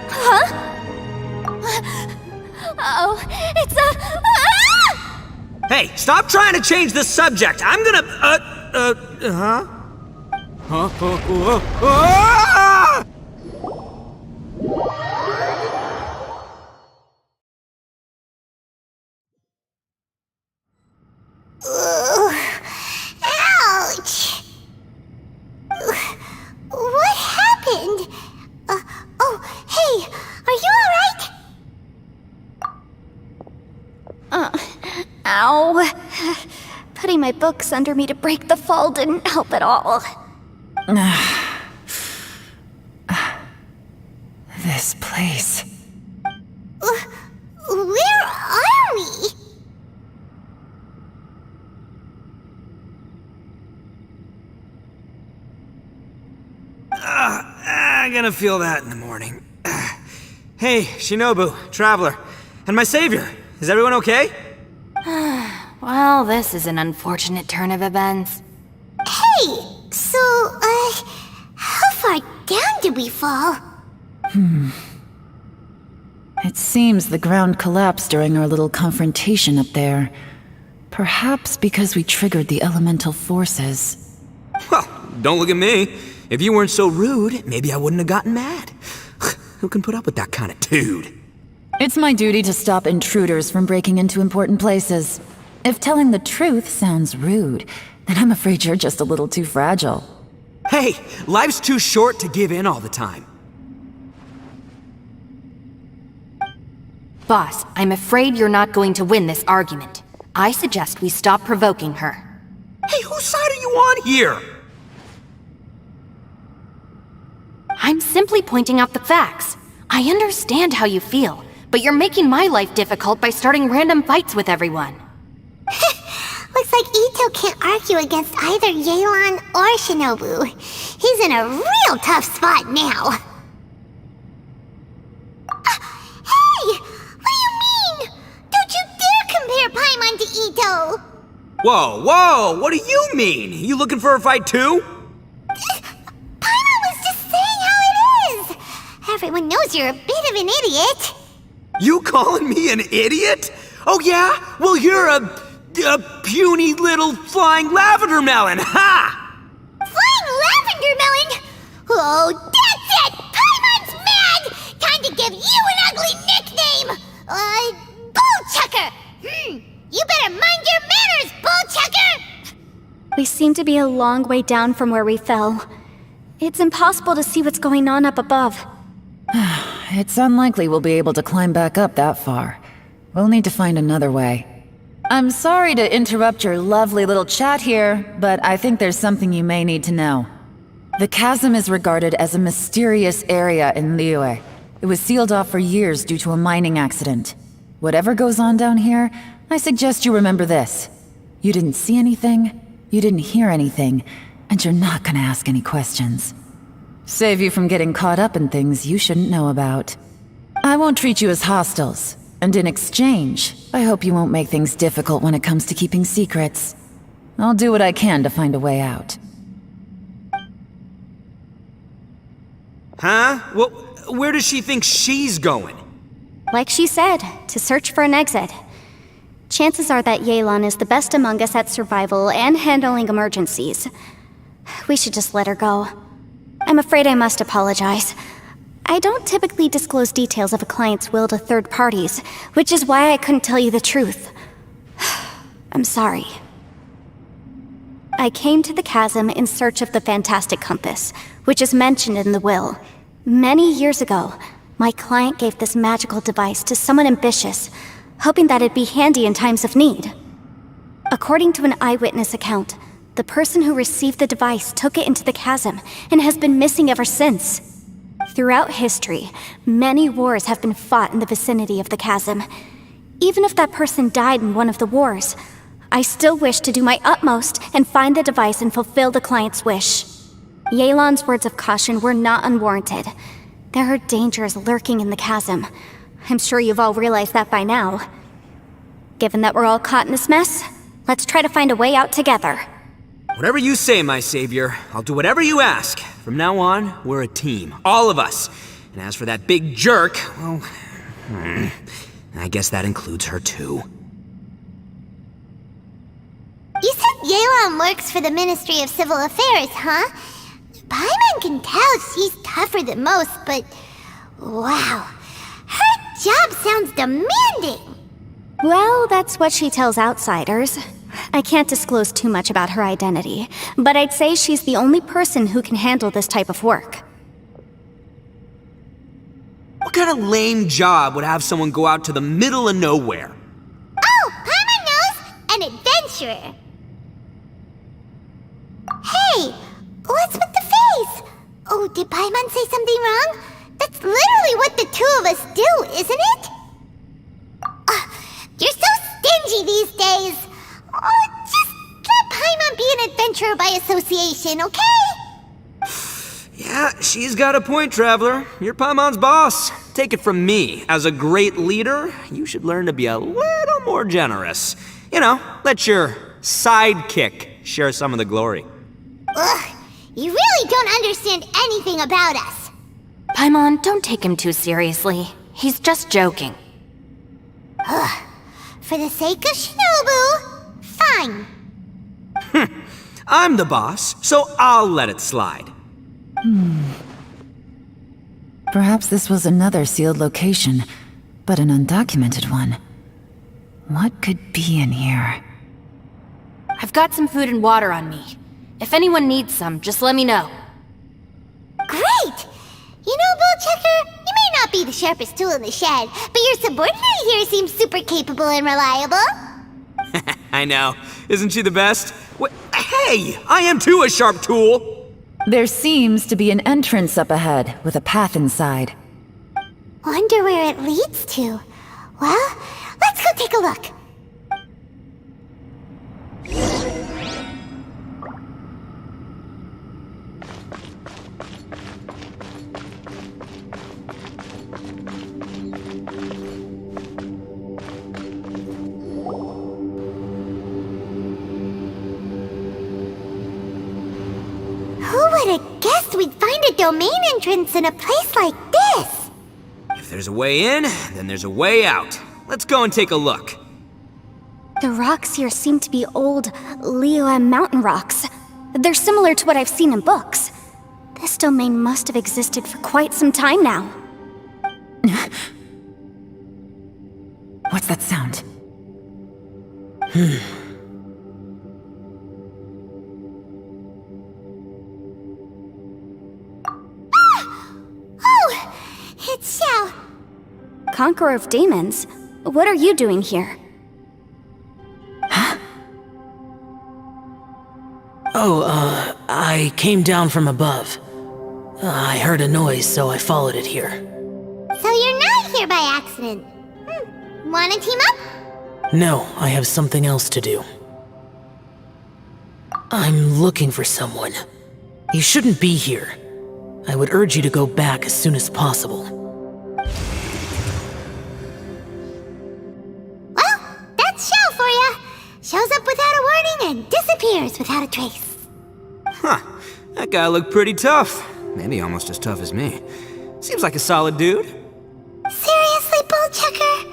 Huh? Uh-oh, it's a... Ah! Hey, stop trying to change the subject! I'm gonna... Ah! Ouch! What happened? Oh, hey, are you alright? Ow. Putting my books under me to break the fall didn't help at all. This place. Where are we? I'm gonna feel that in the morning. Hey, Shinobu, Traveler, and my savior. Is everyone okay? Well, this is an unfortunate turn of events. Hey, so, how far down did we fall? It seems the ground collapsed during our little confrontation up there. Perhaps because we triggered the elemental forces. Well, don't look at me. If you weren't so rude, maybe I wouldn't have gotten mad. Who can put up with that kind of dude? It's my duty to stop intruders from breaking into important places. If telling the truth sounds rude, then I'm afraid you're just a little too fragile. Hey, life's too short to give in all the time. Boss, I'm afraid you're not going to win this argument. I suggest we stop provoking her. Hey, whose side are you on here? I'm simply pointing out the facts. I understand how you feel, but you're making my life difficult by starting random fights with everyone. Looks like Ito can't argue against either Yelan or Shinobu. He's in a real tough spot now. Hey! What do you mean? Don't you dare compare Paimon to Ito! Whoa, whoa, what do you mean? You looking for a fight too? Paimon was just saying how it is! Everyone knows you're a bit of an idiot. You calling me an idiot? Oh yeah? Well, you're a puny little flying lavender melon, ha! Flying lavender melon? Oh, that's it! Paimon's mad! Time to give you an ugly nickname! Bullchucker! You better mind your manners, Bullchucker! We seem to be a long way down from where we fell. It's impossible to see what's going on up above. It's unlikely we'll be able to climb back up that far. We'll need to find another way. I'm sorry to interrupt your lovely little chat here, but I think there's something you may need to know. The chasm is regarded as a mysterious area in Liyue. It was sealed off for years due to a mining accident. Whatever goes on down here, I suggest you remember this. You didn't see anything, you didn't hear anything, and you're not gonna ask any questions. Save you from getting caught up in things you shouldn't know about. I won't treat you as hostiles, and in exchange, I hope you won't make things difficult when it comes to keeping secrets. I'll do what I can to find a way out. Huh? Well, where does she think she's going? Like she said, to search for an exit. Chances are that Yelan is the best among us at survival and handling emergencies. We should just let her go. I'm afraid I must apologize. I don't typically disclose details of a client's will to third parties, which is why I couldn't tell you the truth. I'm sorry. I came to the chasm in search of the fantastic compass, which is mentioned in the will. Many years ago, my client gave this magical device to someone ambitious, hoping that it'd be handy in times of need. According to an eyewitness account, the person who received the device took it into the chasm and has been missing ever since. Throughout history, many wars have been fought in the vicinity of the chasm. Even if that person died in one of the wars, I still wish to do my utmost and find the device and fulfill the client's wish. Yelan's words of caution were not unwarranted. There are dangers lurking in the chasm. I'm sure you've all realized that by now. Given that we're all caught in this mess, let's try to find a way out together. Whatever you say, my savior. I'll do whatever you ask. From now on, we're a team. All of us. And as for that big jerk, well, I guess that includes her too. You said Yelan works for the Ministry of Civil Affairs, huh? Paimon can tell she's tougher than most, but wow. Her job sounds demanding. Well, that's what she tells outsiders. I can't disclose too much about her identity, but I'd say she's the only person who can handle this type of work. What kind of lame job would have someone go out to the middle of nowhere? Oh, Paimon knows! An adventurer. Hey, what's with the face? Oh, did Paimon say something wrong? That's literally what the two of us do, isn't it? You're so stingy these days. Oh, just let Paimon be an adventurer by association, okay? Yeah, she's got a point, Traveler. You're Paimon's boss. Take it from me. As a great leader, you should learn to be a little more generous. You know, let your sidekick share some of the glory. Ugh, you really don't understand anything about us. Paimon, don't take him too seriously. He's just joking. Ugh, for the sake of Shinobu, fine. I'm the boss, so I'll let it slide. Perhaps this was another sealed location, but an undocumented one. What could be in here? I've got some food and water on me. If anyone needs some, just let me know. Great! You know, Bullchecker, you may not be the sharpest tool in the shed, but your subordinate here seems super capable and reliable. I know. Isn't she the best? Hey, I am too a sharp tool. There seems to be an entrance up ahead with a path inside. Wonder where it leads to. Well, let's go take a look. Who would have guessed we'd find a domain entrance in a place like this? If there's a way in, then there's a way out. Let's go and take a look. The rocks here seem to be old Liyue mountain rocks. They're similar to what I've seen in books. This domain must have existed for quite some time now. What's that sound? Oh! It's Xiao. Conqueror of Demons? What are you doing here? I I came down from above. I heard a noise, so I followed it here. So you're not here by accident. Wanna team up? No, I have something else to do. I'm looking for someone. You shouldn't be here. I would urge you to go back as soon as possible. Well, that's Shell for ya. Shows up without a warning and disappears without a trace. Huh. That guy looked pretty tough. Maybe almost as tough as me. Seems like a solid dude. Seriously, Bullchucker?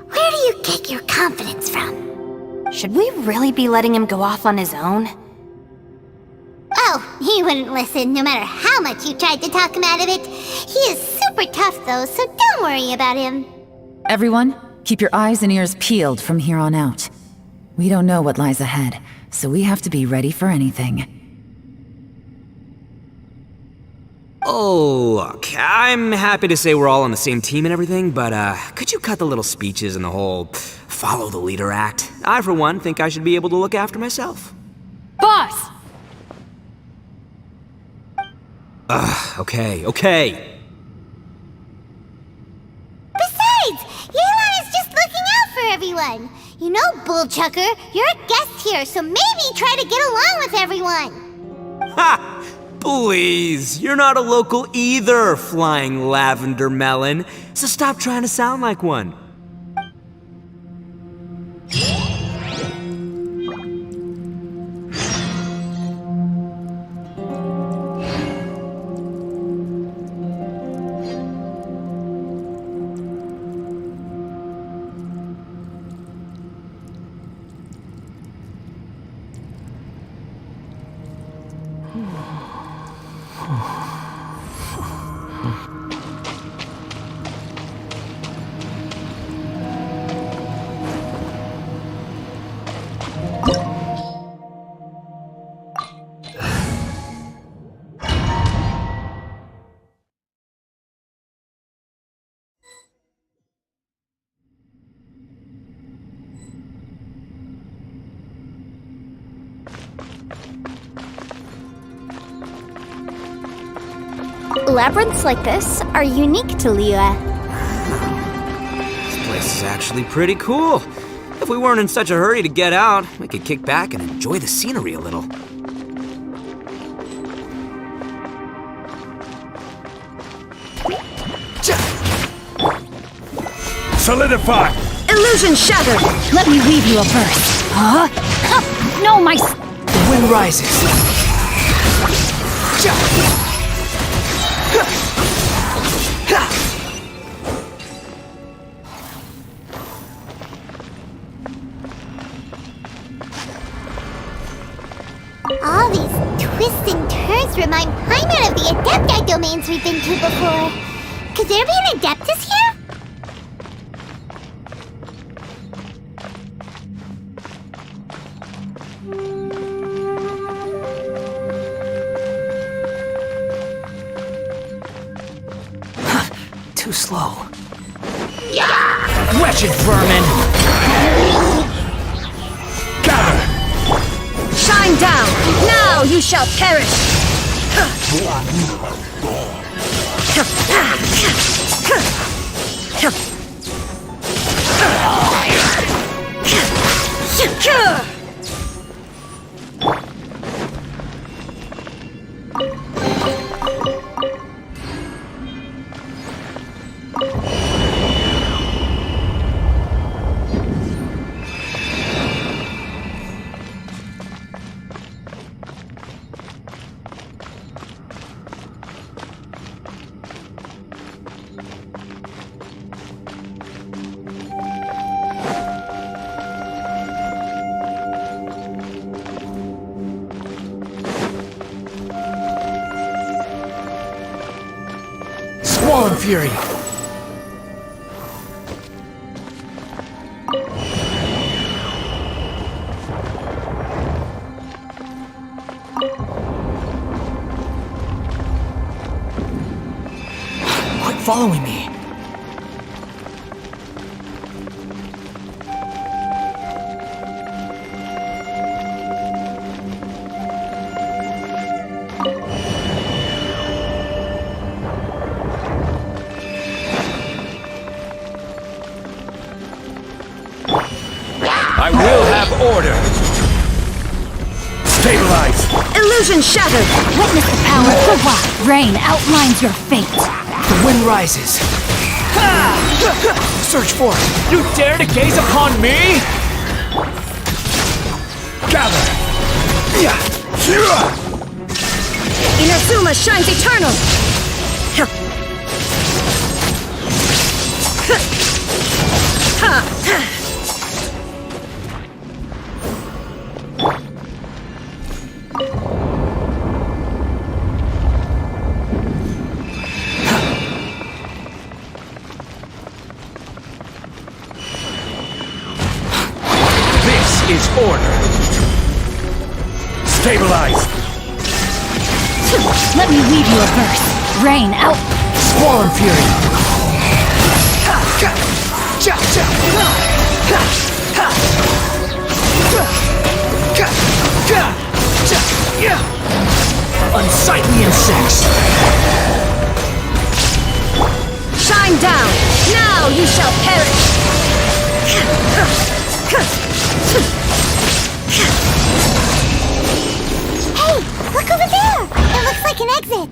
Where do you get your confidence from? Should we really be letting him go off on his own? Oh, he wouldn't listen no matter how much you tried to talk him out of it. He is super tough though, so don't worry about him. Everyone, keep your eyes and ears peeled from here on out. We don't know what lies ahead, so we have to be ready for anything. Oh, look, I'm happy to say we're all on the same team and everything, but could you cut the little speeches and the whole follow the leader act? I, for one, think I should be able to look after myself. Boss! Okay. Besides, Yelan is just looking out for everyone. You know, Bullchucker, you're a guest here, so maybe try to get along with everyone. Ha! Please, you're not a local either, Flying Lavender Melon, so stop trying to sound like one. Labyrinths like this are unique to Liyue. This place is actually pretty cool. If we weren't in such a hurry to get out, we could kick back and enjoy the scenery a little. Solidify! Illusion shattered! Let me weave you a verse. Huh? No, my... The wind rises. All these twists and turns remind Paimon of the Adepti domains we've been to before. Could there be an Adeptus here? Too slow. Wretched vermin! Shine down! Now you shall perish! Squall Fury! Quit following me! I will have order. Stabilize. Illusion shattered! Witness the power of the wild. Rain outlines your fate. The wind rises. Search for it. You dare to gaze upon me? Gather. Inazuma shines eternal! This is order. Stabilize. Let me weave you a verse. Rain out. Squall and fury. Unsightly insects. Shine down. Now you shall perish. Hey, look over there! It looks like an exit.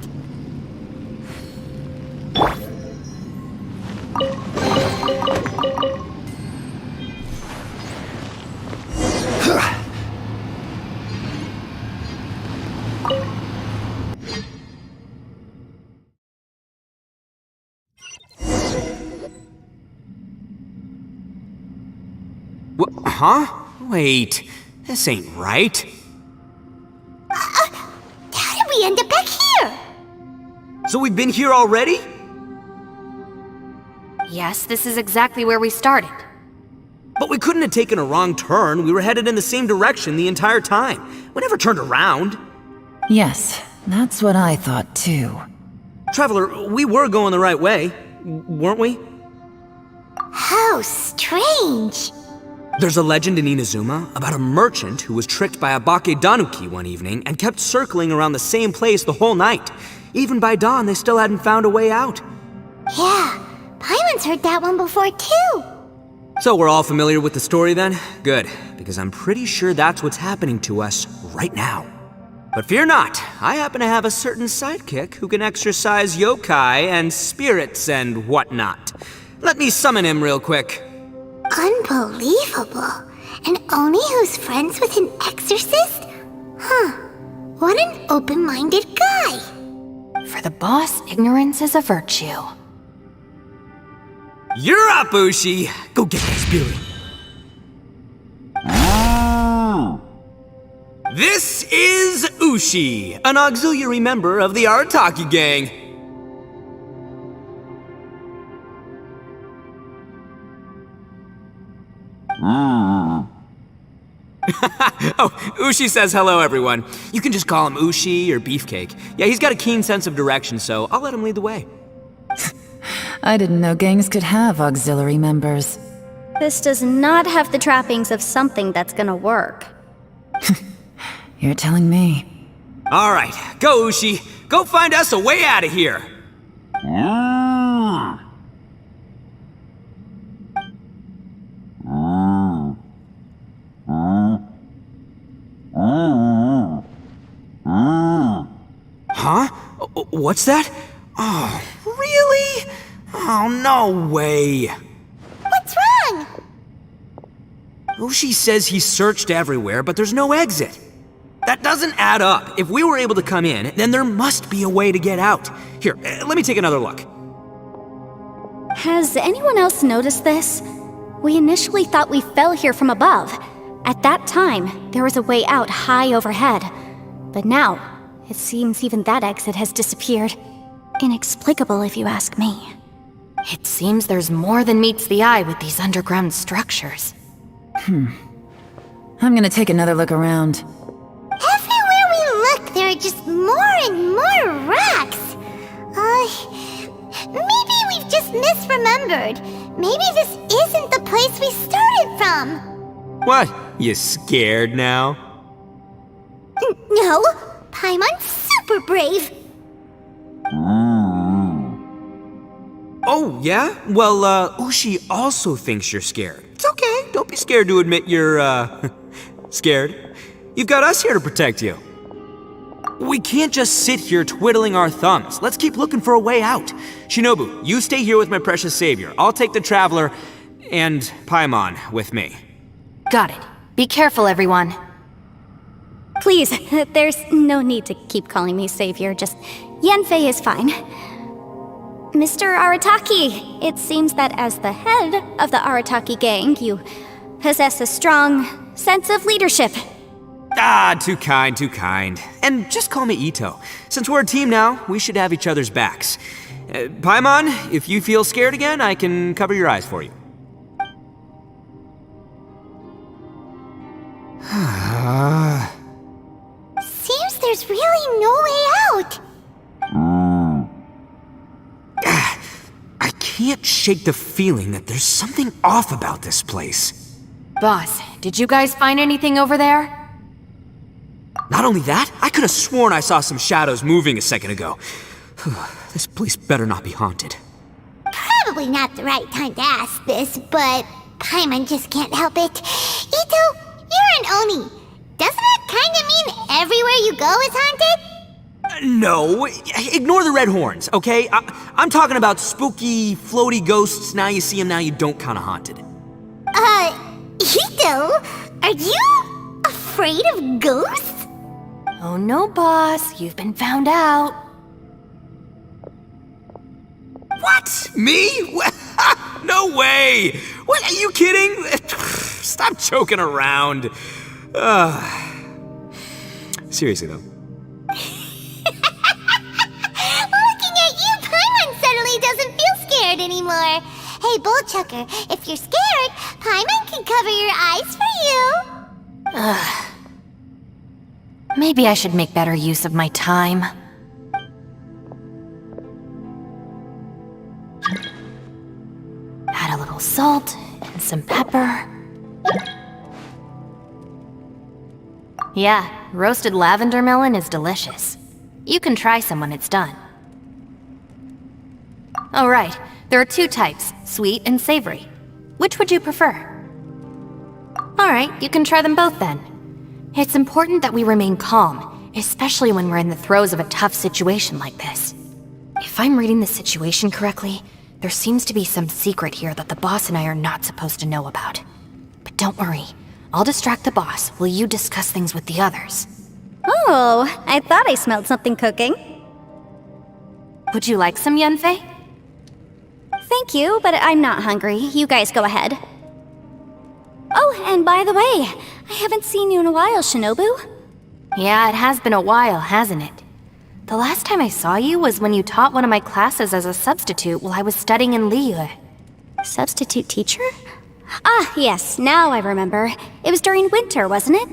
Huh? Wait, this ain't right. How did we end up back here? So we've been here already? Yes, this is exactly where we started. But we couldn't have taken a wrong turn. We were headed in the same direction the entire time. We never turned around. Yes, that's what I thought too. Traveler, we were going the right way, weren't we? How strange. There's a legend in Inazuma about a merchant who was tricked by a Bake Danuki one evening and kept circling around the same place the whole night. Even by dawn, they still hadn't found a way out. Yeah, Paimon's heard that one before too. So we're all familiar with the story then? Good, because I'm pretty sure that's what's happening to us right now. But fear not, I happen to have a certain sidekick who can exercise yokai and spirits and whatnot. Let me summon him real quick. Unbelievable. An Oni who's friends with an exorcist? Huh. What an open-minded guy. For the boss, ignorance is a virtue. You're up, Ushi! Go get that spirit. This is Ushi, an auxiliary member of the Arataki gang. Oh, Ushi says hello, everyone. You can just call him Ushi or Beefcake. Yeah, he's got a keen sense of direction, so I'll let him lead the way. I didn't know gangs could have auxiliary members. This does not have the trappings of something that's gonna work. You're telling me. All right, go, Ushi. Go find us a way out of here. Huh? What's that? Oh, really? Oh, no way. What's wrong? Ushi says he searched everywhere, but there's no exit. That doesn't add up. If we were able to come in, then there must be a way to get out. Here, let me take another look. Has anyone else noticed this? We initially thought we fell here from above. At that time, there was a way out high overhead. But now, it seems even that exit has disappeared. Inexplicable, if you ask me. It seems there's more than meets the eye with these underground structures. I'm gonna take another look around. Everywhere we look, there are just more and more rocks. Maybe we've just misremembered. Maybe this isn't the place we started from. What? You scared now? No, Paimon's super brave. Oh, yeah? Well, Ushi also thinks you're scared. It's okay, don't be scared to admit you're, scared. You've got us here to protect you. We can't just sit here twiddling our thumbs. Let's keep looking for a way out. Shinobu, you stay here with my precious savior. I'll take the Traveler and Paimon with me. Got it. Be careful, everyone. Please, there's no need to keep calling me savior, just Yanfei is fine. Mr. Arataki, it seems that as the head of the Arataki gang, you possess a strong sense of leadership. Ah, too kind, too kind. And just call me Ito. Since we're a team now, we should have each other's backs. Paimon, if you feel scared again, I can cover your eyes for you. Seems there's really no way out. I can't shake the feeling that there's something off about this place. Boss, did you guys find anything over there? Not only that, I could have sworn I saw some shadows moving a second ago. This place better not be haunted. Probably not the right time to ask this, but Paimon just can't help it. Ito, you're an Oni. Doesn't it kinda mean everywhere you go is haunted? No, ignore the red horns, okay? I'm talking about spooky, floaty ghosts. Now you see them, now you don't kinda haunted. Ito, are you afraid of ghosts? Oh no, boss. You've been found out. What? Me? No way! What, are you kidding? Stop joking around. Seriously though. Looking at you, Paimon suddenly doesn't feel scared anymore. Hey, Bullchucker, if you're scared, Paimon can cover your eyes for you. Maybe I should make better use of my time. Add a little salt and some pepper. Yeah, roasted lavender melon is delicious. You can try some when it's done. Oh right, there are two types, sweet and savory. Which would you prefer? Alright, you can try them both then. It's important that we remain calm, especially when we're in the throes of a tough situation like this. If I'm reading the situation correctly, there seems to be some secret here that the boss and I are not supposed to know about. But don't worry, I'll distract the boss while you discuss things with the others. Oh, I thought I smelled something cooking. Would you like some, Yanfei? Thank you, but I'm not hungry. You guys go ahead. Oh, and by the way, I haven't seen you in a while, Shinobu. Yeah, it has been a while, hasn't it? The last time I saw you was when you taught one of my classes as a substitute while I was studying in Liyue. Substitute teacher? Ah, yes, now I remember. It was during winter, wasn't it?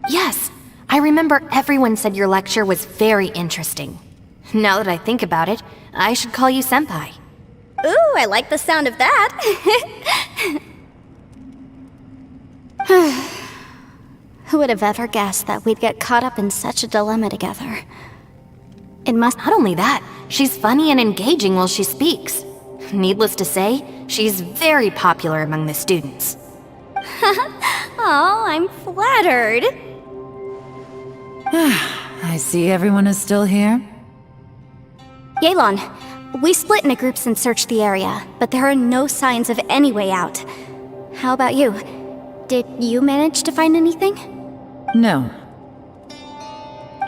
Yes, I remember everyone said your lecture was very interesting. Now that I think about it, I should call you senpai. Ooh, I like the sound of that. Who would have ever guessed that we'd get caught up in such a dilemma together? It must. Not only that, she's funny and engaging while she speaks. Needless to say, she's very popular among the students. Oh, I'm flattered. I see everyone is still here. Yelan, we split into groups and searched the area, but there are no signs of any way out. How about you? Did you manage to find anything? No.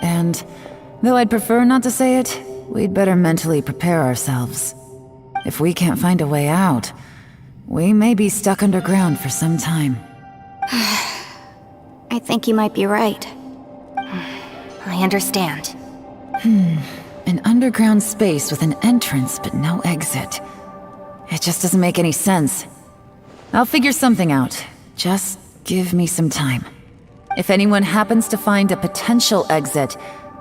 And though I'd prefer not to say it, we'd better mentally prepare ourselves. If we can't find a way out, we may be stuck underground for some time. I think you might be right. I understand. An underground space with an entrance but no exit. It just doesn't make any sense. I'll figure something out. Just give me some time. If anyone happens to find a potential exit,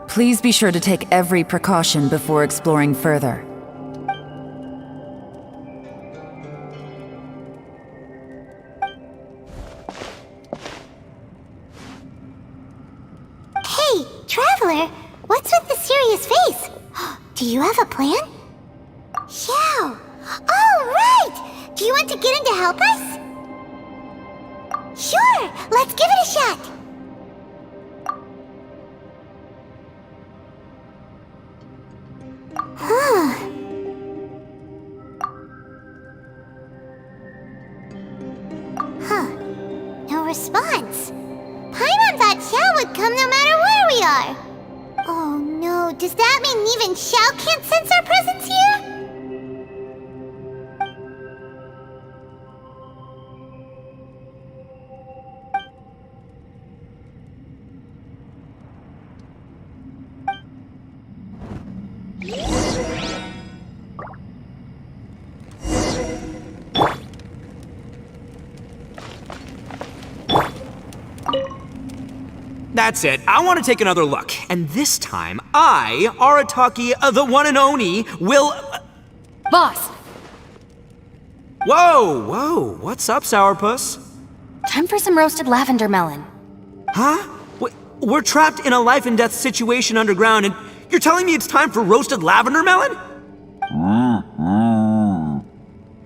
please be sure to take every precaution before exploring further. Hey, Traveler, what's with the serious face? Do you have a plan? Xiao! Oh, right! Do you want to get in to help us? Sure, let's give it a shot. Huh. No response. Paimon thought Xiao would come no matter where we are. Oh no, does that mean even Xiao can't sense our presence here? That's it. I want to take another look. And this time, I, Arataki, the one and Oni, will... Boss! Whoa! What's up, Sourpuss? Time for some roasted lavender melon. Huh? We're trapped in a life and death situation underground, and you're telling me it's time for roasted lavender melon?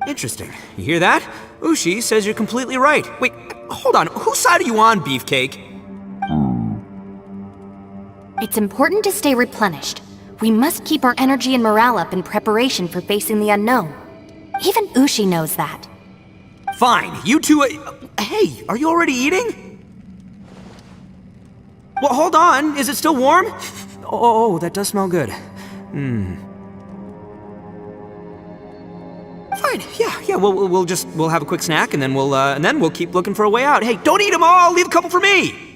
Interesting. You hear that? Ushi says you're completely right. Wait, hold on. Whose side are you on, Beefcake? It's important to stay replenished. We must keep our energy and morale up in preparation for facing the unknown. Even Ushi knows that. Fine, you two... hey, are you already eating? Well, hold on. Is it still warm? Oh, that does smell good. Fine, yeah, we'll have a quick snack and then we'll keep looking for a way out. Hey, don't eat them all! Leave a couple for me!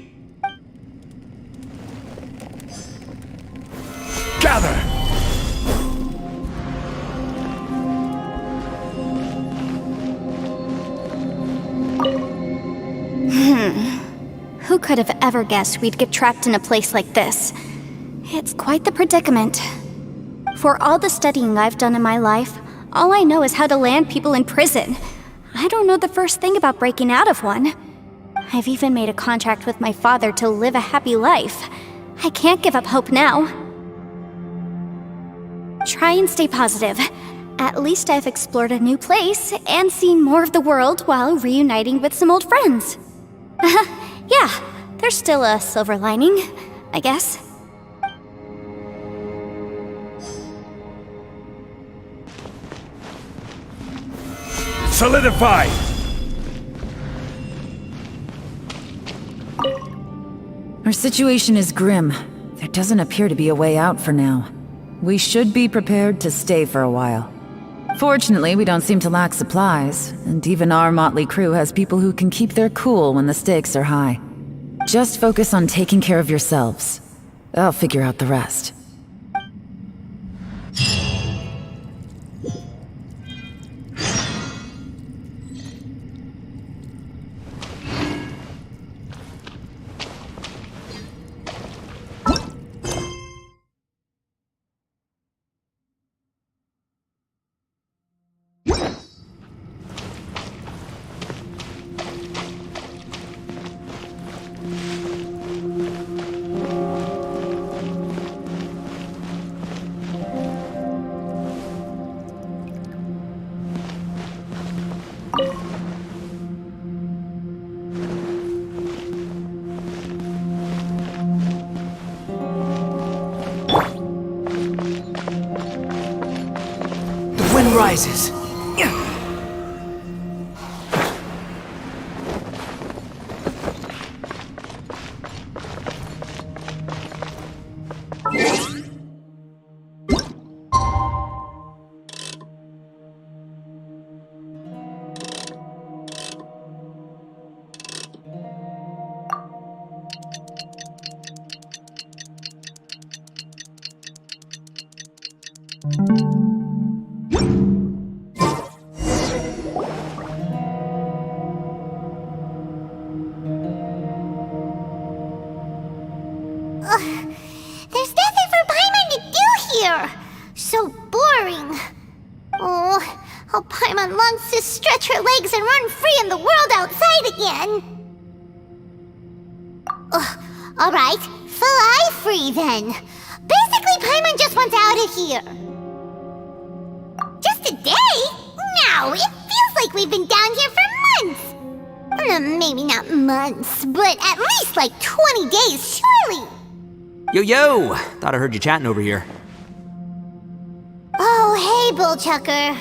Gather! Who could have ever guessed we'd get trapped in a place like this? It's quite the predicament. For all the studying I've done in my life, all I know is how to land people in prison. I don't know the first thing about breaking out of one. I've even made a contract with my father to live a happy life. I can't give up hope now. Try and stay positive. At least I've explored a new place and seen more of the world while reuniting with some old friends. Yeah, there's still a silver lining, I guess. Solidify! Our situation is grim. There doesn't appear to be a way out for now. We should be prepared to stay for a while. Fortunately, we don't seem to lack supplies, and even our motley crew has people who can keep their cool when the stakes are high. Just focus on taking care of yourselves. I'll figure out the rest. Rises. To stretch her legs and run free in the world outside again. Alright, fly free then. Basically, Paimon just wants out of here. Just a day? No, it feels like we've been down here for months. Maybe not months, but at least like 20 days, surely. Yo! Thought I heard you chatting over here. Oh, hey, Bullchucker.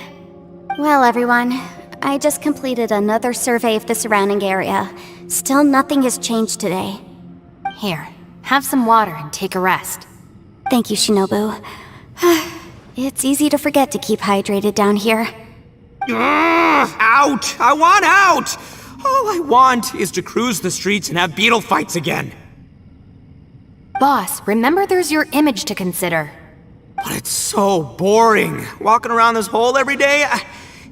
Well, everyone, I just completed another survey of the surrounding area. Still nothing has changed today. Here, have some water and take a rest. Thank you, Shinobu. It's easy to forget to keep hydrated down here. Out! I want out! All I want is to cruise the streets and have beetle fights again. Boss, remember there's your image to consider. But it's so boring, walking around this hole every day.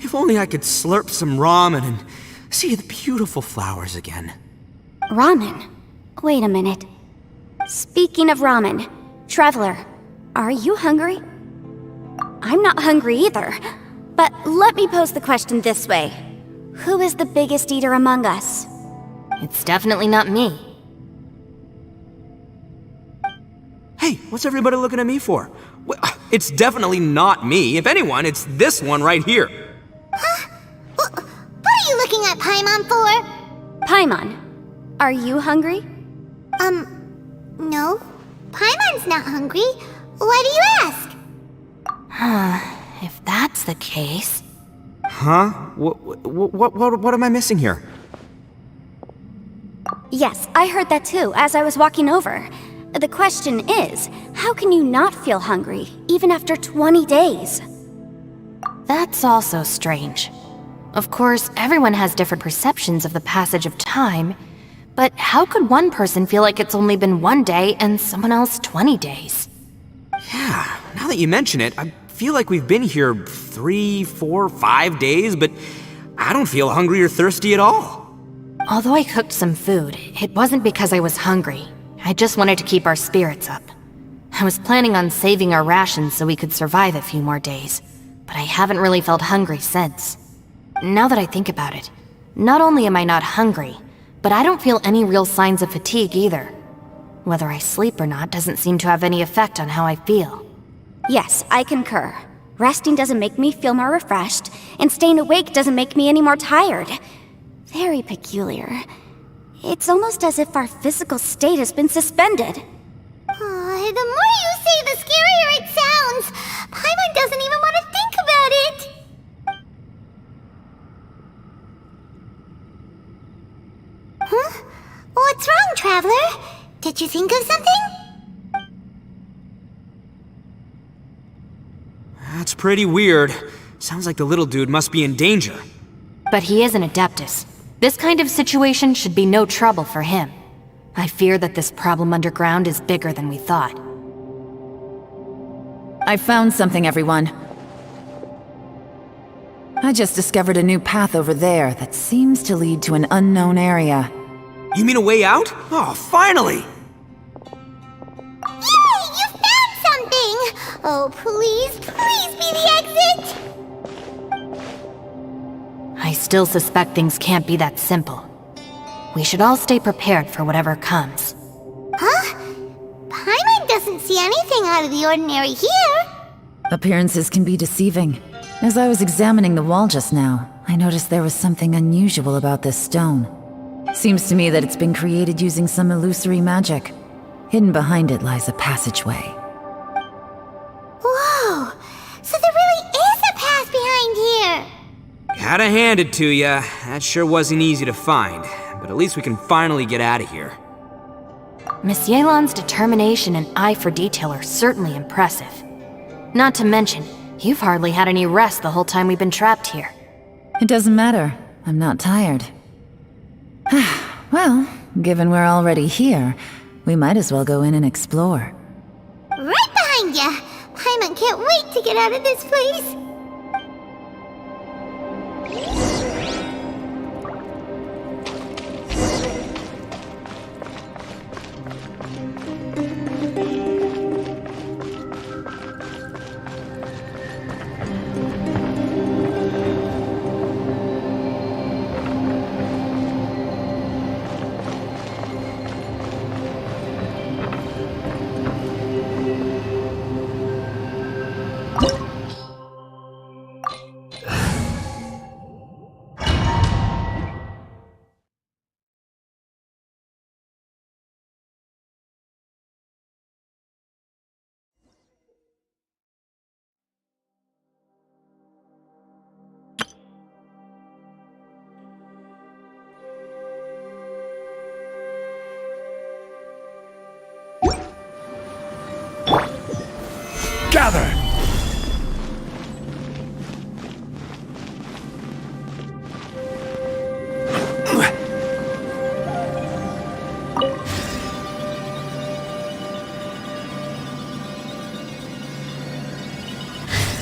If only I could slurp some ramen and see the beautiful flowers again. Ramen? Wait a minute. Speaking of ramen, Traveler, are you hungry? I'm not hungry either. But let me pose the question this way. Who is the biggest eater among us? It's definitely not me. Hey, what's everybody looking at me for? It's definitely not me. If anyone, it's this one right here. Huh? What are you looking at Paimon for? Paimon, are you hungry? No. Paimon's not hungry. Why do you ask? If that's the case... Huh? What am I missing here? Yes, I heard that too, as I was walking over. The question is, how can you not feel hungry, even after 20 days? That's also strange. Of course, everyone has different perceptions of the passage of time, but how could one person feel like it's only been 1 day and someone else 20 days? Yeah, now that you mention it, I feel like we've been here 3, 4, 5 days, but I don't feel hungry or thirsty at all. Although I cooked some food, it wasn't because I was hungry. I just wanted to keep our spirits up. I was planning on saving our rations so we could survive a few more days, but I haven't really felt hungry since. Now that I think about it, not only am I not hungry, but I don't feel any real signs of fatigue either. Whether I sleep or not doesn't seem to have any effect on how I feel. Yes, I concur. Resting doesn't make me feel more refreshed, and staying awake doesn't make me any more tired. Very peculiar. It's almost as if our physical state has been suspended. The more you say, the scarier it sounds. Paimon doesn't even want to think about it. Huh? What's wrong, Traveler? Did you think of something? That's pretty weird. Sounds like the little dude must be in danger. But he is an Adeptus. This kind of situation should be no trouble for him. I fear that this problem underground is bigger than we thought. I found something, everyone. I just discovered a new path over there that seems to lead to an unknown area. You mean a way out? Oh, finally! Yay! You found something! Oh, please be the exit! I still suspect things can't be that simple. We should all stay prepared for whatever comes. Huh? Paimon doesn't see anything out of the ordinary here. Appearances can be deceiving. As I was examining the wall just now, I noticed there was something unusual about this stone. Seems to me that it's been created using some illusory magic. Hidden behind it lies a passageway. Whoa! So there really is a path behind here! Gotta hand it to ya. That sure wasn't easy to find, but at least we can finally get out of here. Miss Yelan's determination and eye for detail are certainly impressive. Not to mention, you've hardly had any rest the whole time we've been trapped here. It doesn't matter. I'm not tired. Well, given we're already here, we might as well go in and explore. Right behind ya! Paimon can't wait to get out of this place!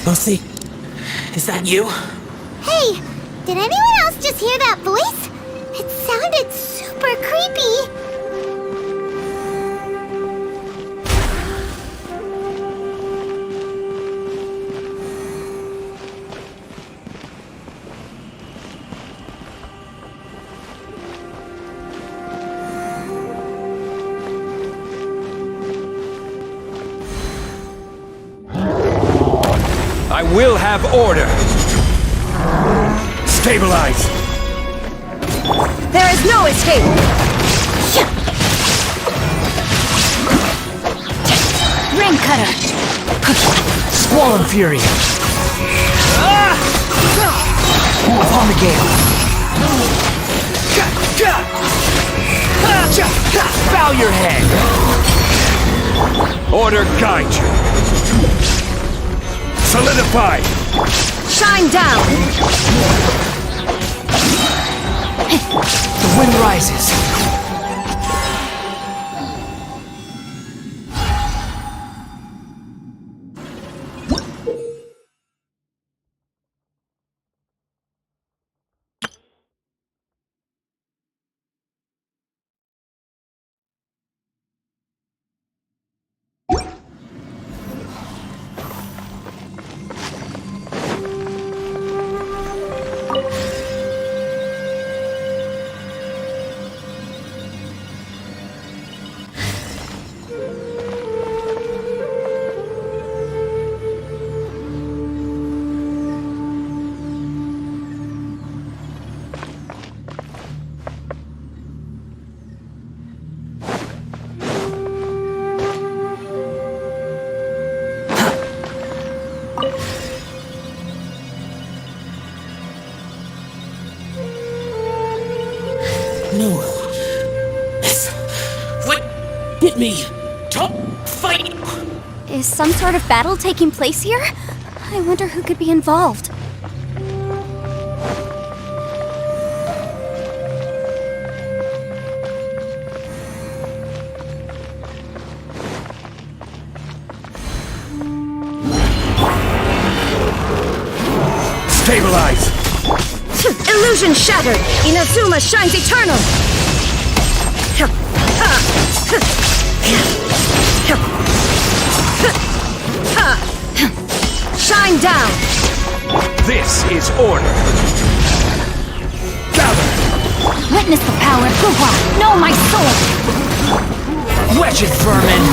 Lucy, is that you? Hey, did anyone else just hear that voice? It sounded super creepy. I will have order. Stabilize. There is no escape! Rain cutter. Swollen fury. Upon the gale. Bow your head. Order guide you. Solidify. Shine down! The wind rises. No. What? Hit me. Top fight. Is some sort of battle taking place here? I wonder who could be involved. Stabilize. Illusion shattered! Inazuma shines eternal! Shine down! This is order. Gather. Witness the power of Grup. Know my sword. Wedge it, vermin.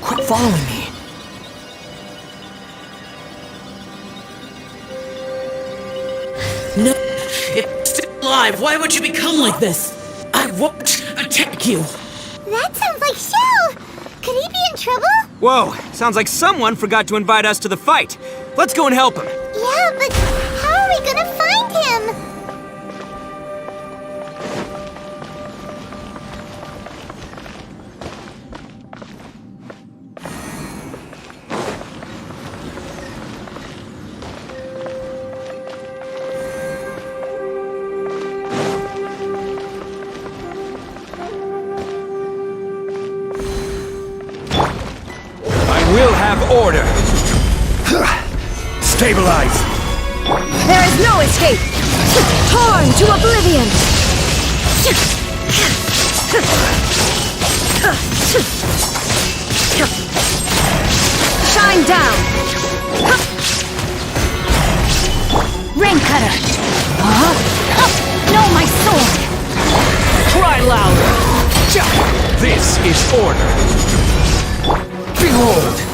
Quit following me. No, it's still alive. Why would you become like this? I won't attack you. That sounds like Shell! Could he be in trouble? Whoa, sounds like someone forgot to invite us to the fight. Let's go and help him. Yeah, but how are we gonna find him? Will have order. Stabilize. There is no escape! Torn to oblivion! Shine down! Rain cutter. Know my sword. Cry louder. This is order. Behold!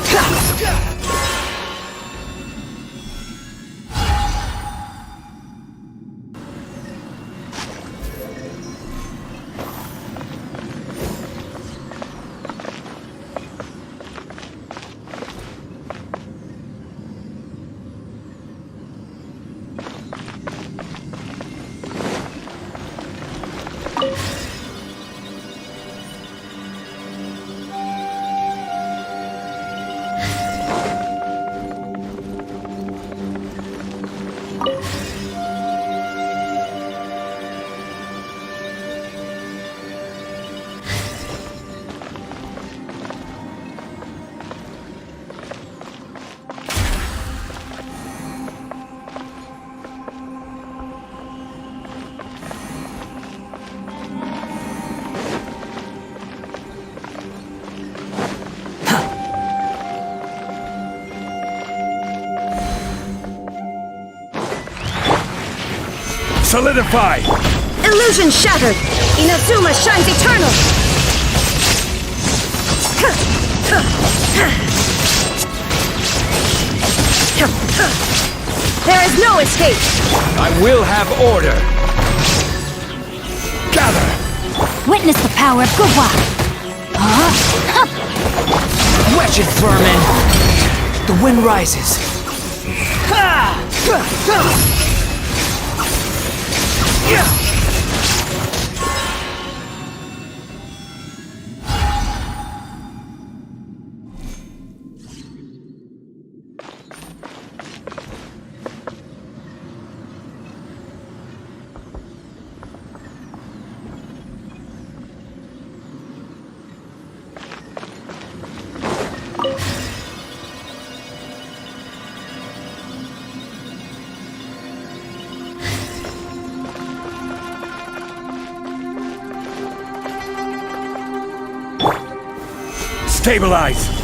Solidify! Illusion shattered! Inazuma shines eternal! There is no escape! I will have order! Gather! Witness the power of Gugwa! Wretched vermin! The wind rises. Stabilize!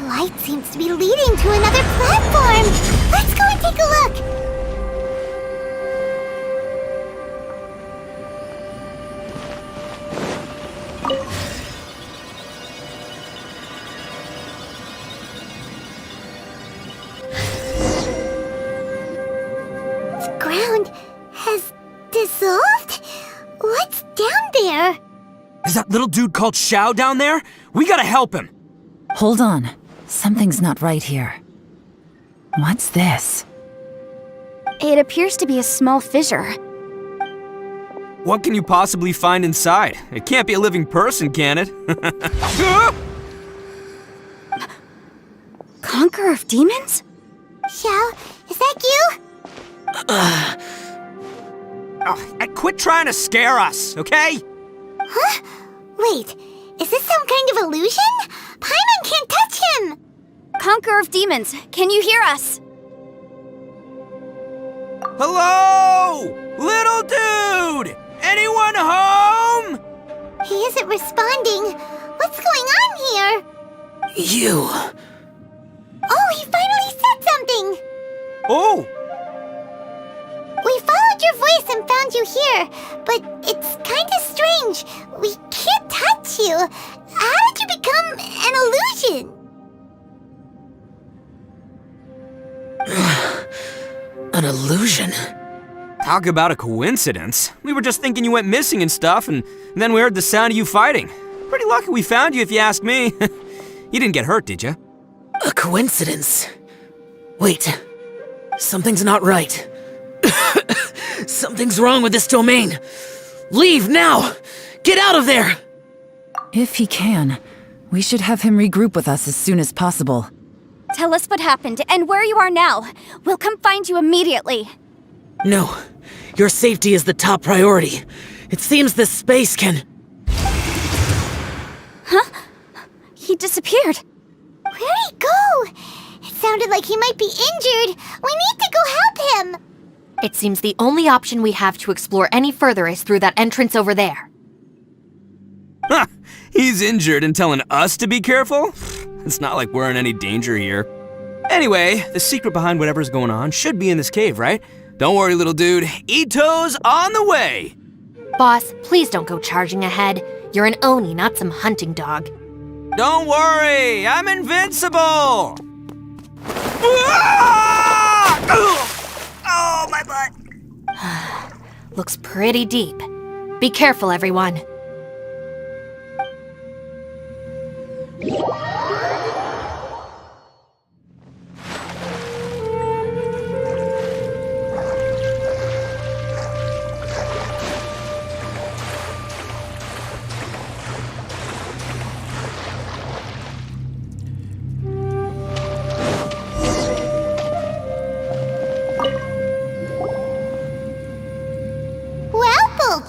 light seems to be leading to another platform. Let's go and take a look. The ground has dissolved? What's down there? Is that little dude called Xiao down there? We gotta help him. Hold on. Something's not right here. What's this? It appears to be a small fissure. What can you possibly find inside? It can't be a living person, can it? Conqueror of demons? Xiao, is that you? Quit trying to scare us, okay? Huh? Wait, is this some kind of illusion? Paimon can't touch him! Conqueror of demons, can you hear us? Hello? Little dude! Anyone home? He isn't responding. What's going on here? You. Oh, he finally said something! Oh! We followed your voice and found you here, but it's kinda strange. We can't touch you. How did you become an illusion? An illusion? Talk about a coincidence. We were just thinking you went missing and stuff, and then we heard the sound of you fighting. Pretty lucky we found you, if you ask me. You didn't get hurt, did you? A coincidence? Wait. Something's not right. Something's wrong with this domain. Leave now! Get out of there! If he can, we should have him regroup with us as soon as possible. Tell us what happened and where you are now. We'll come find you immediately. No. Your safety is the top priority. It seems this space can... Huh? He disappeared. Where'd he go? It sounded like he might be injured. We need to go help him. It seems the only option we have to explore any further is through that entrance over there. Huh, he's injured and telling us to be careful? It's not like we're in any danger here. Anyway, the secret behind whatever's going on should be in this cave, right? Don't worry, little dude. Ito's on the way! Boss, please don't go charging ahead. You're an Oni, not some hunting dog. Don't worry, I'm invincible! Oh, my butt! Looks pretty deep. Be careful, everyone.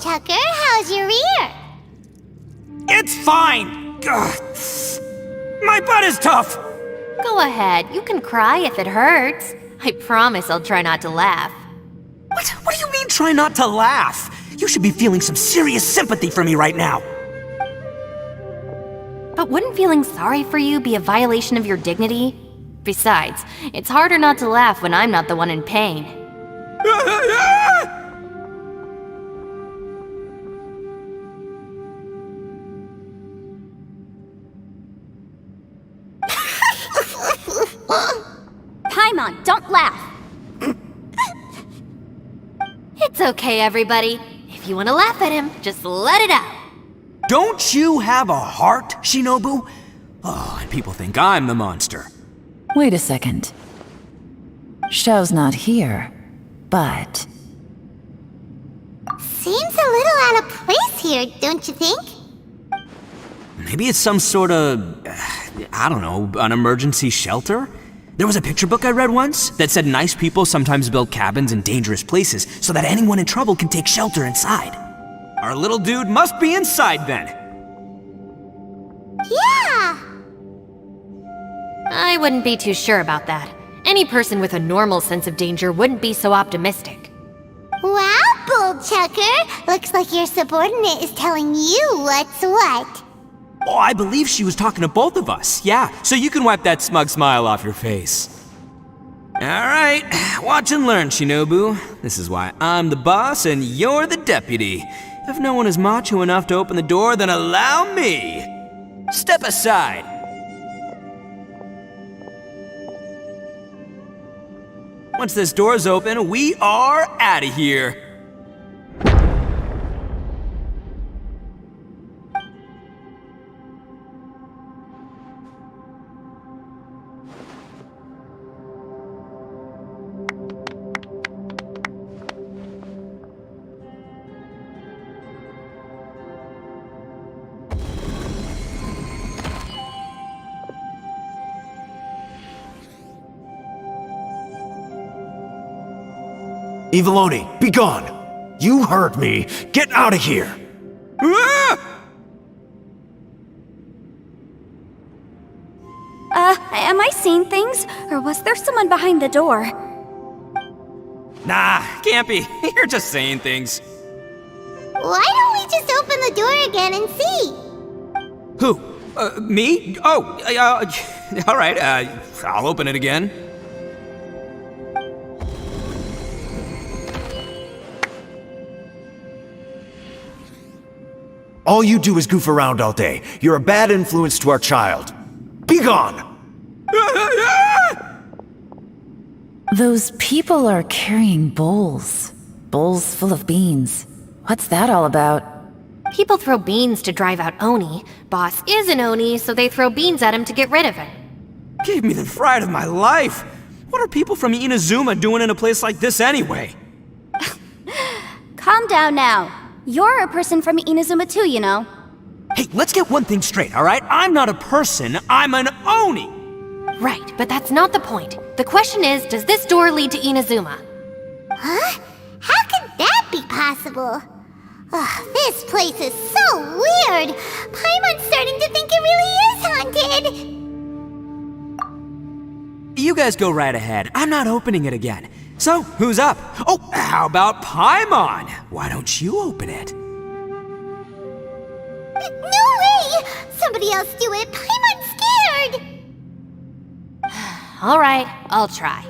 Tucker, how's your ear? It's fine! Ugh. My butt is tough! Go ahead, you can cry if it hurts. I promise I'll try not to laugh. What do you mean, try not to laugh? You should be feeling some serious sympathy for me right now. But wouldn't feeling sorry for you be a violation of your dignity? Besides, it's harder not to laugh when I'm not the one in pain. Paimon, don't laugh! It's okay, everybody. If you want to laugh at him, just let it out. Don't you have a heart, Shinobu? Oh, and people think I'm the monster. Wait a second. Xiao's not here, but... Seems a little out of place here, don't you think? Maybe it's some sort of, I don't know, an emergency shelter? There was a picture book I read once that said nice people sometimes build cabins in dangerous places so that anyone in trouble can take shelter inside. Our little dude must be inside then. Yeah! I wouldn't be too sure about that. Any person with a normal sense of danger wouldn't be so optimistic. Wow, Bull Chucker! Looks like your subordinate is telling you what's what. Oh, I believe she was talking to both of us. Yeah, so you can wipe that smug smile off your face. Alright, watch and learn, Shinobu. This is why I'm the boss and you're the deputy. If no one is macho enough to open the door, then allow me. Step aside. Once this door's open, we are out of here. Evil Oni, be gone! You heard me! Get out of here! Am I seeing things? Or was there someone behind the door? Nah, can't be. You're just saying things. Why don't we just open the door again and see? Who? Me? Oh, alright, I'll open it again. All you do is goof around all day. You're a bad influence to our child. Be gone! Those people are carrying bowls. Bowls full of beans. What's that all about? People throw beans to drive out Oni. Boss is an Oni, so they throw beans at him to get rid of him. Gave me the fright of my life. What are people from Inazuma doing in a place like this anyway? Calm down now. You're a person from Inazuma too, you know. Hey, let's get one thing straight, alright? I'm not a person, I'm an Oni! Right, but that's not the point. The question is, does this door lead to Inazuma? Huh? How could that be possible? Ugh, this place is so weird! Paimon's starting to think it really is haunted! You guys go right ahead. I'm not opening it again. So, who's up? Oh, how about Paimon? Why don't you open it? No way! Somebody else do it! Paimon's scared! Alright, I'll try.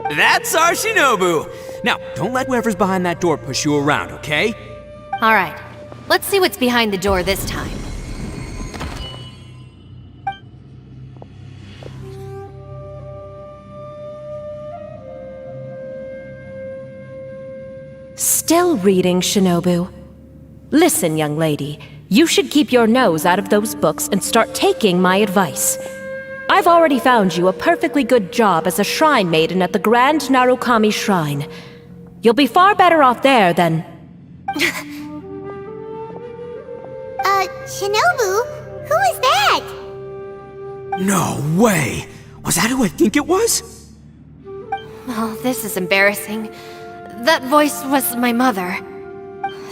That's our Shinobu! Now, don't let whoever's behind that door push you around, okay? Alright, let's see what's behind the door this time. Still reading, Shinobu. Listen, young lady, you should keep your nose out of those books and start taking my advice. I've already found you a perfectly good job as a shrine maiden at the Grand Narukami Shrine. You'll be far better off there than... Shinobu? Who is that? No way! Was that who I think it was? Oh, this is embarrassing. That voice was my mother.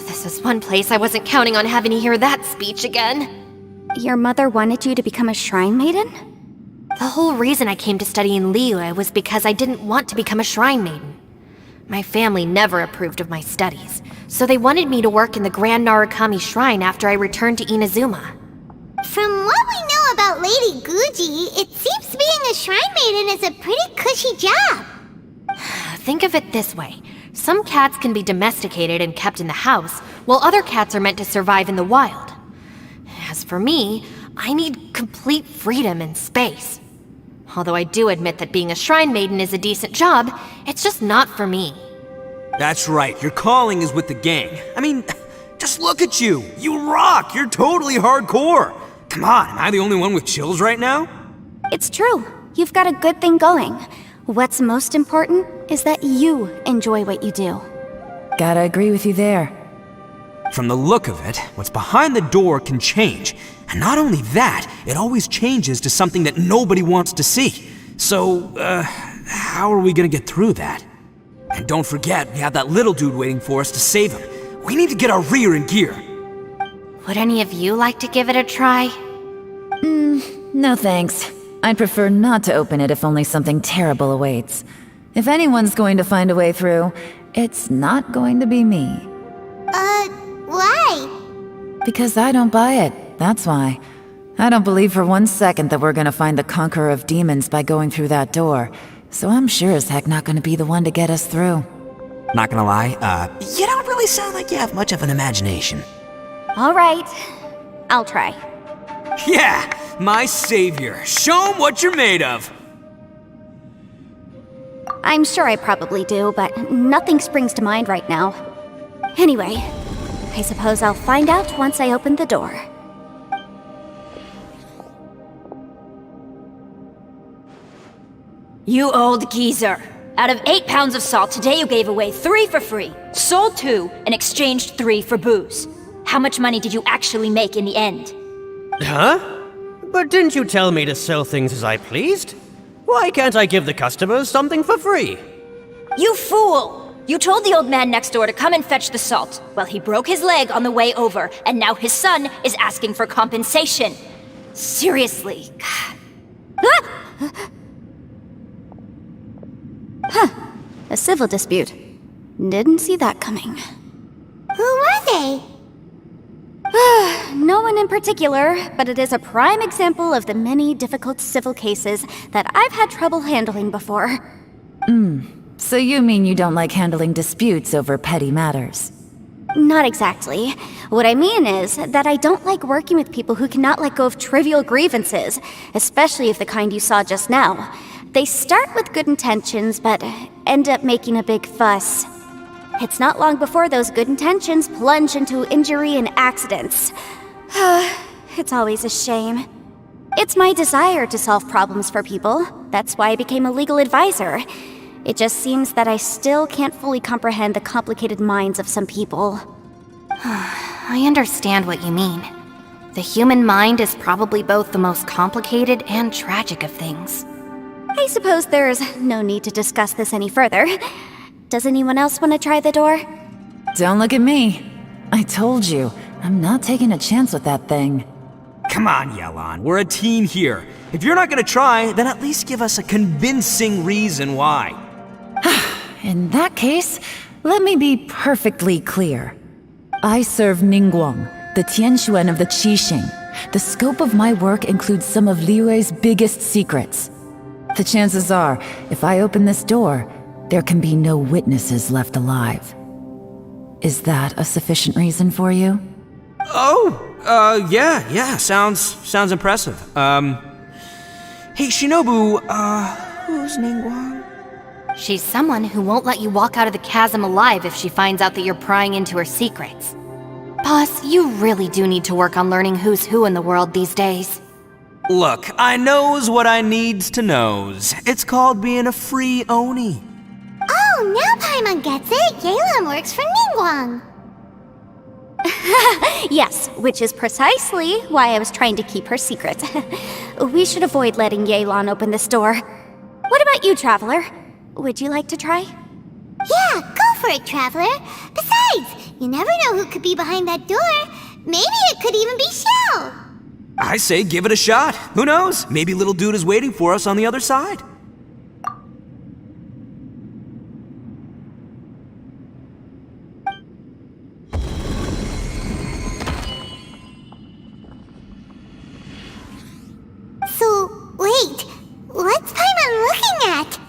This is one place I wasn't counting on having to hear that speech again. Your mother wanted you to become a shrine maiden? The whole reason I came to study in Liyue was because I didn't want to become a shrine maiden. My family never approved of my studies, so they wanted me to work in the Grand Narukami Shrine after I returned to Inazuma. From what we know about Lady Guji, it seems being a shrine maiden is a pretty cushy job. Think of it this way. Some cats can be domesticated and kept in the house, while other cats are meant to survive in the wild. As for me, I need complete freedom and space. Although I do admit that being a shrine maiden is a decent job, it's just not for me. That's right, your calling is with the gang. I mean, just look at you. You rock, you're totally hardcore. Come on, am I the only one with chills right now? It's true. You've got a good thing going. What's most important is that you enjoy what you do. Gotta agree with you there. From the look of it, what's behind the door can change. And not only that, it always changes to something that nobody wants to see. So, how are we gonna get through that? And don't forget, we have that little dude waiting for us to save him. We need to get our rear in gear. Would any of you like to give it a try? No thanks. I'd prefer not to open it if only something terrible awaits. If anyone's going to find a way through, it's not going to be me. Why? Because I don't buy it, that's why. I don't believe for one second that we're gonna find the Conqueror of Demons by going through that door, so I'm sure as heck not gonna be the one to get us through. Not gonna lie, you don't really sound like you have much of an imagination. All right, I'll try. Yeah, my savior. Show 'em what you're made of. I'm sure I probably do, but nothing springs to mind right now. Anyway, I suppose I'll find out once I open the door. You old geezer. Out of 8 pounds of salt, today you gave away 3 for free, sold 2, and exchanged 3 for booze. How much money did you actually make in the end? Huh? But didn't you tell me to sell things as I pleased? Why can't I give the customers something for free? You fool! You told the old man next door to come and fetch the salt. Well, he broke his leg on the way over, and now his son is asking for compensation. Seriously. Huh. A civil dispute. Didn't see that coming. Who were they? No one in particular, but it is a prime example of the many difficult civil cases that I've had trouble handling before. So you mean you don't like handling disputes over petty matters? Not exactly. What I mean is that I don't like working with people who cannot let go of trivial grievances, especially of the kind you saw just now. They start with good intentions, but end up making a big fuss. It's not long before those good intentions plunge into injury and accidents. It's always a shame. It's my desire to solve problems for people. That's why I became a legal advisor. It just seems that I still can't fully comprehend the complicated minds of some people. I understand what you mean. The human mind is probably both the most complicated and tragic of things. I suppose there's no need to discuss this any further. Does anyone else want to try the door? Don't look at me. I told you, I'm not taking a chance with that thing. Come on, Yelan, we're a team here. If you're not gonna try, then at least give us a convincing reason why. In that case, let me be perfectly clear. I serve Ningguang, the Tianxuan of the Qixing. The scope of my work includes some of Liyue's biggest secrets. The chances are, if I open this door, there can be no witnesses left alive. Is that a sufficient reason for you? Yeah, sounds impressive. Hey, Shinobu, who's Ningguang? She's someone who won't let you walk out of the chasm alive if she finds out that you're prying into her secrets. Boss, you really do need to work on learning who's who in the world these days. Look, I knows what I needs to knows. It's called being a free Oni. Oh, now Paimon gets it. Yelan works for Ningguang. Yes, which is precisely why I was trying to keep her secret. We should avoid letting Yelan open this door. What about you, Traveler? Would you like to try? Yeah, go for it, Traveler. Besides, you never know who could be behind that door. Maybe it could even be Shell. I say give it a shot. Who knows? Maybe little dude is waiting for us on the other side. So, wait. What's Paimon looking at?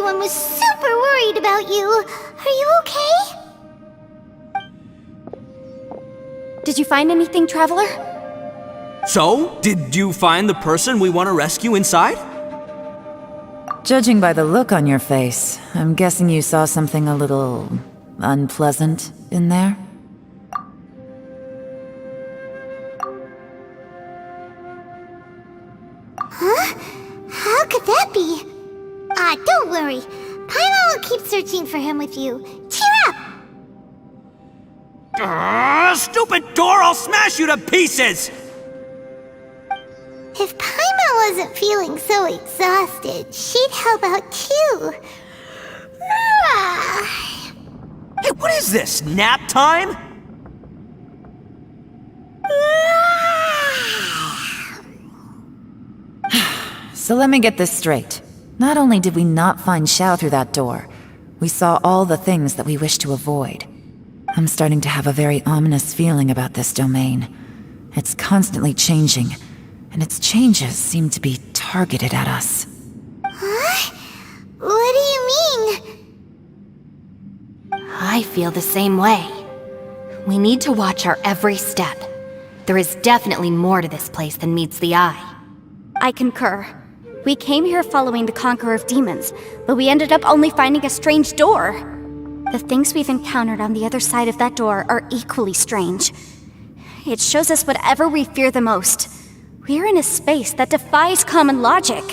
everyone was super worried about you. Are you okay? Did you find anything, Traveler? So, did you find the person we want to rescue inside? Judging by the look on your face, I'm guessing you saw something a little unpleasant in there? Huh? How could that be? Don't worry. Paimon will keep searching for him with you. Cheer up! Stupid door! I'll smash you to pieces! If Paimon wasn't feeling so exhausted, she'd help out too. Hey, what is this? Nap time? So let me get this straight. Not only did we not find Xiao through that door, we saw all the things that we wish to avoid. I'm starting to have a very ominous feeling about this domain. It's constantly changing, and its changes seem to be targeted at us. Huh? What do you mean? I feel the same way. We need to watch our every step. There is definitely more to this place than meets the eye. I concur. We came here following the Conqueror of Demons, but we ended up only finding a strange door. The things we've encountered on the other side of that door are equally strange. It shows us whatever we fear the most. We're in a space that defies common logic.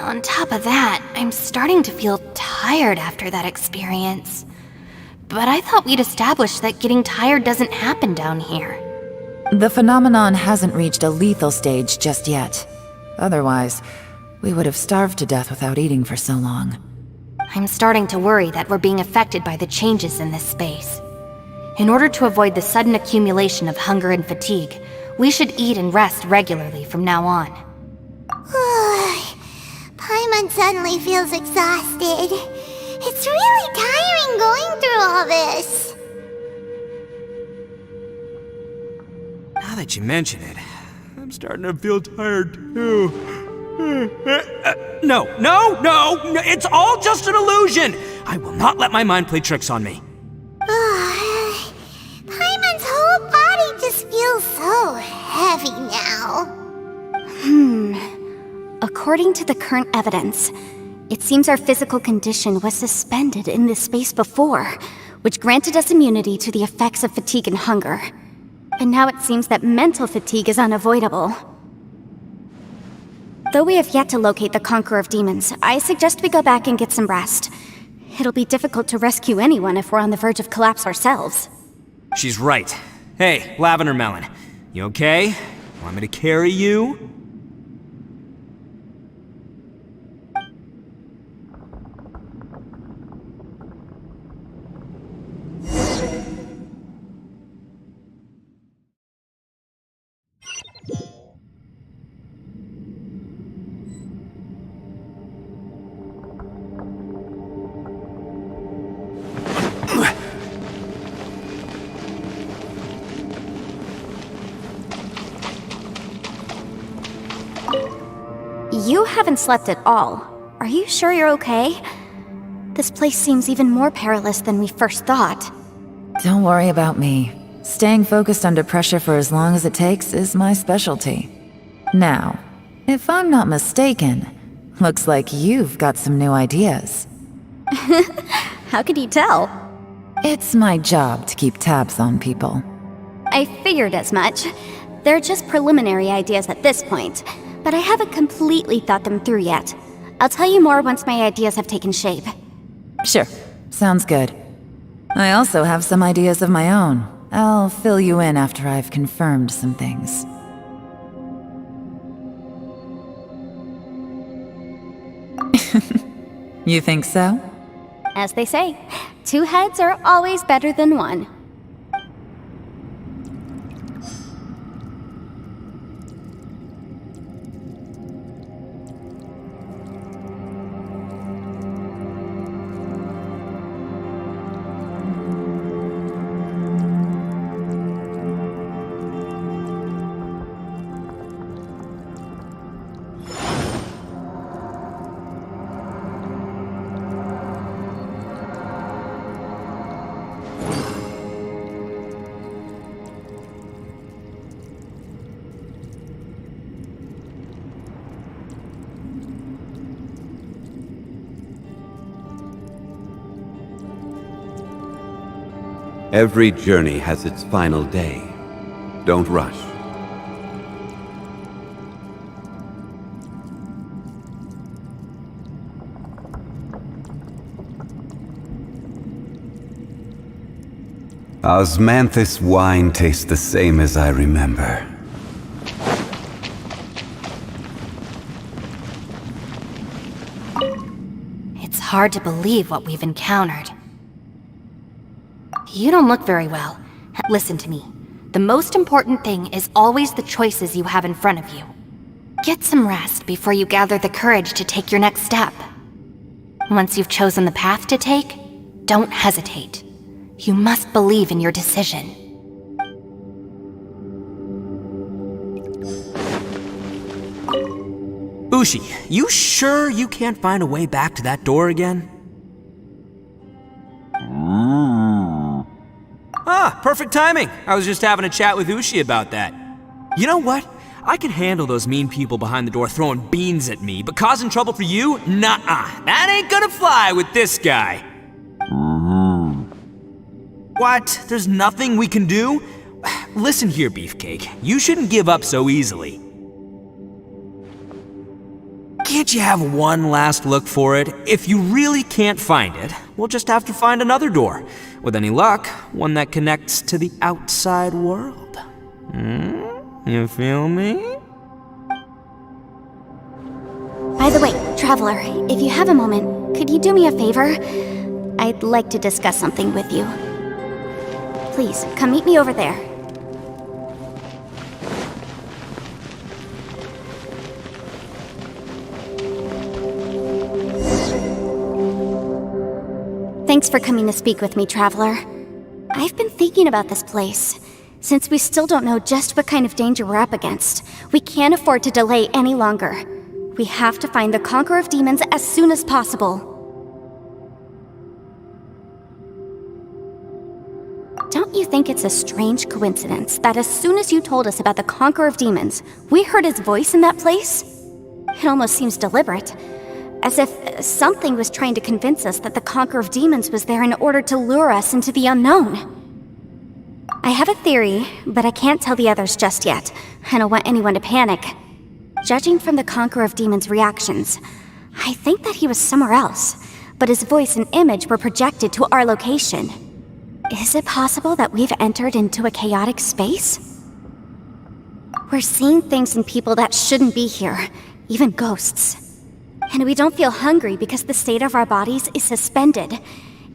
On top of that, I'm starting to feel tired after that experience. But I thought we'd established that getting tired doesn't happen down here. The phenomenon hasn't reached a lethal stage just yet. Otherwise, we would have starved to death without eating for so long. I'm starting to worry that we're being affected by the changes in this space. In order to avoid the sudden accumulation of hunger and fatigue, we should eat and rest regularly from now on. Paimon suddenly feels exhausted. It's really tiring going through all this. Now that you mention it, I'm starting to feel tired too. No, it's all just an illusion! I will not let my mind play tricks on me. Paimon's whole body just feels so heavy now. According to the current evidence, it seems our physical condition was suspended in this space before, which granted us immunity to the effects of fatigue and hunger. And now it seems that mental fatigue is unavoidable. Though we have yet to locate the Conqueror of Demons, I suggest we go back and get some rest. It'll be difficult to rescue anyone if we're on the verge of collapse ourselves. She's right. Hey, Lavender Melon, you okay? Want me to carry you? You haven't slept at all. Are you sure you're okay? This place seems even more perilous than we first thought. Don't worry about me. Staying focused under pressure for as long as it takes is my specialty. Now, if I'm not mistaken, looks like you've got some new ideas. How could you tell? It's my job to keep tabs on people. I figured as much. They're just preliminary ideas at this point, but I haven't completely thought them through yet. I'll tell you more once my ideas have taken shape. Sure, sounds good. I also have some ideas of my own. I'll fill you in after I've confirmed some things. You think so? As they say, 2 heads are always better than 1. Every journey has its final day. Don't rush. Osmanthus wine tastes the same as I remember. It's hard to believe what we've encountered. You don't look very well. Listen to me. The most important thing is always the choices you have in front of you. Get some rest before you gather the courage to take your next step. Once you've chosen the path to take, don't hesitate. You must believe in your decision. Ushi, you sure you can't find a way back to that door again? Ah, perfect timing. I was just having a chat with Ushi about that. You know what? I can handle those mean people behind the door throwing beans at me, but causing trouble for you? Nuh-uh. That ain't gonna fly with this guy. What? There's nothing we can do? Listen here, Beefcake. You shouldn't give up so easily. Can't you have one last look for it? If you really can't find it, we'll just have to find another door. With any luck, one that connects to the outside world. You feel me? By the way, Traveler, if you have a moment, could you do me a favor? I'd like to discuss something with you. Please, come meet me over there. Thanks for coming to speak with me, Traveler. I've been thinking about this place. Since we still don't know just what kind of danger we're up against, we can't afford to delay any longer. We have to find the Conqueror of Demons as soon as possible. Don't you think it's a strange coincidence that as soon as you told us about the Conqueror of Demons, we heard his voice in that place? It almost seems deliberate. As if something was trying to convince us that the Conqueror of Demons was there in order to lure us into the unknown. I have a theory, but I can't tell the others just yet. I don't want anyone to panic. Judging from the Conqueror of Demons' reactions, I think that he was somewhere else, but his voice and image were projected to our location. Is it possible that we've entered into a chaotic space? We're seeing things in people that shouldn't be here, even ghosts. And we don't feel hungry because the state of our bodies is suspended.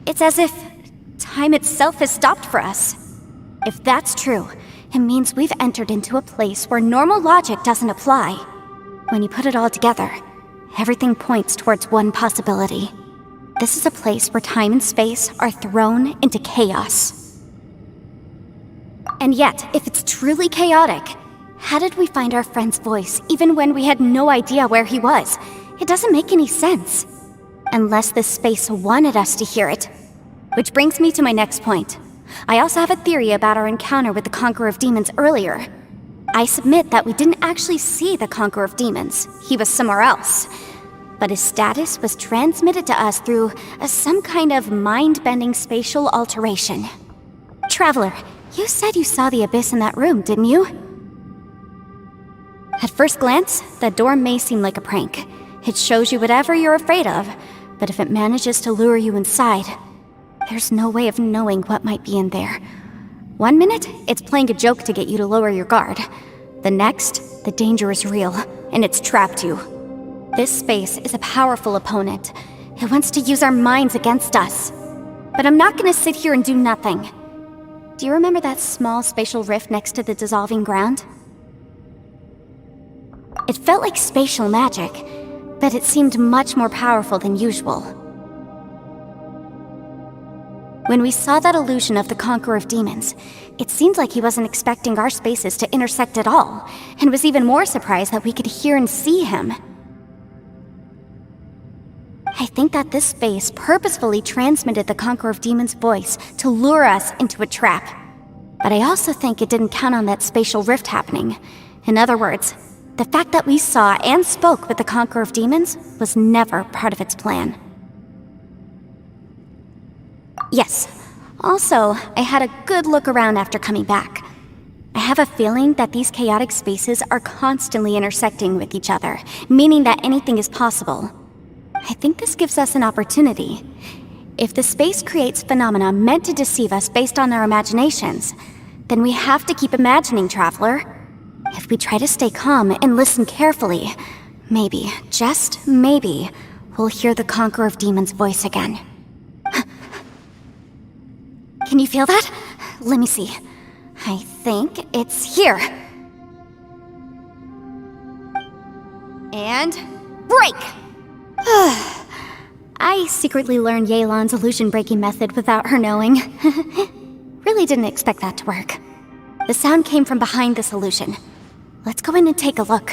It's as if time itself has stopped for us. If that's true, it means we've entered into a place where normal logic doesn't apply. When you put it all together, everything points towards one possibility. This is a place where time and space are thrown into chaos. And yet, if it's truly chaotic, how did we find our friend's voice even when we had no idea where he was? It doesn't make any sense. Unless this space wanted us to hear it. Which brings me to my next point. I also have a theory about our encounter with the Conqueror of Demons earlier. I submit that we didn't actually see the Conqueror of Demons. He was somewhere else. But his status was transmitted to us through some kind of mind-bending spatial alteration. Traveler, you said you saw the abyss in that room, didn't you? At first glance, that door may seem like a prank. It shows you whatever you're afraid of, but if it manages to lure you inside, there's no way of knowing what might be in there. 1 minute, it's playing a joke to get you to lower your guard. The next, the danger is real, and it's trapped you. This space is a powerful opponent. It wants to use our minds against us. But I'm not gonna sit here and do nothing. Do you remember that small spatial rift next to the dissolving ground? It felt like spatial magic, but it seemed much more powerful than usual. When we saw that illusion of the Conqueror of Demons, it seemed like he wasn't expecting our spaces to intersect at all, and was even more surprised that we could hear and see him. I think that this space purposefully transmitted the Conqueror of Demons' voice to lure us into a trap. But I also think it didn't count on that spatial rift happening. In other words, the fact that we saw and spoke with the Conqueror of Demons was never part of its plan. Yes, Also, I had a good look around after coming back. I have a feeling that these chaotic spaces are constantly intersecting with each other, meaning that anything is possible. I think this gives us an opportunity. If the space creates phenomena meant to deceive us based on our imaginations, then we have to keep imagining, Traveler. If we try to stay calm and listen carefully, maybe, just maybe, we'll hear the Conqueror of Demons' voice again. Can you feel that? Let me see. I think it's here. And break! I secretly learned Yelan's illusion-breaking method without her knowing. Really didn't expect that to work. The sound came from behind this illusion. Let's go in and take a look.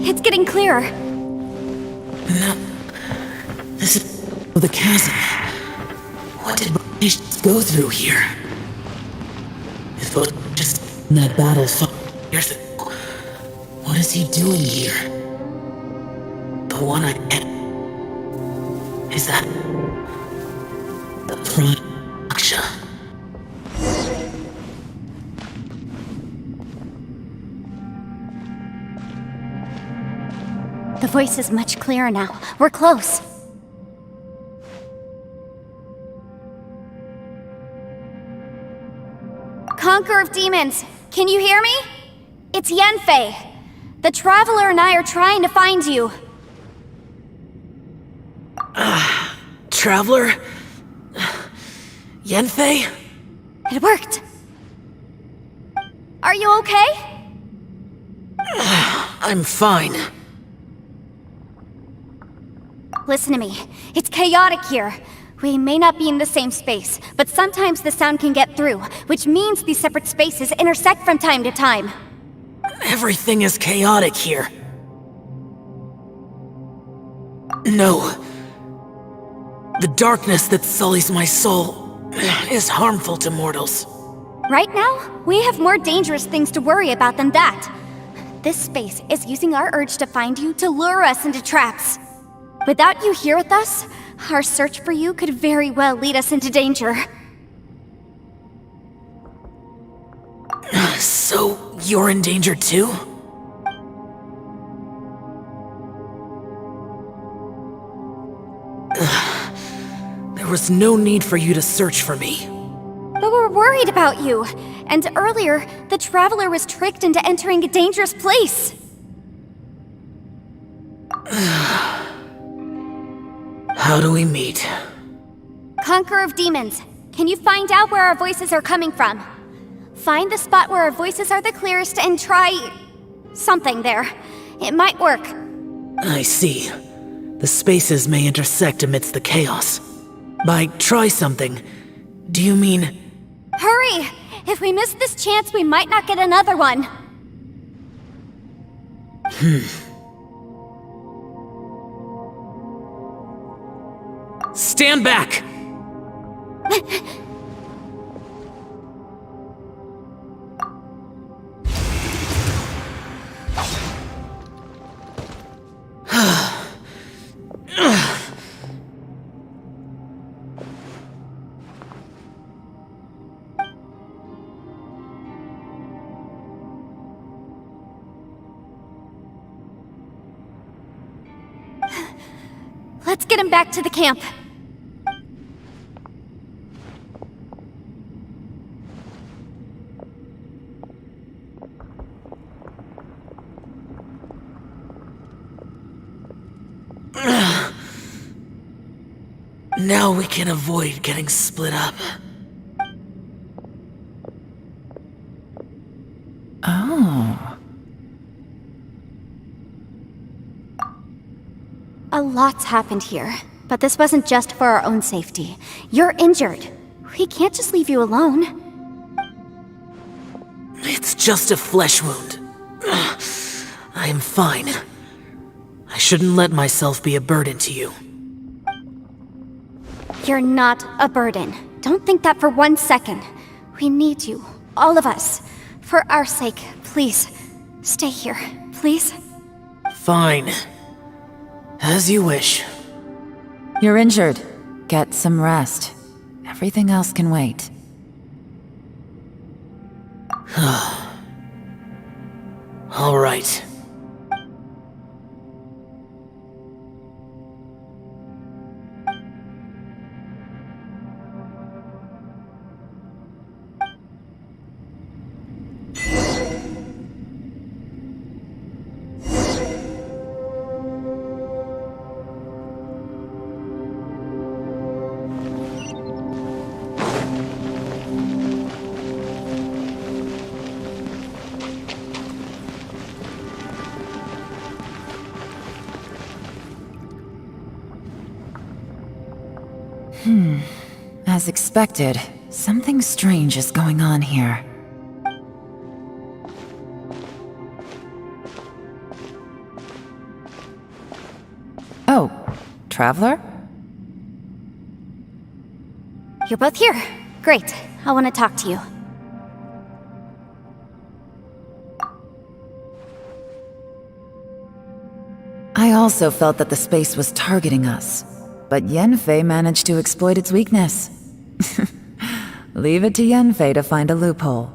It's getting clearer. No. This is the chasm. What did I go through here? If I was just in that battle 5 years ago, what is he doing here? The one I met. Is that the Prime Aksha? The voice is much clearer now. We're close. Conqueror of Demons, can you hear me? It's Yanfei. The Traveler and I are trying to find you. Traveler? Yanfei? It worked. Are you okay? I'm fine. Listen to me. It's chaotic here. We may not be in the same space, but sometimes the sound can get through, which means these separate spaces intersect from time to time. Everything is chaotic here. No. The darkness that sullies my soul is harmful to mortals. Right now, we have more dangerous things to worry about than that. This space is using our urge to find you to lure us into traps. Without you here with us, our search for you could very well lead us into danger. So, you're in danger too? There was no need for you to search for me. But we're worried about you. And earlier, the Traveler was tricked into entering a dangerous place. How do we meet? Conqueror of Demons, can you find out where our voices are coming from? Find the spot where our voices are the clearest and try... something there. It might work. I see. The spaces may intersect amidst the chaos. By try something, do you mean... Hurry! If we miss this chance, we might not get another one. Stand back! Let's get him back to the camp. Now we can avoid getting split up. Oh. A lot's happened here, but this wasn't just for our own safety. You're injured. We can't just leave you alone. It's just a flesh wound. I am fine. I shouldn't let myself be a burden to you. You're not a burden. Don't think that for 1 second. We need you, all of us. For our sake, please, stay here, please. Fine. As you wish. You're injured. Get some rest. Everything else can wait. All right. As expected, something strange is going on here. Oh, Traveler? You're both here. Great. I want to talk to you. I also felt that the space was targeting us, but Yenfei managed to exploit its weakness. Leave it to Yenfei to find a loophole.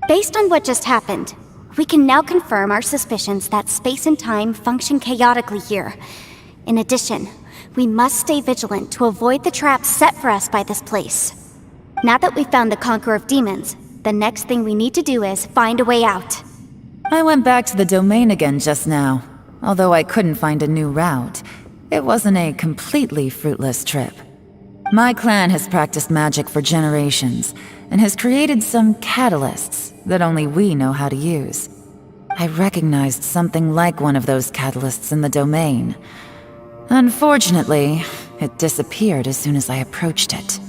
Based on what just happened, we can now confirm our suspicions that space and time function chaotically here. In addition, we must stay vigilant to avoid the traps set for us by this place. Now that we've found the Conqueror of Demons, the next thing we need to do is find a way out. I went back to the domain again just now. Although I couldn't find a new route, it wasn't a completely fruitless trip. My clan has practiced magic for generations, and has created some catalysts that only we know how to use. I recognized something like one of those catalysts in the domain. Unfortunately, it disappeared as soon as I approached it.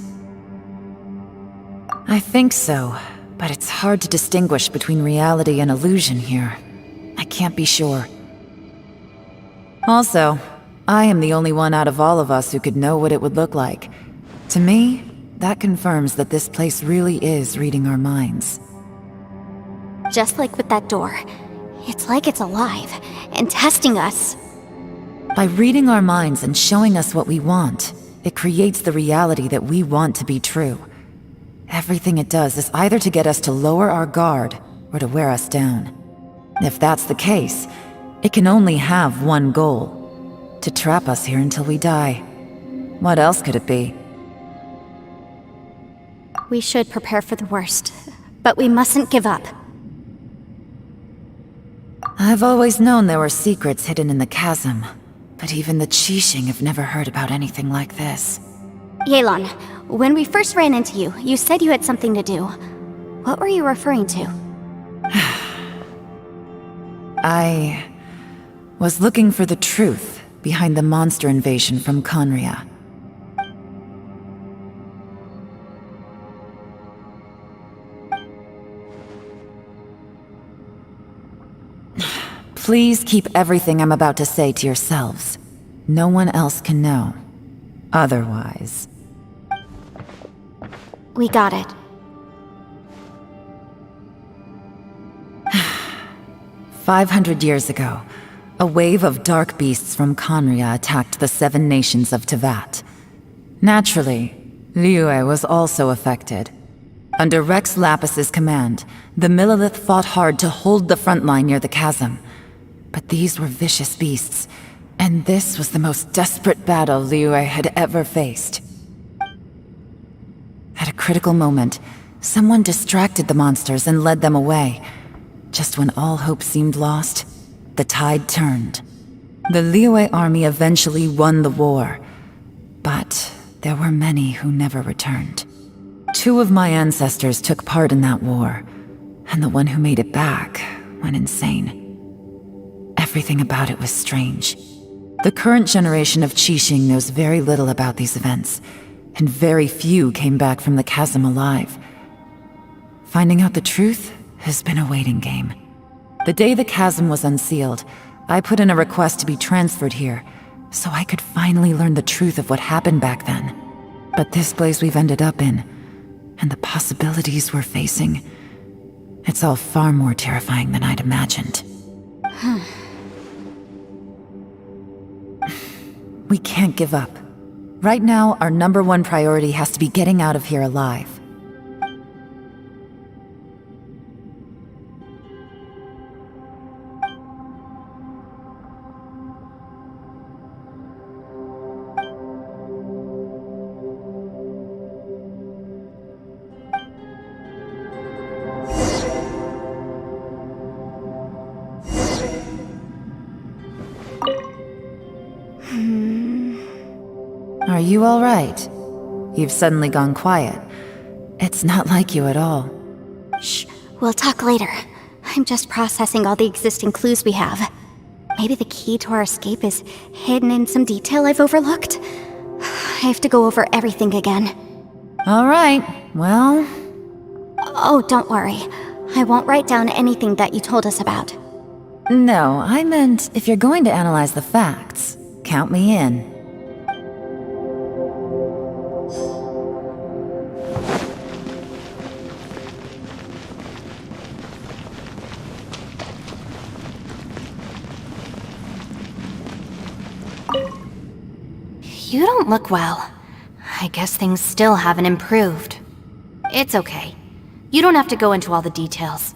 I think so, but it's hard to distinguish between reality and illusion here. I can't be sure. Also, I am the only one out of all of us who could know what it would look like. To me, that confirms that this place really is reading our minds. Just like with that door, it's like it's alive and testing us. By reading our minds and showing us what we want, it creates the reality that we want to be true. Everything it does is either to get us to lower our guard or to wear us down. If that's the case, it can only have one goal: to trap us here until we die. What else could it be? We should prepare for the worst, but we mustn't give up. I've always known there were secrets hidden in the chasm, but even the Qixing have never heard about anything like this. Yelan, when we first ran into you, you said you had something to do. What were you referring to? I was looking for the truth behind the monster invasion from Conria. Please keep everything I'm about to say to yourselves. No one else can know. Otherwise... We got it. 500 years ago, a wave of dark beasts from Conria attacked the 7 nations of Tevat. Naturally, Liyue was also affected. Under Rex Lapis's command, the Millelith fought hard to hold the front line near the chasm. But these were vicious beasts, and this was the most desperate battle Liyue had ever faced. At a critical moment, someone distracted the monsters and led them away. Just when all hope seemed lost, the tide turned. The Liyue army eventually won the war, but there were many who never returned. 2 of my ancestors took part in that war. and the one who made it back went insane. Everything about it was strange. The current generation of Qixing knows very little about these events, and very few came back from the chasm alive. Finding out the truth has been a waiting game. The day the chasm was unsealed, I put in a request to be transferred here, so I could finally learn the truth of what happened back then. But this place we've ended up in, and the possibilities we're facing, it's all far more terrifying than I'd imagined. We can't give up. Right now, our #1 priority has to be getting out of here alive. Are you all right? You've suddenly gone quiet. It's not like you at all. Shh, we'll talk later. I'm just processing all the existing clues we have. Maybe the key to our escape is hidden in some detail I've overlooked. I have to go over everything again. All right, well... Oh, don't worry. I won't write down anything that you told us about. No, I meant if you're going to analyze the facts, count me in. You don't look well. I guess things still haven't improved. It's okay. You don't have to go into all the details.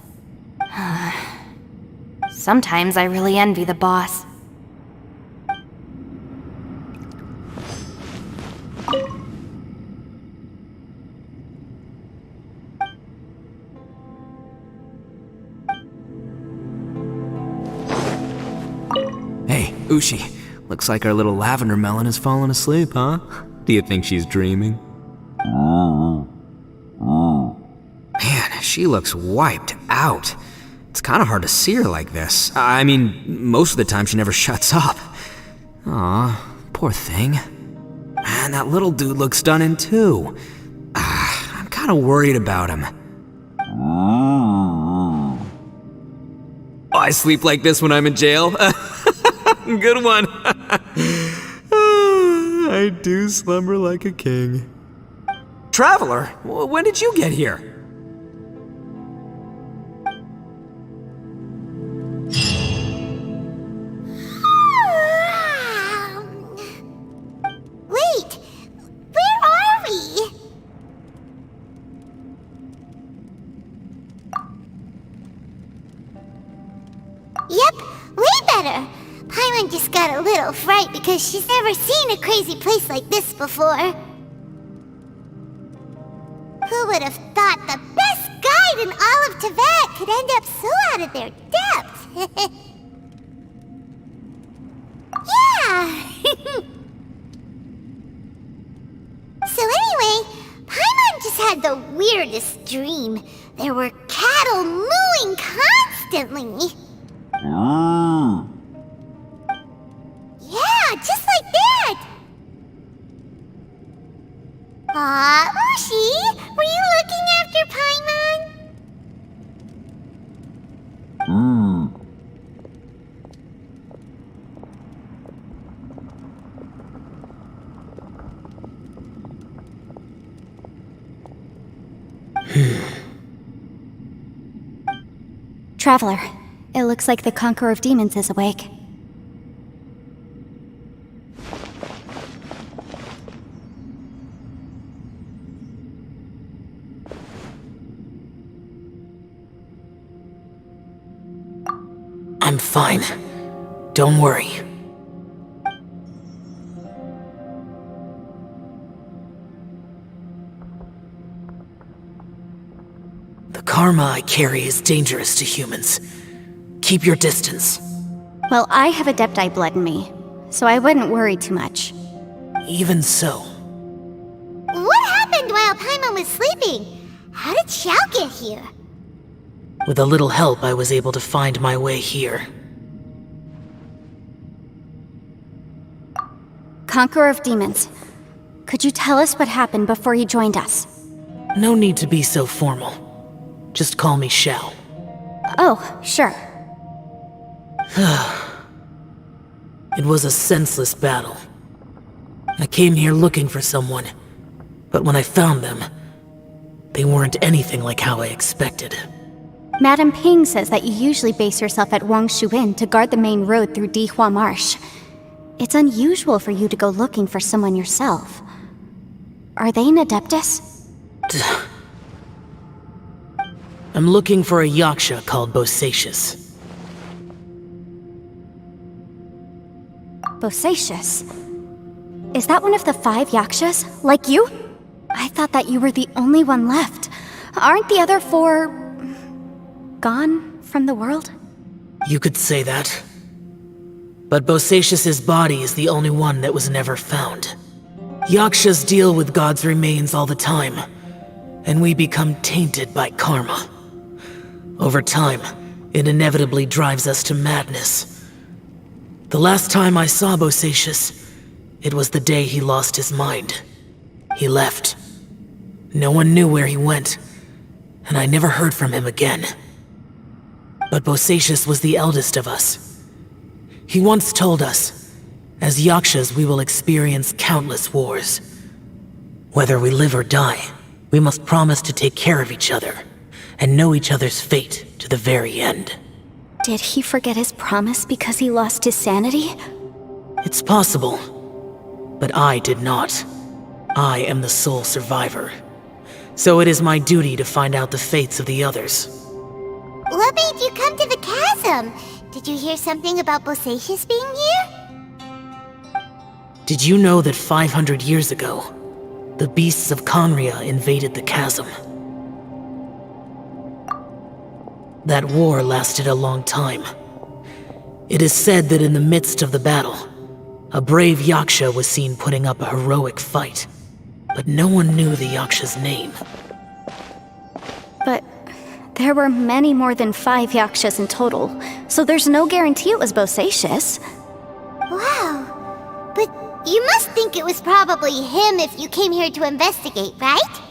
Sometimes I really envy the boss. Hey, Ushi. Looks like our little lavender melon has fallen asleep, huh? Do you think she's dreaming? Man, she looks wiped out. It's kind of hard to see her like this. I mean, most of the time she never shuts up. Aw, poor thing. Man, that little dude looks stunning too. I'm kind of worried about him. I sleep like this when I'm in jail. Good one. I do slumber like a king. Traveler, when did you get here? Wait, where are we? Yep, way better. Paimon just got a little fright because she's never seen a crazy place like this before. Who would have thought the best guide in all of Teyvat could end up so out of their depth? Yeah! So anyway, Paimon just had the weirdest dream. There were cattle mooing constantly. Yeah, just like that! Aw, Ushi, were you looking after Paimon? Traveler, it looks like the Conqueror of Demons is awake. I'm fine. Don't worry. The karma I carry is dangerous to humans. Keep your distance. Well, I have Adepti blood in me, so I wouldn't worry too much. Even so. What happened while Paimon was sleeping? How did Xiao get here? With a little help, I was able to find my way here. Conqueror of Demons, could you tell us what happened before you joined us? No need to be so formal. Just call me Shao. Oh, sure. It was a senseless battle. I came here looking for someone, but when I found them, they weren't anything like how I expected. Madame Ping says that you usually base yourself at Wangshu Inn to guard the main road through Dihua Marsh. It's unusual for you to go looking for someone yourself. Are they an Adeptus? I'm looking for a Yaksha called Bosacius. Bosacius? Is that one of the 5 Yakshas, like you? I thought that you were the only one left. Aren't the other 4... gone from the world? You could say that. But Bosacius's body is the only one that was never found. Yakshas deal with God's remains all the time, and we become tainted by karma. Over time, it inevitably drives us to madness. The last time I saw Bosacius, it was the day he lost his mind. He left. No one knew where he went, and I never heard from him again. But Bosacius was the eldest of us. He once told us, as Yakshas we will experience countless wars. Whether we live or die, we must promise to take care of each other, and know each other's fate to the very end. Did he forget his promise because he lost his sanity? It's possible, but I did not. I am the sole survivor. So it is my duty to find out the fates of the others. What made you come to the chasm? Did you hear something about Bosacius being here? Did you know that 500 years ago, the beasts of Conria invaded the chasm? That war lasted a long time. It is said that in the midst of the battle, a brave Yaksha was seen putting up a heroic fight, but no one knew the Yaksha's name. But there were many more than 5 Yakshas in total, so there's no guarantee it was Bosacius. Wow. But you must think it was probably him if you came here to investigate, right?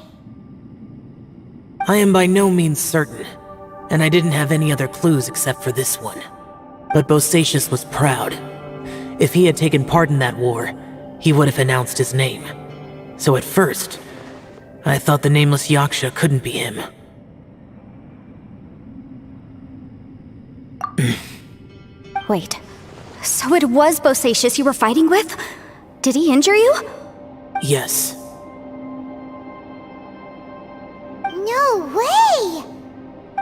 I am by no means certain, and I didn't have any other clues except for this one. But Bosacius was proud. If he had taken part in that war, he would have announced his name. So at first, I thought the nameless Yaksha couldn't be him. Wait, so it was Bosacius you were fighting with? Did he injure you? Yes. No way!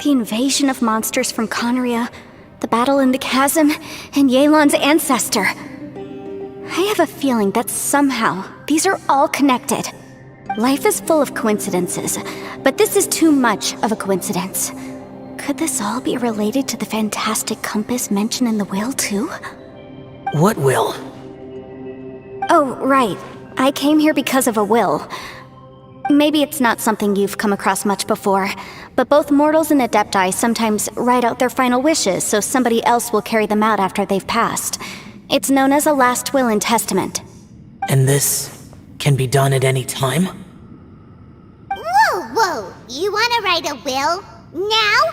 The invasion of monsters from Conria, the battle in the chasm, and Yelan's ancestor. I have a feeling that somehow these are all connected. Life is full of coincidences, but this is too much of a coincidence. Could this all be related to the fantastic compass mentioned in the will, too? What will? Oh, right. I came here because of a will. Maybe it's not something you've come across much before, but both mortals and Adepti sometimes write out their final wishes so somebody else will carry them out after they've passed. It's known as a last will and testament. And this can be done at any time? Whoa, whoa! You wanna write a will? Now?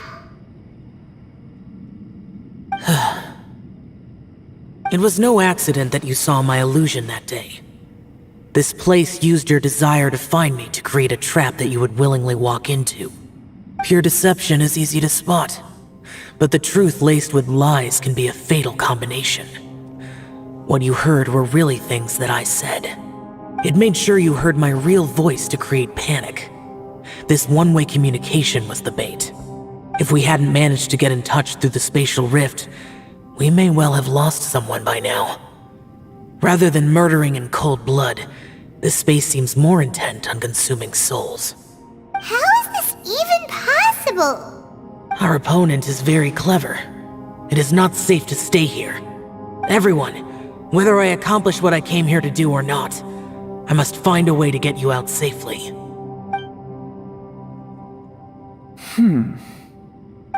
It was no accident that you saw my illusion that day. This place used your desire to find me to create a trap that you would willingly walk into. Pure deception is easy to spot, but the truth laced with lies can be a fatal combination. What you heard were really things that I said. It made sure you heard my real voice to create panic. This one-way communication was the bait. If we hadn't managed to get in touch through the spatial rift, we may well have lost someone by now. Rather than murdering in cold blood, this space seems more intent on consuming souls. How is this even possible? Our opponent is very clever. It is not safe to stay here. Everyone, whether I accomplish what I came here to do or not, I must find a way to get you out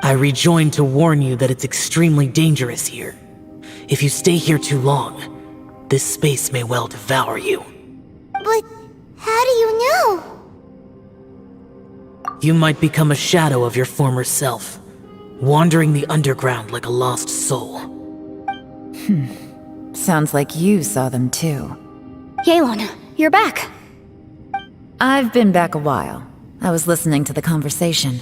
I rejoined to warn you that it's extremely dangerous here. If you stay here too long, this space may well devour you. But how do you know? You might become a shadow of your former self, wandering the underground like a lost soul. Sounds like you saw them too. Yelan, you're back. I've been back a while. I was listening to the conversation.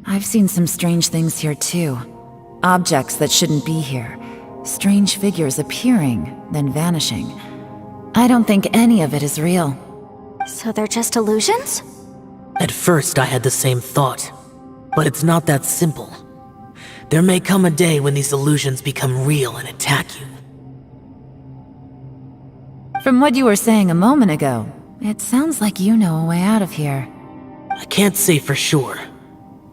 I've seen some strange things here too. Objects that shouldn't be here. Strange figures appearing, then vanishing. I don't think any of it is real. So they're just illusions? At first I had the same thought, but it's not that simple. There may come a day when these illusions become real and attack you. From what you were saying a moment ago, it sounds like you know a way out of here. I can't say for sure.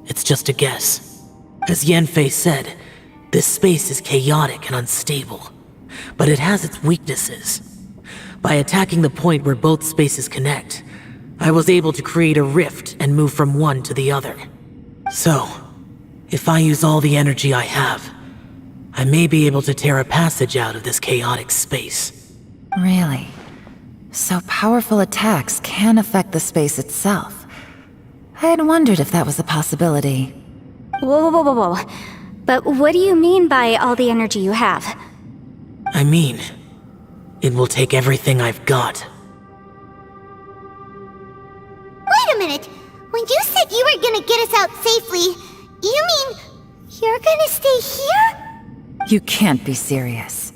It's just a guess. As Yanfei said, this space is chaotic and unstable, but it has its weaknesses. By attacking the point where both spaces connect, I was able to create a rift and move from one to the other. So, if I use all the energy I have, I may be able to tear a passage out of this chaotic space. Really? So powerful attacks can affect the space itself. I had wondered if that was a possibility. Whoa. But what do you mean by all the energy you have? I mean, it will take everything I've got. Wait a minute! When you said you were gonna get us out safely, you mean you're gonna stay here? You can't be serious.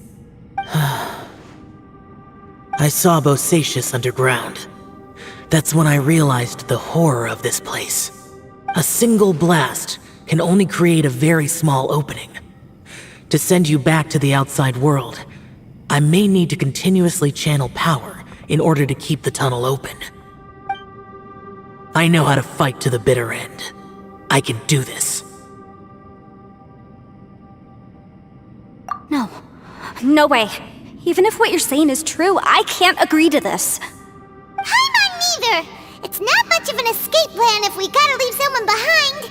I saw Bosacius underground. That's when I realized the horror of this place. A single blast can only create a very small opening. To send you back to the outside world, I may need to continuously channel power in order to keep the tunnel open. I know how to fight to the bitter end. I can do this. No way. Even if what you're saying is true, I can't agree to this. Paimon neither! It's not much of an escape plan if we gotta leave someone behind!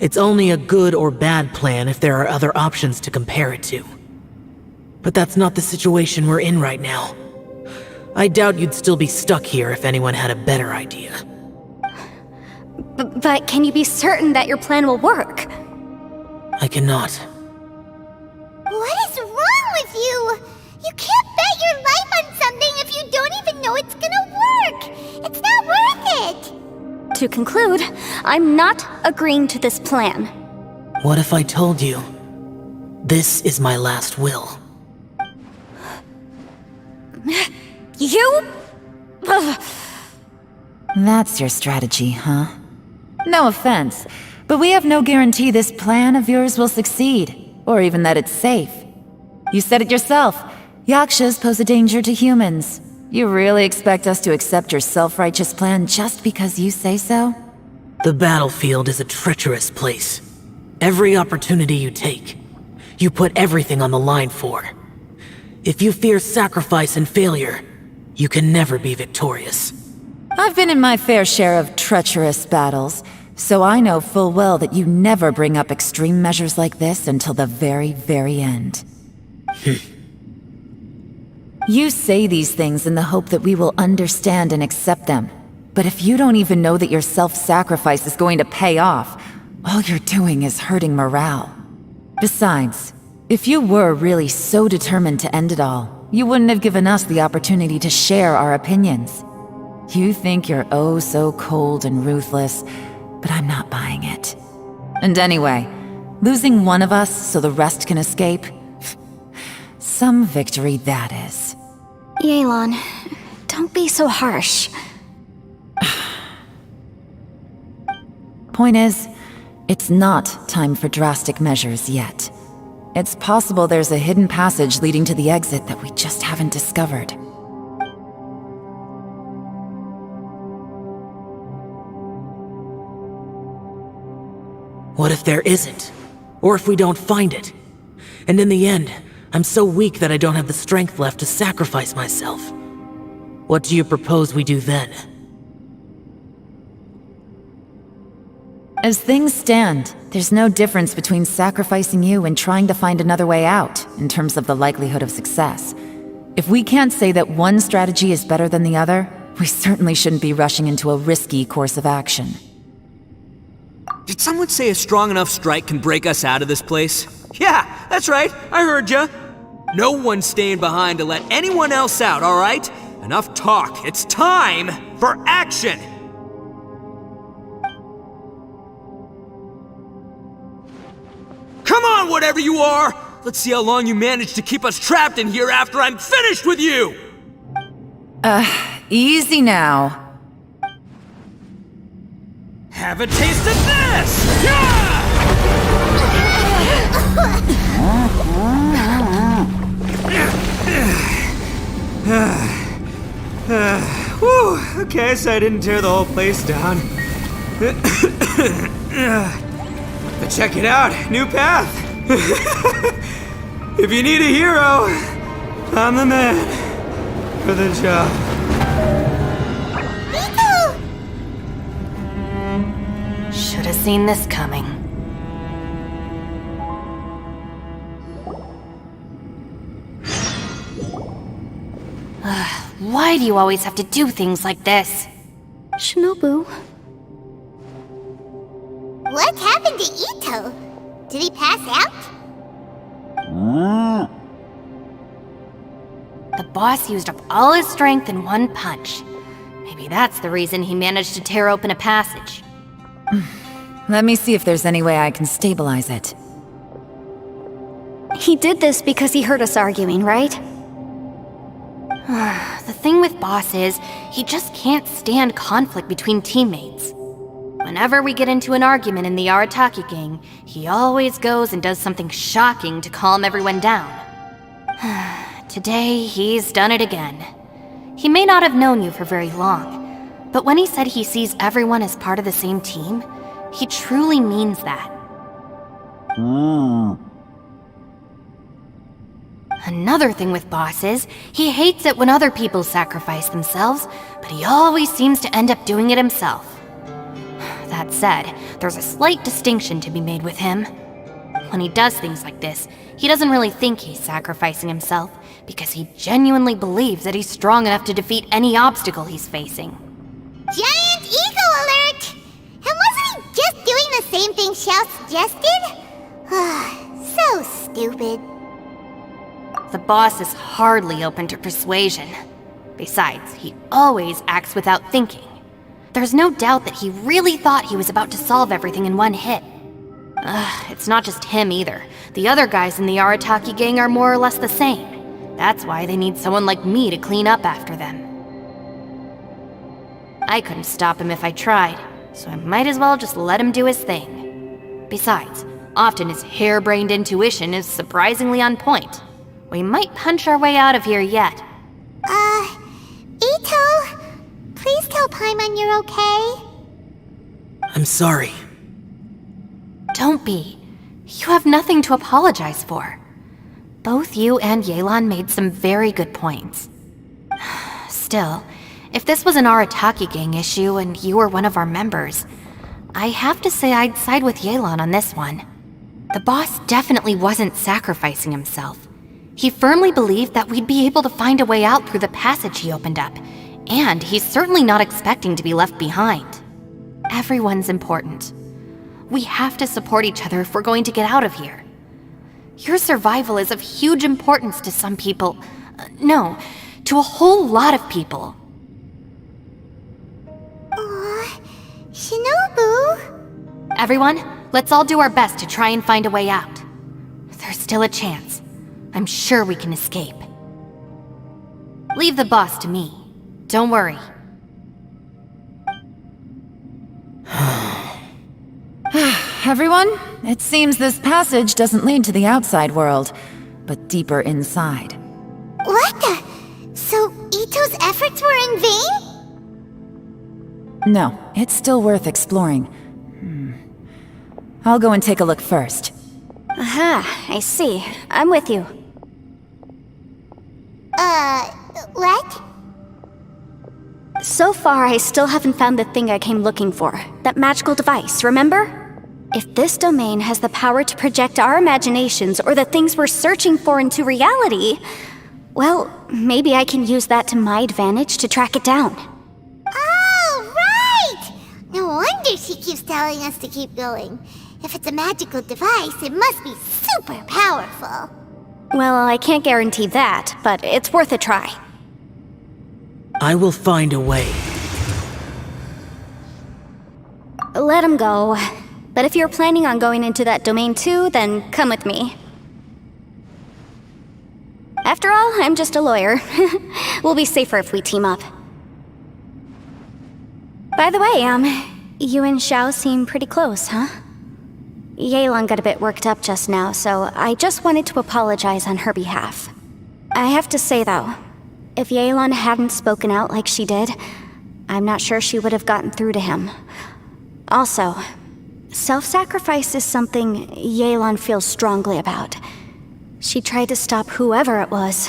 It's only a good or bad plan if there are other options to compare it to. But that's not the situation we're in right now. I doubt you'd still be stuck here if anyone had a better idea. But can you be certain that your plan will work? I cannot. What is wrong with you? You can't bet your life on something if you don't even know it's gonna work! It's not worth it! To conclude, I'm not agreeing to this plan. What if I told you, this is my last will? You? Ugh. That's your strategy, huh? No offense, but we have no guarantee this plan of yours will succeed, or even that it's safe. You said it yourself. Yakshas pose a danger to humans. You really expect us to accept your self-righteous plan just because you say so? The battlefield is a treacherous place. Every opportunity you take, you put everything on the line for. If you fear sacrifice and failure, you can never be victorious. I've been in my fair share of treacherous battles, so I know full well that you never bring up extreme measures like this until the very, very end. You say these things in the hope that we will understand and accept them. But if you don't even know that your self-sacrifice is going to pay off, all you're doing is hurting morale. Besides, if you were really so determined to end it all, you wouldn't have given us the opportunity to share our opinions. You think you're oh so cold and ruthless, but I'm not buying it. And anyway, losing one of us so the rest can escape? Some victory that is. Yelan, don't be so harsh. Point is, it's not time for drastic measures yet. It's possible there's a hidden passage leading to the exit that we just haven't discovered. What if there isn't? Or if we don't find it? And in the end, I'm so weak that I don't have the strength left to sacrifice myself. What do you propose we do then? As things stand, there's no difference between sacrificing you and trying to find another way out, in terms of the likelihood of success. If we can't say that one strategy is better than the other, we certainly shouldn't be rushing into a risky course of action. Did someone say a strong enough strike can break us out of this place? Yeah, that's right, I heard ya. No one's staying behind to let anyone else out, alright? Enough talk, it's time for action! Come on, whatever you are! Let's see how long you manage to keep us trapped in here after I'm finished with you! Easy now. Have a taste of this! Yeah! Whew, okay, so I didn't tear the whole place down. But check it out, new path! If you need a hero, I'm the man for the job. Should have seen this coming. Why do you always have to do things like this? Shinobu. What happened to Ito? Did he pass out? The boss used up all his strength in one punch. Maybe that's the reason he managed to tear open a passage. Let me see if there's any way I can stabilize it. He did this because he heard us arguing, right? The thing with Boss is, he just can't stand conflict between teammates. Whenever we get into an argument in the Arataki gang, he always goes and does something shocking to calm everyone down. Today, he's done it again. He may not have known you for very long, but when he said he sees everyone as part of the same team, he truly means that. Another thing with Boss is, he hates it when other people sacrifice themselves, but he always seems to end up doing it himself. That said, there's a slight distinction to be made with him. When he does things like this, he doesn't really think he's sacrificing himself, because he genuinely believes that he's strong enough to defeat any obstacle he's facing. Giant ego alert! And wasn't he just doing the same thing Xiao suggested? So stupid. The boss is hardly open to persuasion. Besides, he always acts without thinking. There's no doubt that he really thought he was about to solve everything in one hit. It's not just him either. The other guys in the Arataki gang are more or less the same. That's why they need someone like me to clean up after them. I couldn't stop him if I tried, so I might as well just let him do his thing. Besides, often his harebrained intuition is surprisingly on point. We might punch our way out of here yet. Ito, please tell Paimon you're okay. I'm sorry. Don't be. You have nothing to apologize for. Both you and Yelan made some very good points. Still, if this was an Arataki gang issue and you were one of our members, I have to say I'd side with Yelan on this one. The boss definitely wasn't sacrificing himself. He firmly believed that we'd be able to find a way out through the passage he opened up, and he's certainly not expecting to be left behind. Everyone's important. We have to support each other if we're going to get out of here. Your survival is of huge importance to some people. No, to a whole lot of people. Shinobu? Everyone, let's all do our best to try and find a way out. There's still a chance. I'm sure we can escape. Leave the boss to me. Don't worry. Everyone, it seems this passage doesn't lead to the outside world, but deeper inside. What the? So Ito's efforts were in vain? No, it's still worth exploring. I'll go and take a look first. Aha, I see. I'm with you. What? So far, I still haven't found the thing I came looking for. That magical device, remember? If this domain has the power to project our imaginations or the things we're searching for into reality, well, maybe I can use that to my advantage to track it down. Oh, right! No wonder she keeps telling us to keep going. If it's a magical device, it must be super powerful. Well, I can't guarantee that, but it's worth a try. I will find a way. Let him go. But if you're planning on going into that domain too, then come with me. After all, I'm just a lawyer. We'll be safer if we team up. By the way, you and Xiao seem pretty close, huh? Yelan got a bit worked up just now, so I just wanted to apologize on her behalf. I have to say though, if Yelan hadn't spoken out like she did, I'm not sure she would have gotten through to him. Also, self-sacrifice is something Yelan feels strongly about. She tried to stop whoever it was.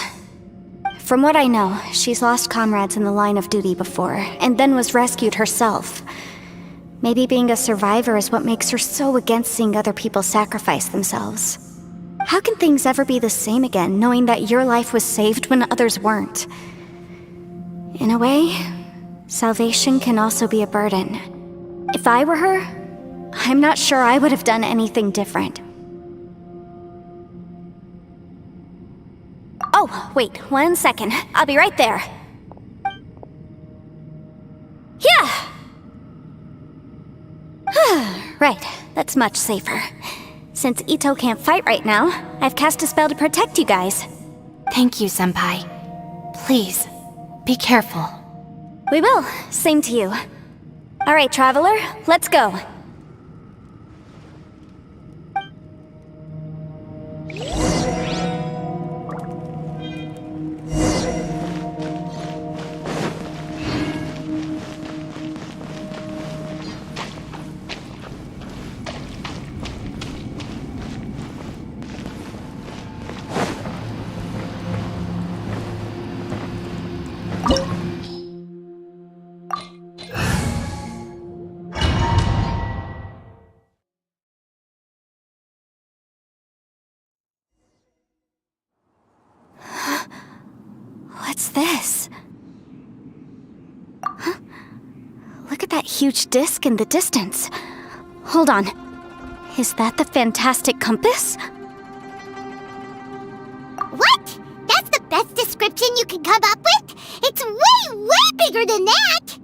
From what I know, she's lost comrades in the line of duty before, and then was rescued herself. Maybe being a survivor is what makes her so against seeing other people sacrifice themselves. How can things ever be the same again, knowing that your life was saved when others weren't? In a way, salvation can also be a burden. If I were her, I'm not sure I would have done anything different. Oh, wait, 1 second. I'll be right there. Yeah! Right, that's much safer. Since Ito can't fight right now, I've cast a spell to protect you guys. Thank you, Senpai. Please, be careful. We will. Same to you. Alright, Traveler, let's go. What's this? Huh? Look at that huge disc in the distance. Hold on. Is that the fantastic compass? What? That's the best description you can come up with? It's way, way bigger than that!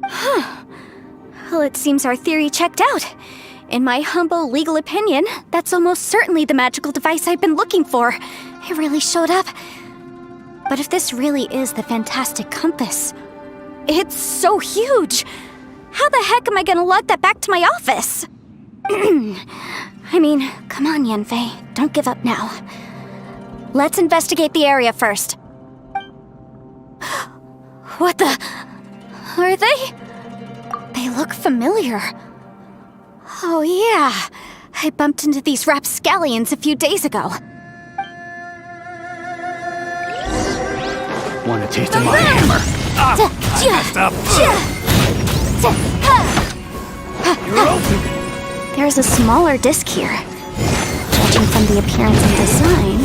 Huh. Well, it seems our theory checked out. In my humble legal opinion, that's almost certainly the magical device I've been looking for. It really showed up. But if this really is the fantastic compass, it's so huge! How the heck am I gonna lug that back to my office? I mean, come on, Yanfei, don't give up now. Let's investigate the area first. What the... Are they? They look familiar. Oh yeah, I bumped into these rapscallions a few days ago. Want a taste of my hammer? I messed up. You're open. There's a smaller disc here. Judging from the appearance and design...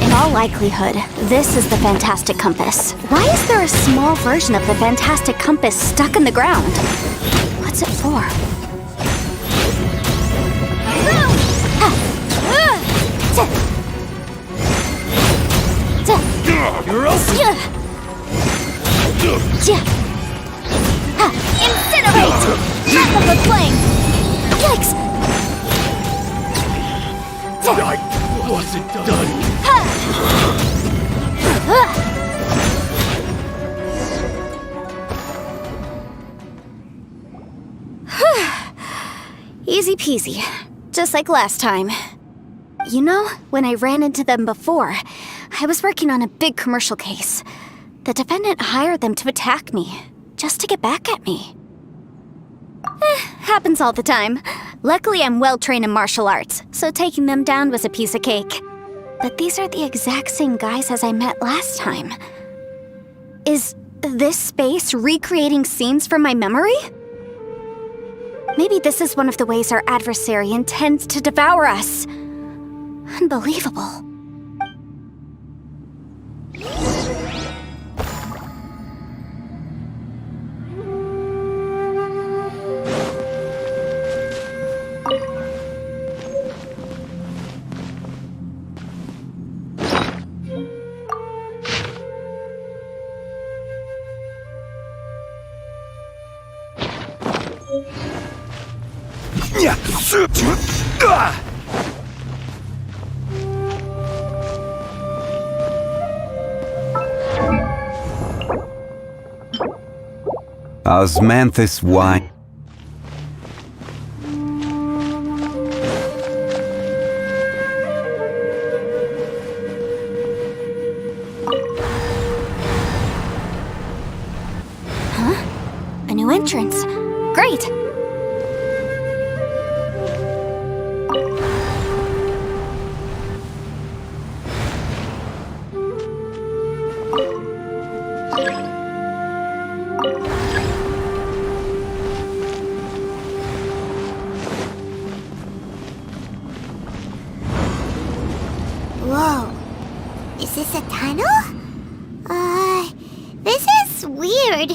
In all likelihood, this is the fantastic compass. Why is there a small version of the fantastic compass stuck in the ground? What's it for? You're open. Incinerate! Half of the flame! Yikes! I wasn't done. Easy peasy. Just like last time. You know, when I ran into them before, I was working on a big commercial case. The defendant hired them to attack me, just to get back at me. Happens all the time. Luckily, I'm well-trained in martial arts, so taking them down was a piece of cake. But these are the exact same guys as I met last time. Is this space recreating scenes from my memory? Maybe this is one of the ways our adversary intends to devour us. Unbelievable. Osmanthus wine. Huh? A new entrance. Great! Whoa. Is this a tunnel? This is weird.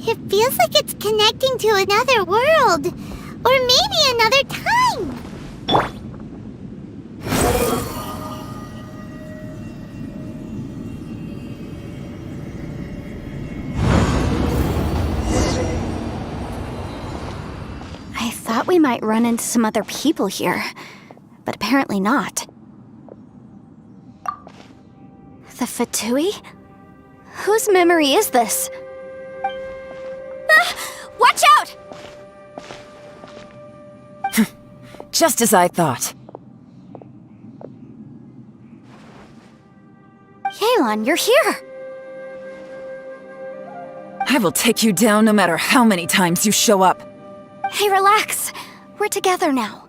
It feels like it's connecting to another world. Or maybe another time. I thought we might run into some other people here, but apparently not. The Fatui? Whose memory is this? Watch out! Just as I thought. Yelan, you're here! I will take you down no matter how many times you show up. Hey, relax. We're together now.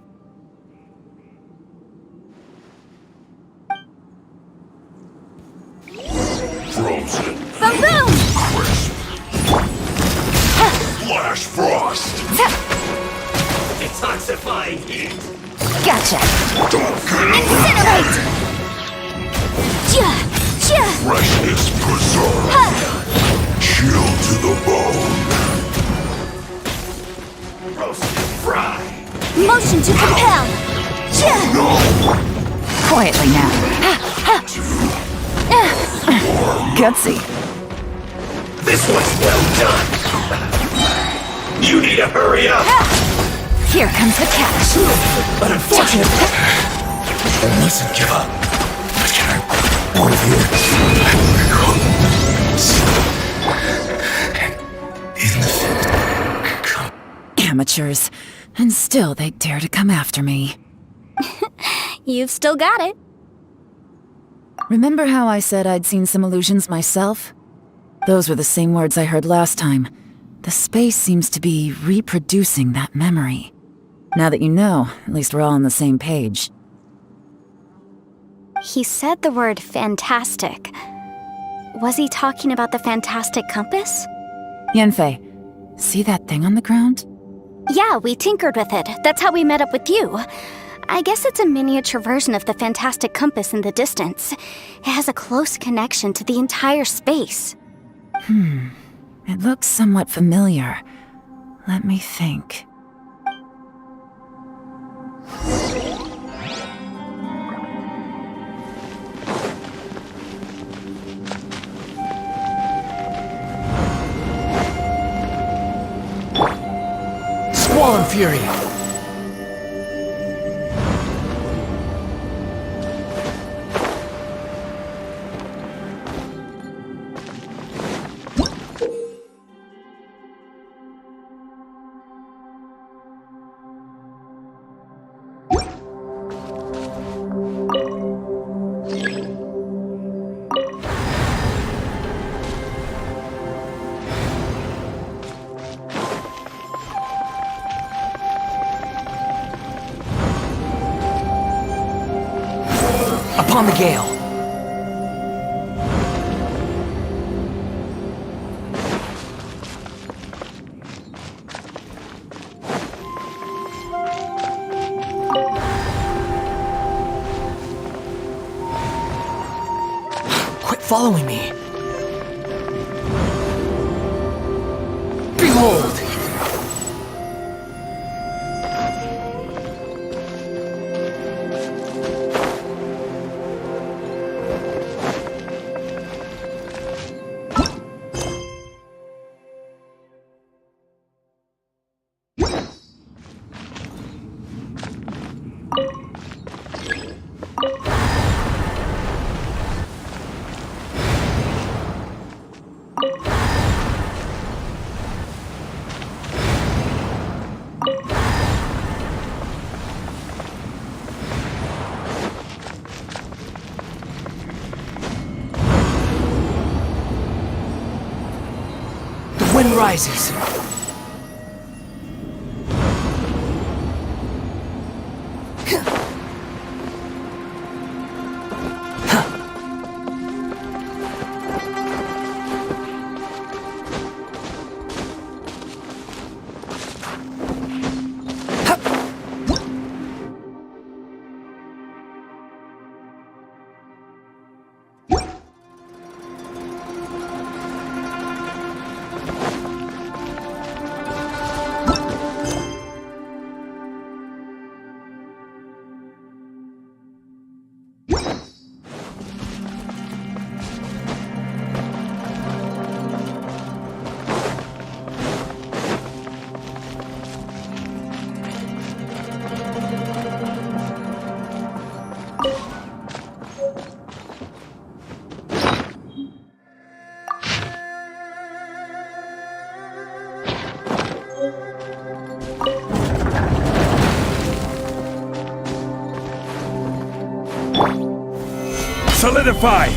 Frozen. Boom boom! Crisp. Flash frost. Detoxifying heat. Gotcha. Incinerate. Freshness preserved. Chill to the bone. Roasted fry. Motion to compel. No. Quietly now. Gutsy. This was well done. You need to hurry up. Here comes the catch. But unfortunately, I mustn't give up. I can't out of here. Amateurs. And still they dare to come after me. You've still got it. Remember how I said I'd seen some illusions myself? Those were the same words I heard last time. The space seems to be reproducing that memory. Now that you know, at least we're all on the same page. He said the word fantastic. Was he talking about the fantastic compass? Yanfei, see that thing on the ground? Yeah, we tinkered with it. That's how we met up with you. I guess it's a miniature version of the fantastic compass in the distance. It has a close connection to the entire space. It looks somewhat familiar. Let me think. Squall and Fury! Upon the gale. following me. Behold! The wind rises. Solidify!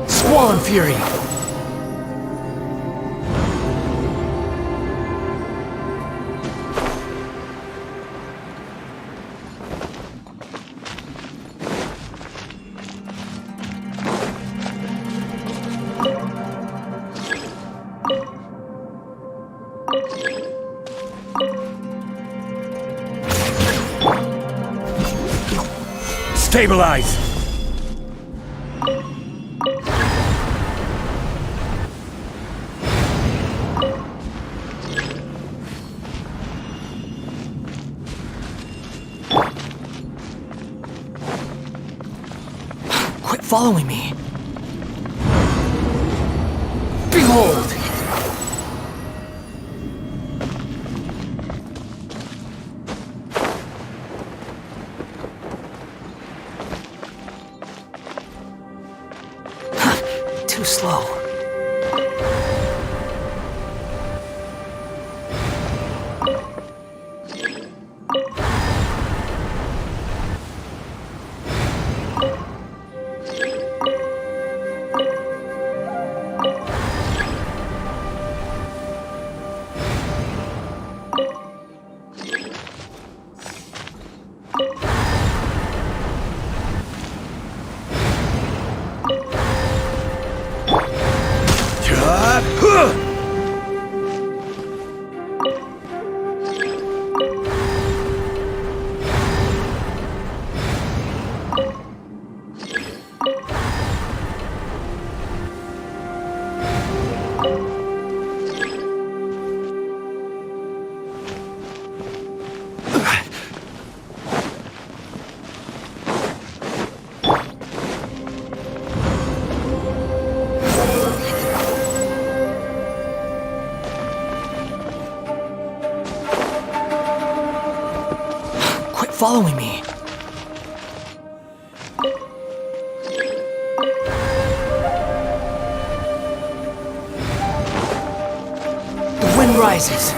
Squall and Fury! Stabilize! Quit following me. Behold! Too slow. Following me. The wind rises.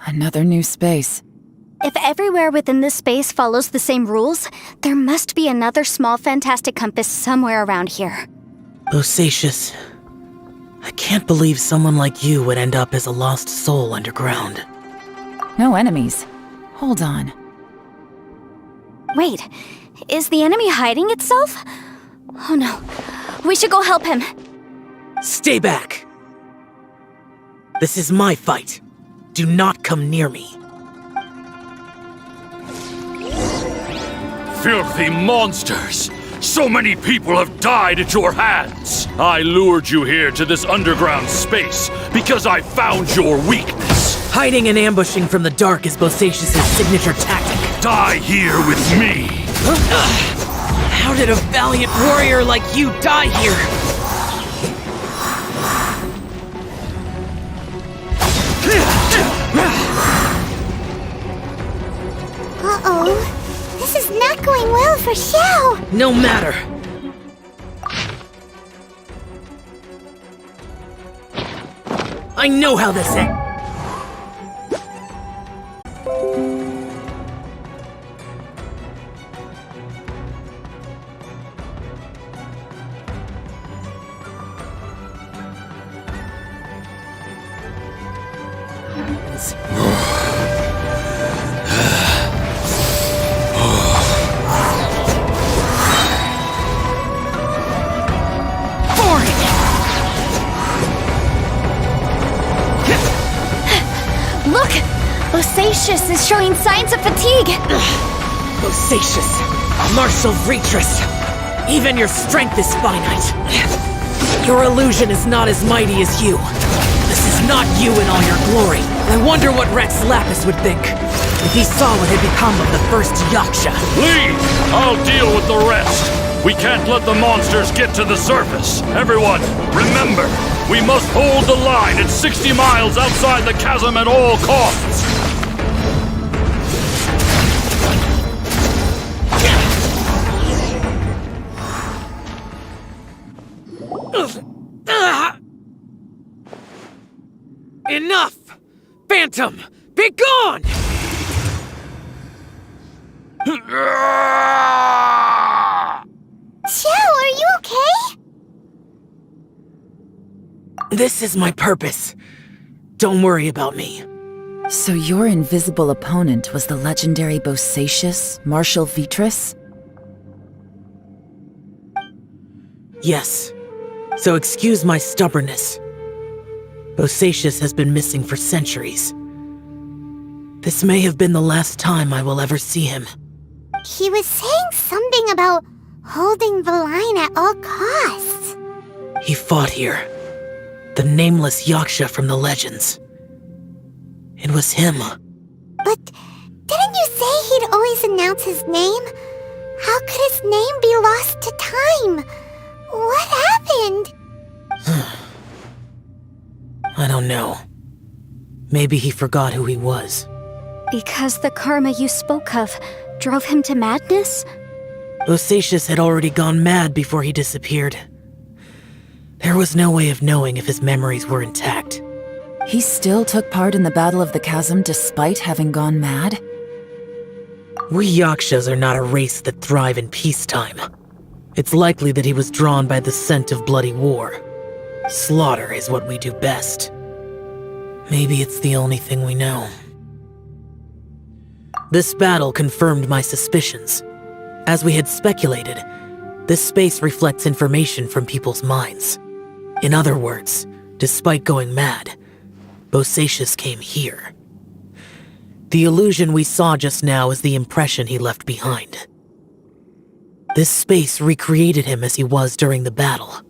Another new space. If everywhere within this space follows the same rules, there must be another small fantastic compass somewhere around here. Bosacius, I can't believe someone like you would end up as a lost soul underground. No enemies. Hold on. Wait, is the enemy hiding itself? Oh no, we should go help him. Stay back! This is my fight. Do not come near me. Filthy monsters! So many people have died at your hands! I lured you here to this underground space because I found your weakness. Hiding and ambushing from the dark is Bosacius' signature tactic. Die here with me! How did a valiant warrior like you die here? Uh-oh. This is not going well for Xiao. No matter. I know how this ends. Look! Bosacius is showing signs of fatigue! Bosacius, martial Retris, even your strength is finite. Your illusion is not as mighty as you. This is not you in all your glory. I wonder what Rex Lapis would think if he saw what had become of the first Yaksha. Leave! I'll deal with the rest. We can't let the monsters get to the surface. Everyone, remember, we must hold the line at 60 miles outside the chasm at all costs. Enough! Phantom, be gone! Xiao, are you okay? This is my purpose. Don't worry about me. So your invisible opponent was the legendary Bosacius, Marshal Vitris? Yes. So excuse my stubbornness. Bosacius has been missing for centuries. This may have been the last time I will ever see him. He was saying something about holding the line at all costs. He fought here. The nameless Yaksha from the legends. It was him. But didn't you say he'd always announce his name? How could his name be lost to time? What happened? I don't know. Maybe he forgot who he was. Because the karma you spoke of drove him to madness? Bosacius had already gone mad before he disappeared. There was no way of knowing if his memories were intact. He still took part in the Battle of the Chasm despite having gone mad? We Yakshas are not a race that thrive in peacetime. It's likely that he was drawn by the scent of bloody war. Slaughter is what we do best. Maybe it's the only thing we know. This battle confirmed my suspicions. As we had speculated, this space reflects information from people's minds. In other words, despite going mad, Bosacius came here. The illusion we saw just now is the impression he left behind. This space recreated him as he was during the battle.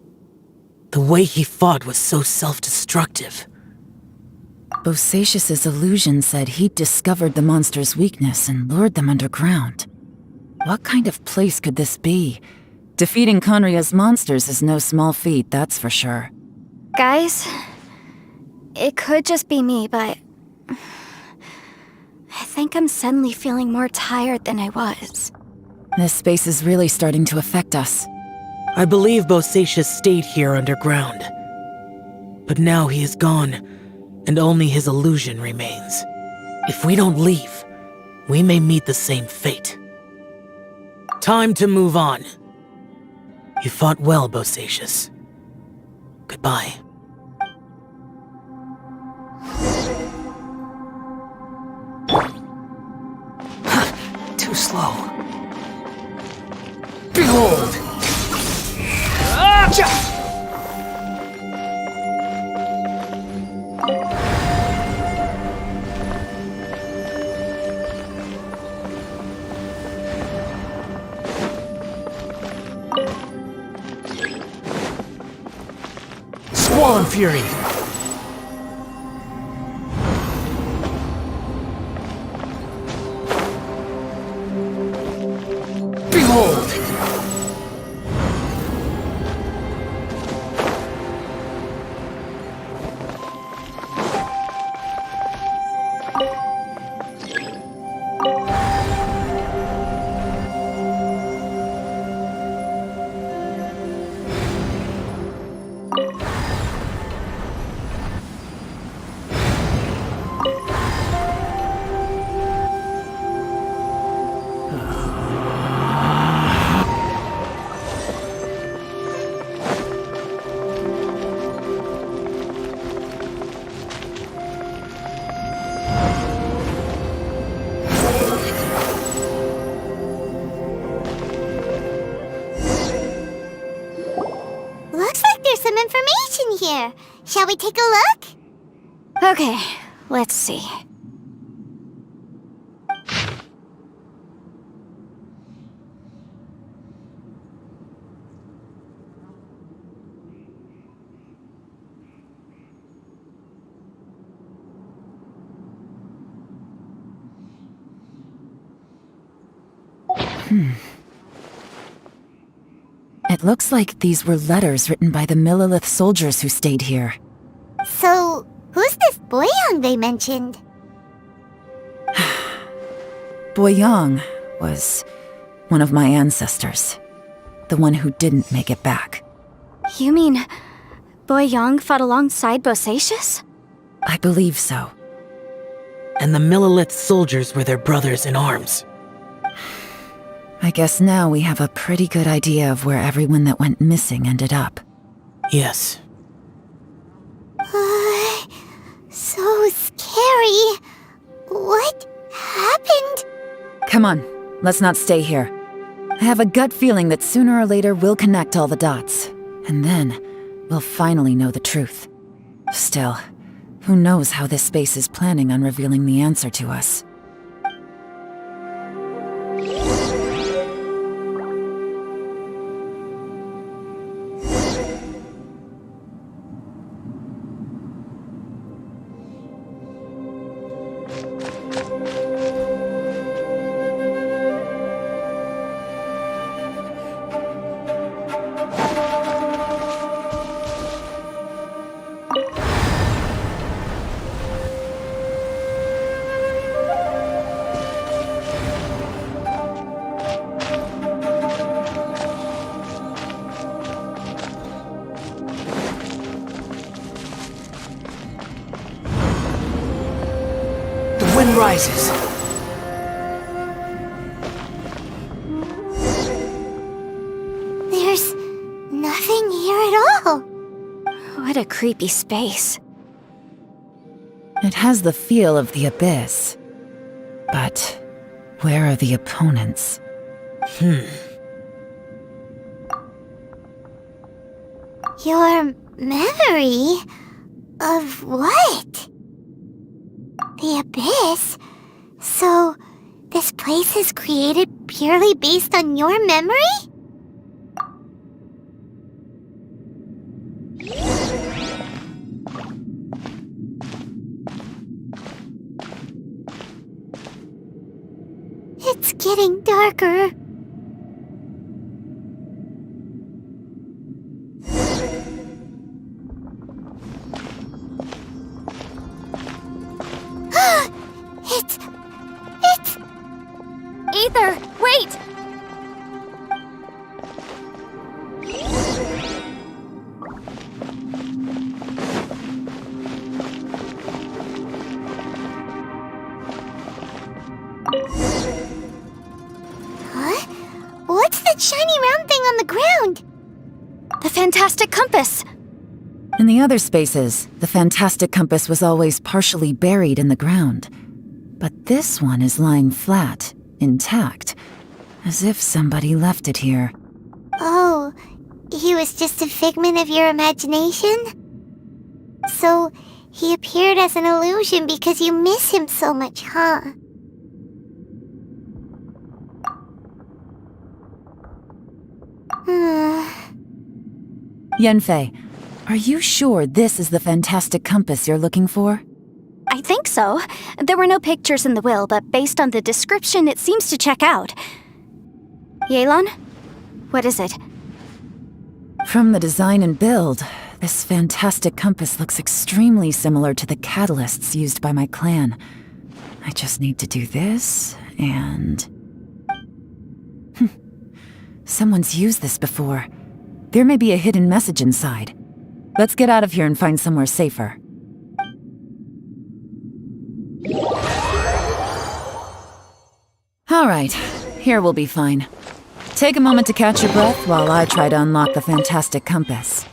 The way he fought was so self-destructive. Bosacius's illusion said he'd discovered the monster's weakness and lured them underground. What kind of place could this be? Defeating Conria's monsters is no small feat, that's for sure. Guys, it could just be me, but I think I'm suddenly feeling more tired than I was. This space is really starting to affect us. I believe Bosacius stayed here underground. But now he is gone, and only his illusion remains. If we don't leave, we may meet the same fate. Time to move on. You fought well, Bosacius. Goodbye. Too slow. Behold! Ah! Squall and Fury! Behold! Here. Shall we take a look? Okay, let's see. It looks like these were letters written by the Millelith soldiers who stayed here. So, who's this Boyang they mentioned? Boyang was one of my ancestors. The one who didn't make it back. You mean Boyang fought alongside Bosacius? I believe so. And the Millelith soldiers were their brothers in arms. I guess now we have a pretty good idea of where everyone that went missing ended up. Yes. So scary. What happened? Come on, let's not stay here. I have a gut feeling that sooner or later we'll connect all the dots. And then, we'll finally know the truth. Still, who knows how this space is planning on revealing the answer to us. Rises. There's nothing here at all. What a creepy space. It has the feel of the abyss. But where are the opponents? Your memory of what? The abyss? So, this place is created purely based on your memory? It's getting darker. It's... Ether, wait! something on the ground. The fantastic compass! In the other spaces, the fantastic compass was always partially buried in the ground. But this one is lying flat, intact, as if somebody left it here. Oh, he was just a figment of your imagination? So, he appeared as an illusion because you miss him so much, huh? Yanfei, are you sure this is the fantastic compass you're looking for? I think so. There were no pictures in the will, but based on the description, it seems to check out. Yelan? What is it? From the design and build, this fantastic compass looks extremely similar to the catalysts used by my clan. I just need to do this, and... Someone's used this before. There may be a hidden message inside. Let's get out of here and find somewhere safer. Alright, here we'll be fine. Take a moment to catch your breath while I try to unlock the fantastic compass.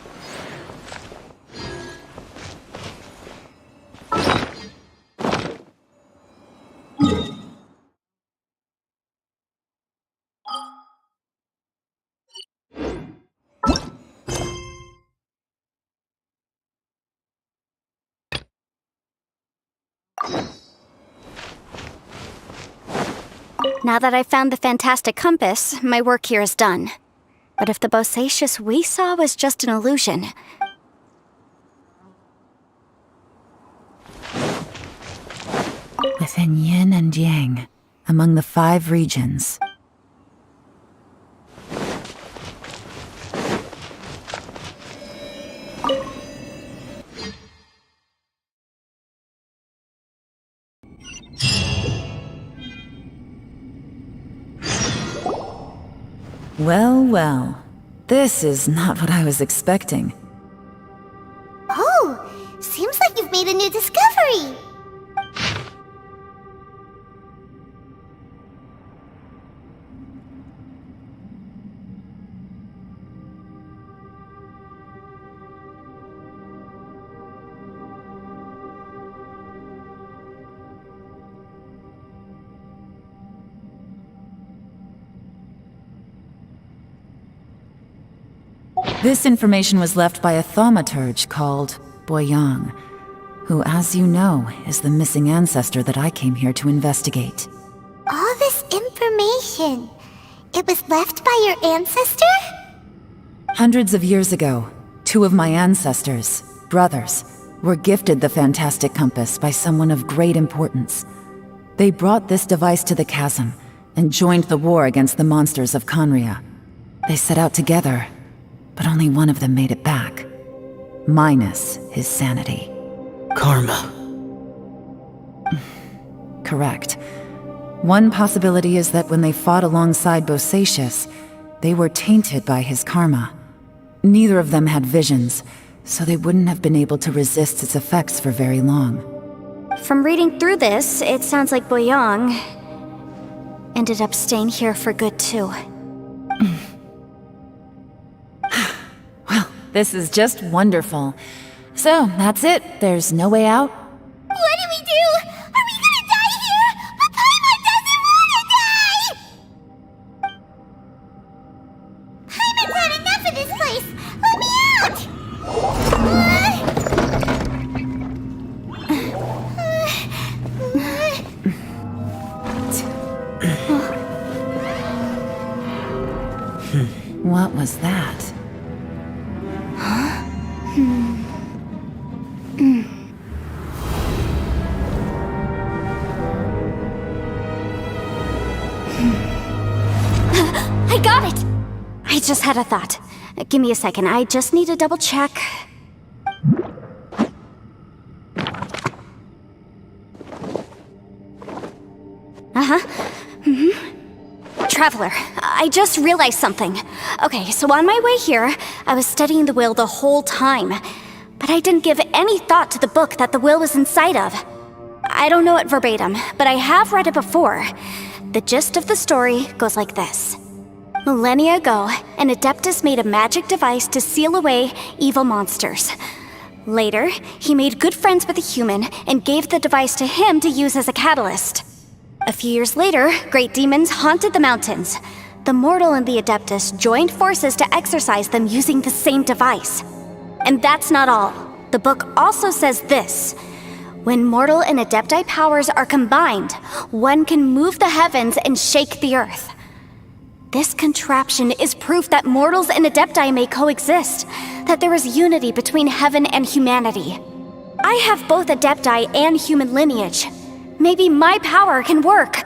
Now that I've found the fantastic compass, my work here is done. But if the bosacious we saw was just an illusion... Within yin and yang, among the 5 regions. Well, well. This is not what I was expecting. Oh, seems like you've made a new discovery. This information was left by a thaumaturge called Boyang, who, as you know, is the missing ancestor that I came here to investigate. All this information, it was left by your ancestor? Hundreds of years ago, 2 of my ancestors, brothers, were gifted the fantastic compass by someone of great importance. They brought this device to the chasm and joined the war against the monsters of Conria. They set out together, but only one of them made it back. Minus his sanity. Karma. Correct. One possibility is that when they fought alongside Bosacius, they were tainted by his karma. Neither of them had visions, so they wouldn't have been able to resist its effects for very long. From reading through this, it sounds like Boyang ended up staying here for good too. This is just wonderful. So, that's it. There's no way out? What do we do? Are we gonna die here? But Paimon doesn't wanna die! Paimon's had enough of this place! Let me out! What was that? I got it! I just had a thought. Give me a second, I just need to double check. Traveler, I just realized something. Okay, so on my way here, I was studying the will the whole time. But I didn't give any thought to the book that the will was inside of. I don't know it verbatim, but I have read it before. The gist of the story goes like this. Millennia ago, an Adeptus made a magic device to seal away evil monsters. Later, he made good friends with a human and gave the device to him to use as a catalyst. A few years later, great demons haunted the mountains. The mortal and the Adeptus joined forces to exorcise them using the same device. And that's not all. The book also says this: when mortal and Adepti powers are combined, one can move the heavens and shake the earth. This contraption is proof that mortals and Adepti may coexist, that there is unity between heaven and humanity. I have both Adepti and human lineage. Maybe my power can work.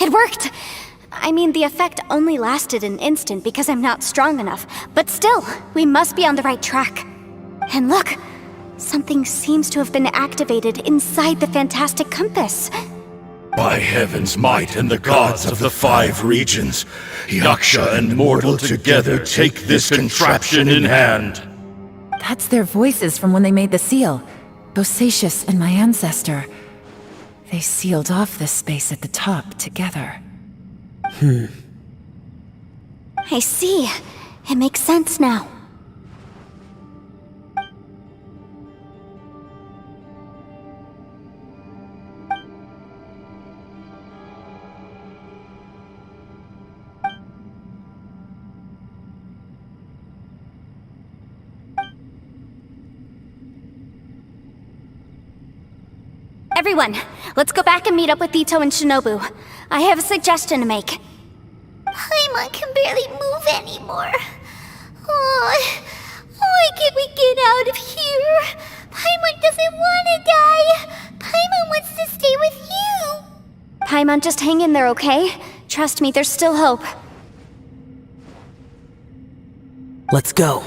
It worked! I mean, the effect only lasted an instant because I'm not strong enough, but still, we must be on the right track. And look! Something seems to have been activated inside the fantastic compass. By heaven's might and the gods of the 5 regions, Yaksha and mortal together take this contraption in hand. That's their voices from when they made the seal. Bosacius and my ancestor. They sealed off this space at the top together. I see. It makes sense now. Everyone, let's go back and meet up with Ito and Shinobu. I have a suggestion to make. Paimon can barely move anymore. Oh, why can't we get out of here? Paimon doesn't want to die. Paimon wants to stay with you. Paimon, just hang in there, okay? Trust me, there's still hope. Let's go.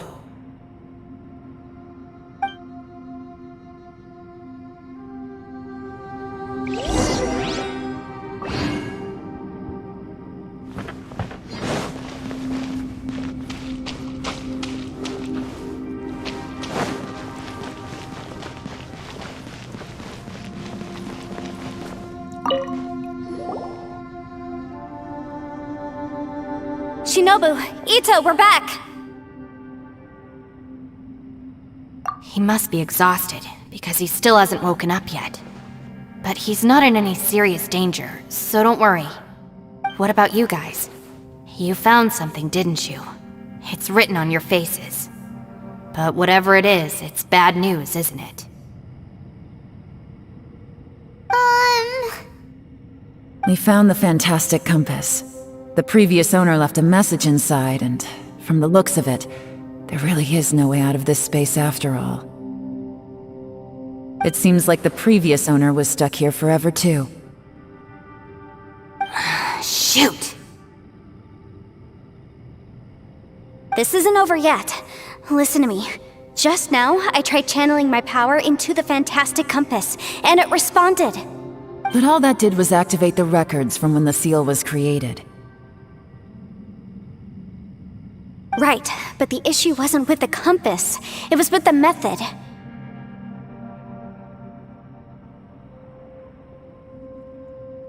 Shinobu, Ito, we're back! He must be exhausted, because he still hasn't woken up yet. But he's not in any serious danger, so don't worry. What about you guys? You found something, didn't you? It's written on your faces. But whatever it is, it's bad news, isn't it? We found the fantastic compass. The previous owner left a message inside, and from the looks of it, there really is no way out of this space after all. It seems like the previous owner was stuck here forever too. Shoot! This isn't over yet. Listen to me. Just now, I tried channeling my power into the fantastic compass, and it responded. But all that did was activate the records from when the seal was created. Right, but the issue wasn't with the compass. It was with the method.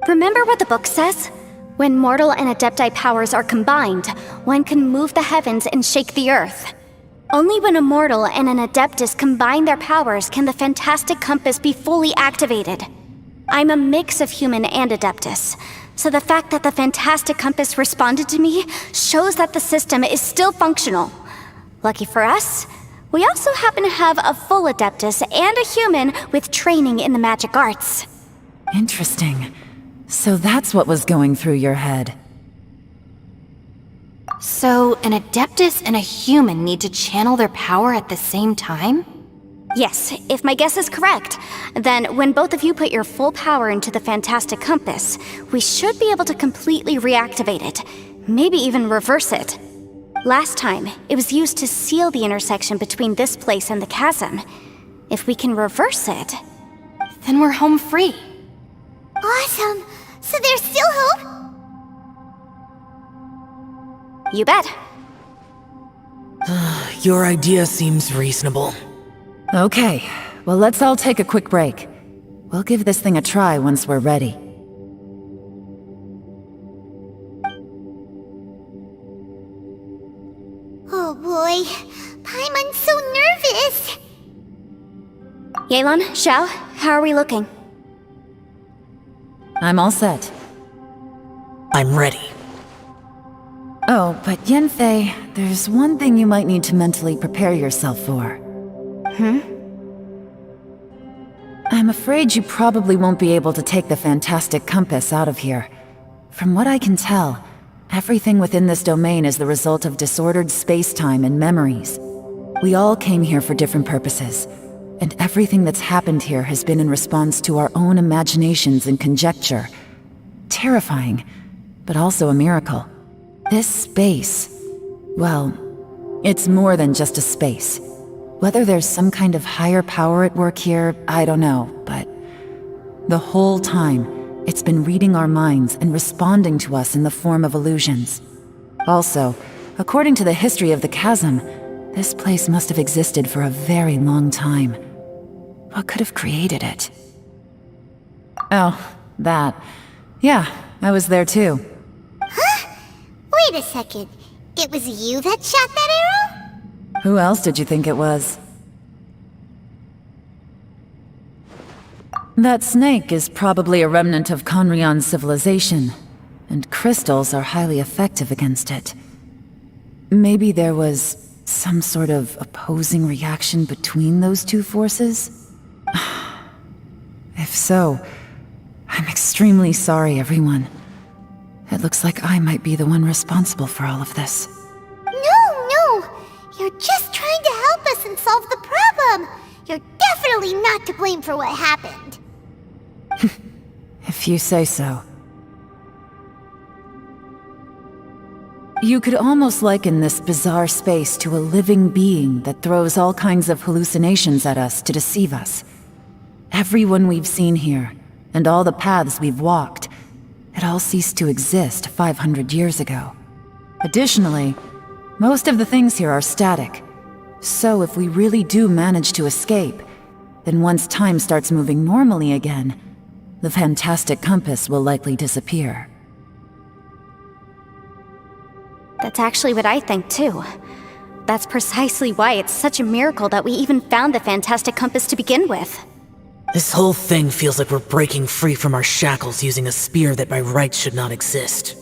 Remember what the book says? When mortal and Adepti powers are combined, one can move the heavens and shake the earth. Only when a mortal and an Adeptus combine their powers can the fantastic compass be fully activated. I'm a mix of human and Adeptus, so the fact that the fantastic compass responded to me shows that the system is still functional. Lucky for us, we also happen to have a full Adeptus and a human with training in the magic arts. Interesting. So that's what was going through your head. So, an Adeptus and a human need to channel their power at the same time? Yes, if my guess is correct, then when both of you put your full power into the fantastic compass, we should be able to completely reactivate it, maybe even reverse it. Last time, it was used to seal the intersection between this place and the chasm. If we can reverse it, then we're home free. Awesome! So there's still hope? You bet. Your idea seems reasonable. Okay, well let's all take a quick break. We'll give this thing a try once we're ready. Oh boy, Paimon's so nervous. Yelan, Xiao, how are we looking? I'm all set. I'm ready. Oh, but Yanfei, there's one thing you might need to mentally prepare yourself for. I'm afraid you probably won't be able to take the fantastic compass out of here. From what I can tell, everything within this domain is the result of disordered space-time and memories. We all came here for different purposes, and everything that's happened here has been in response to our own imaginations and conjecture. Terrifying, but also a miracle. This space, well, it's more than just a space. Whether there's some kind of higher power at work here, I don't know, but the whole time, it's been reading our minds and responding to us in the form of illusions. Also, according to the history of the chasm, this place must have existed for a very long time. What could have created it? Oh, that. Yeah, I was there too. Wait a second. It was you that shot that arrow? Who else did you think it was? That snake is probably a remnant of Conrion's civilization, and crystals are highly effective against it. Maybe there was some sort of opposing reaction between those two forces? If so, I'm extremely sorry, everyone. It looks like I might be the one responsible for all of this. No! You're just trying to help us and solve the problem! You're definitely not to blame for what happened. If you say so. You could almost liken this bizarre space to a living being that throws all kinds of hallucinations at us to deceive us. Everyone we've seen here, and all the paths we've walked, it all ceased to exist 500 years ago. Additionally, most of the things here are static. So if we really do manage to escape, then once time starts moving normally again, the fantastic compass will likely disappear. That's actually what I think too. That's precisely why it's such a miracle that we even found the fantastic compass to begin with. This whole thing feels like we're breaking free from our shackles using a spear that by rights should not exist.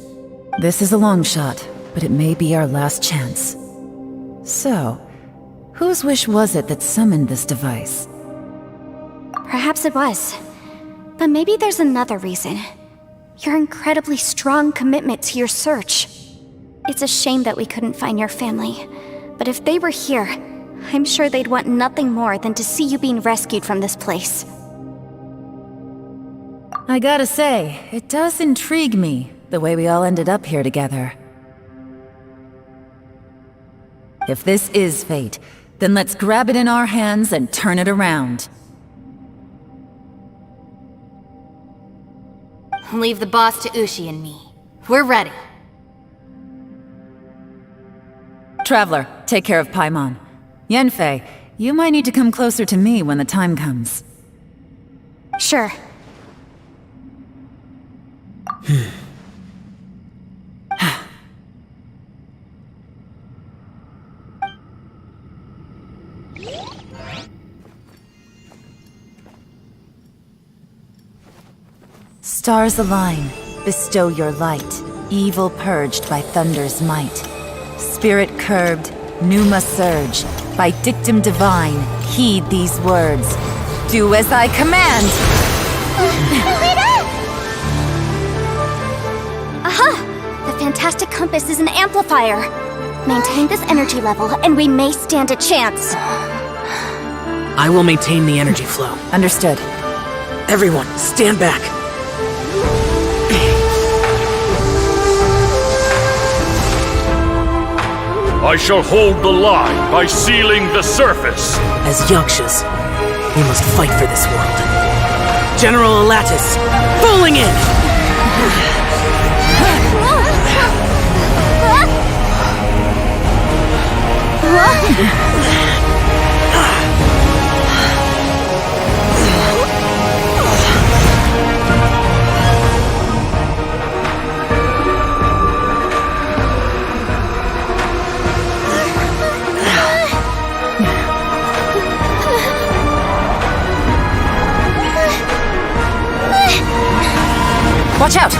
This is a long shot, but it may be our last chance. So, whose wish was it that summoned this device? Perhaps it was. But maybe there's another reason. Your incredibly strong commitment to your search. It's a shame that we couldn't find your family. But if they were here, I'm sure they'd want nothing more than to see you being rescued from this place. I gotta say, it does intrigue me, the way we all ended up here together. If this is fate, then let's grab it in our hands and turn it around. Leave the boss to Ushi and me. We're ready. Traveler, take care of Paimon. Yanfei, you might need to come closer to me when the time comes. Sure. Stars align, bestow your light, evil purged by thunder's might. Spirit curbed, pneuma surge, by dictum divine, heed these words. Do as I command! Aha! The fantastic compass is an amplifier. Maintain this energy level, and we may stand a chance. I will maintain the energy flow. Understood. Everyone, stand back. I shall hold the line by sealing the surface. As Yakshas, we must fight for this world. General Alatus, falling in! Watch out!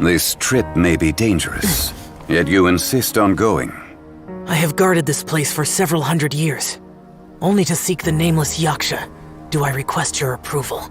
This trip may be dangerous, yet you insist on going. I have guarded this place for several hundred years. Only to seek the nameless Yaksha do I request your approval.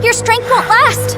Your strength won't last!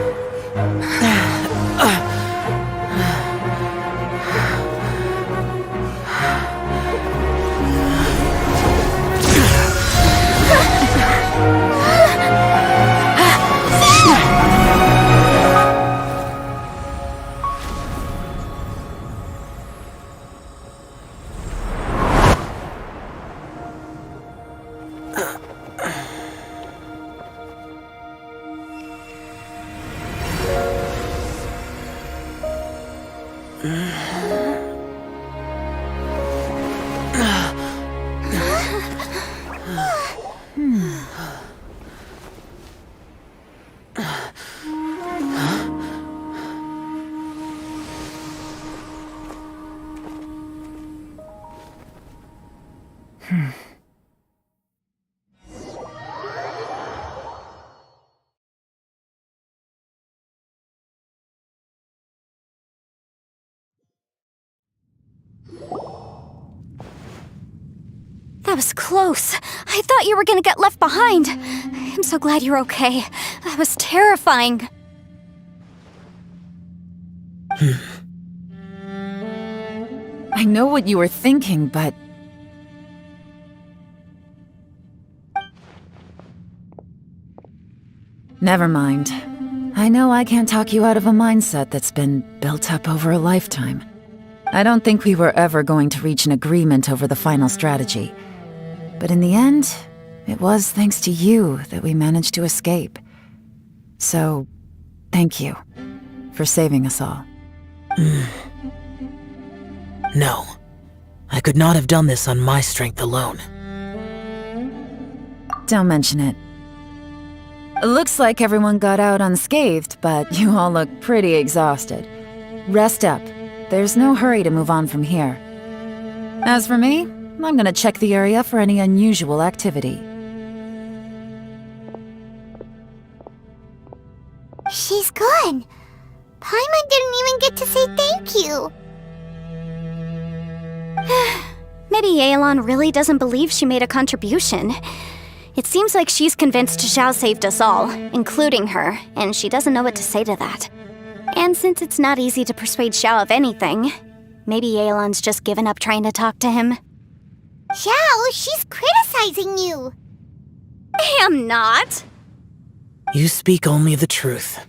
That was close. I thought you were gonna get left behind. I'm so glad you're okay. That was terrifying. I know what you were thinking, but... Never mind. I know I can't talk you out of a mindset that's been built up over a lifetime. I don't think we were ever going to reach an agreement over the final strategy. But in the end, it was thanks to you that we managed to escape. So, thank you for saving us all. No. I could not have done this on my strength alone. Don't mention it. Looks like everyone got out unscathed, but you all look pretty exhausted. Rest up. There's no hurry to move on from here. As for me, I'm gonna check the area for any unusual activity. She's gone. Paimon didn't even get to say thank you. Maybe Yelan really doesn't believe she made a contribution. It seems like she's convinced Xiao saved us all, including her, and she doesn't know what to say to that. And since it's not easy to persuade Xiao of anything, maybe Yelan's just given up trying to talk to him. Xiao, she's criticizing you. I am not. You speak only the truth.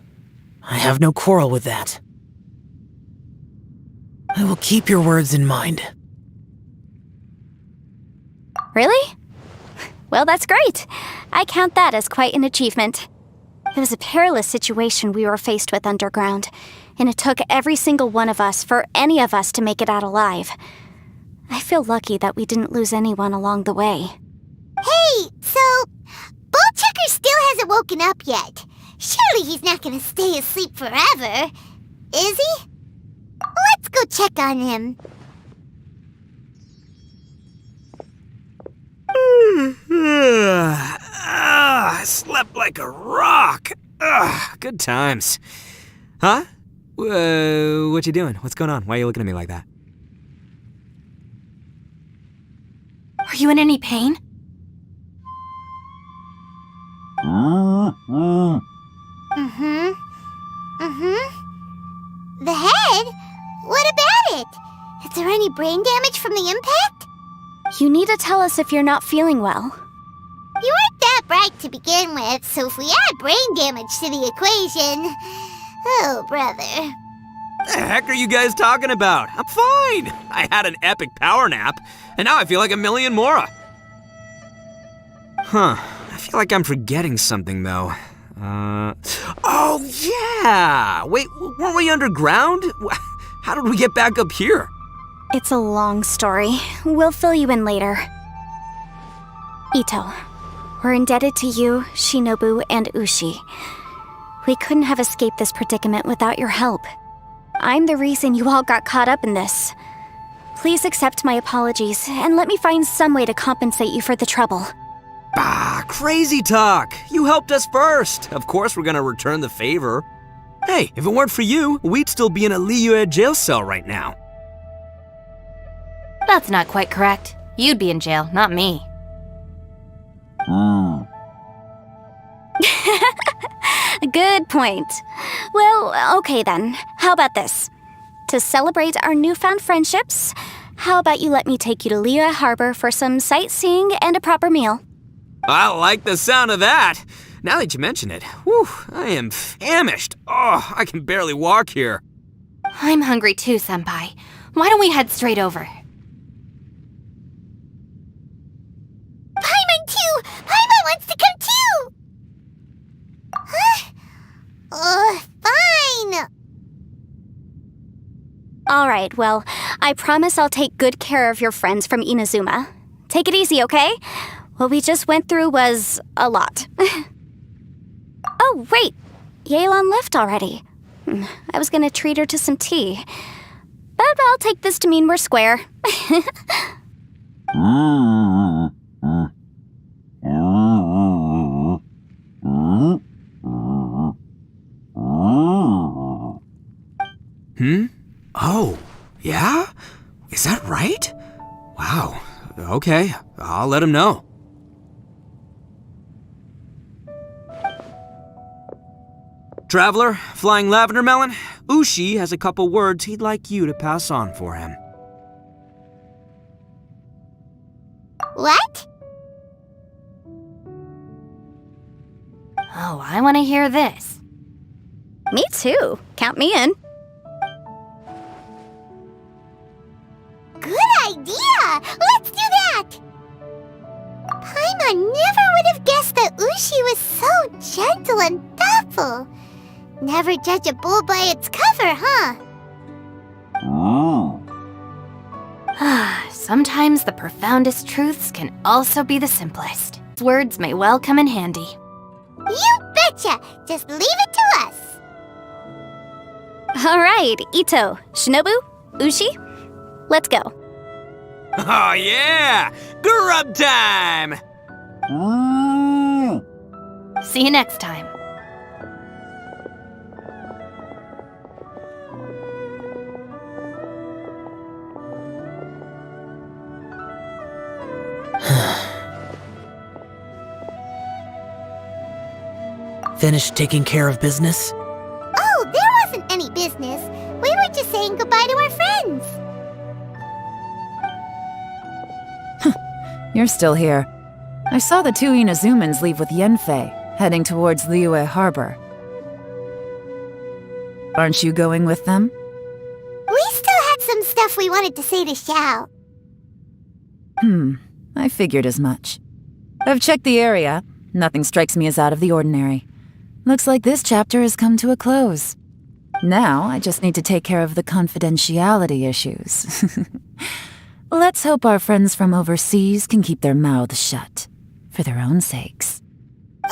I have no quarrel with that. I will keep your words in mind. Really? Well, that's great. I count that as quite an achievement. It was a perilous situation we were faced with underground, and it took every single one of us for any of us to make it out alive. I feel lucky that we didn't lose anyone along the way. Hey, so Ballchecker still hasn't woken up yet. Surely he's not gonna stay asleep forever, is he? go check on him. I slept like a rock. Good times. Huh? What you doing? What's going on? Why are you looking at me like that? Are you in any pain? The head? What about it? Is there any brain damage from the impact? You need to tell us if you're not feeling well. You weren't that bright to begin with, so if we add brain damage to the equation... Oh, brother. The heck are you guys talking about? I'm fine. I had an epic power nap, and now I feel like a million more. Huh. I feel like I'm forgetting something, though. Oh, yeah! Wait, weren't we underground? How did we get back up here? It's a long story. We'll fill you in later. Ito, we're indebted to you, Shinobu, and Ushi. We couldn't have escaped this predicament without your help. I'm the reason you all got caught up in this. Please accept my apologies, and let me find some way to compensate you for the trouble. Bah, crazy talk! You helped us first! Of course we're gonna return the favor. Hey, if it weren't for you, we'd still be in a Liyue jail cell right now. That's not quite correct. You'd be in jail, not me. Good point. Well, okay then. How about this? To celebrate our newfound friendships, how about you let me take you to Liyue Harbor for some sightseeing and a proper meal? I like the sound of that. Now that you mention it, whew, I am famished. Oh, I can barely walk here. I'm hungry too, Senpai. Why don't we head straight over? Paimon too! Paimon wants to come too! Huh? Fine! Alright, well, I promise I'll take good care of your friends from Inazuma. Take it easy, okay? What we just went through was a lot. Oh, wait! Yelan left already. I was gonna treat her to some tea. But I'll take this to mean we're square. Oh, yeah? Is that right? Wow. Okay, I'll let him know. Traveler, Flying Lavender Melon, Ushi has a couple words he'd like you to pass on for him. What? Oh, I want to hear this. Me too. Count me in. Good idea! Let's do that! Paimon never would have guessed that Ushi was so gentle and thoughtful. Never judge a bull by its cover, huh? Sometimes the profoundest truths can also be the simplest. Words may well come in handy. You betcha! Just leave it to us! Alright, Ito, Shinobu, Ushi, let's go. Oh yeah! Grup time! See you next time. Finished taking care of business? Oh, there wasn't any business. We were just saying goodbye to our friends. You're still here. I saw the two Inazumans leave with Yanfei, heading towards Liyue Harbor. Aren't you going with them? We still had some stuff we wanted to say to Xiao. I figured as much. I've checked the area. Nothing strikes me as out of the ordinary. Looks like this chapter has come to a close. Now, I just need to take care of the confidentiality issues. Let's hope our friends from overseas can keep their mouths shut, for their own sakes. We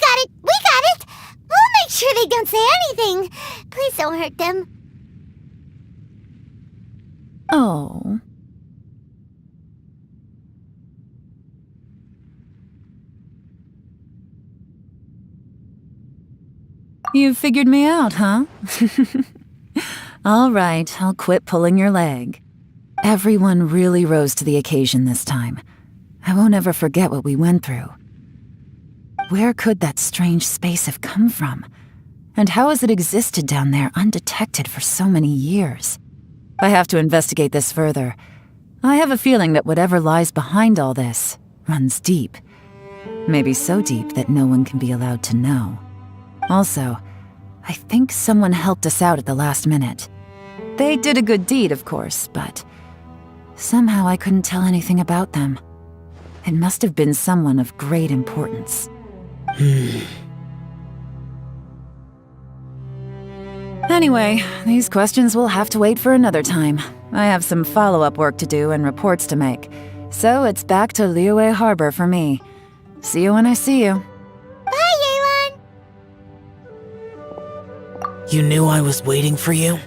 got it! We'll make sure they don't say anything. Please don't hurt them. Oh. You figured me out, huh? All right, I'll quit pulling your leg. Everyone really rose to the occasion this time. I won't ever forget what we went through. Where could that strange space have come from? And how has it existed down there undetected for so many years? I have to investigate this further. I have a feeling that whatever lies behind all this runs deep. Maybe so deep that no one can be allowed to know. Also, I think someone helped us out at the last minute. They did a good deed, of course, but somehow I couldn't tell anything about them. It must have been someone of great importance. Anyway, these questions will have to wait for another time. I have some follow-up work to do and reports to make. So it's back to Liyue Harbor for me. See you when I see you. Bye, Yelan! You knew I was waiting for you?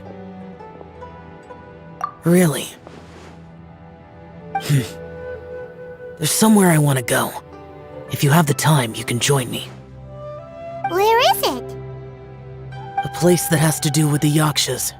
Really? There's somewhere I want to go. If you have the time, you can join me. Where is it? A place that has to do with the Yakshas.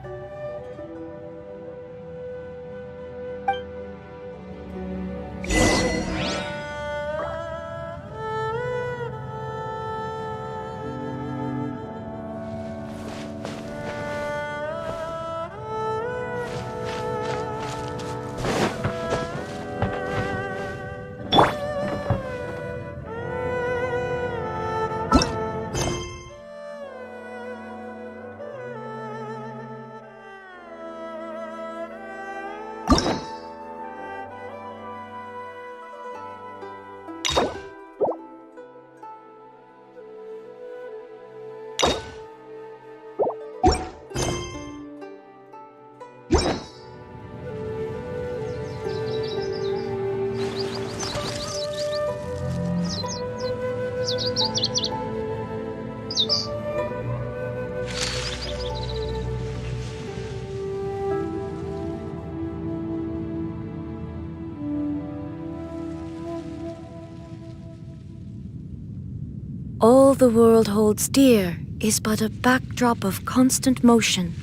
All the world holds dear is but a backdrop of constant motion.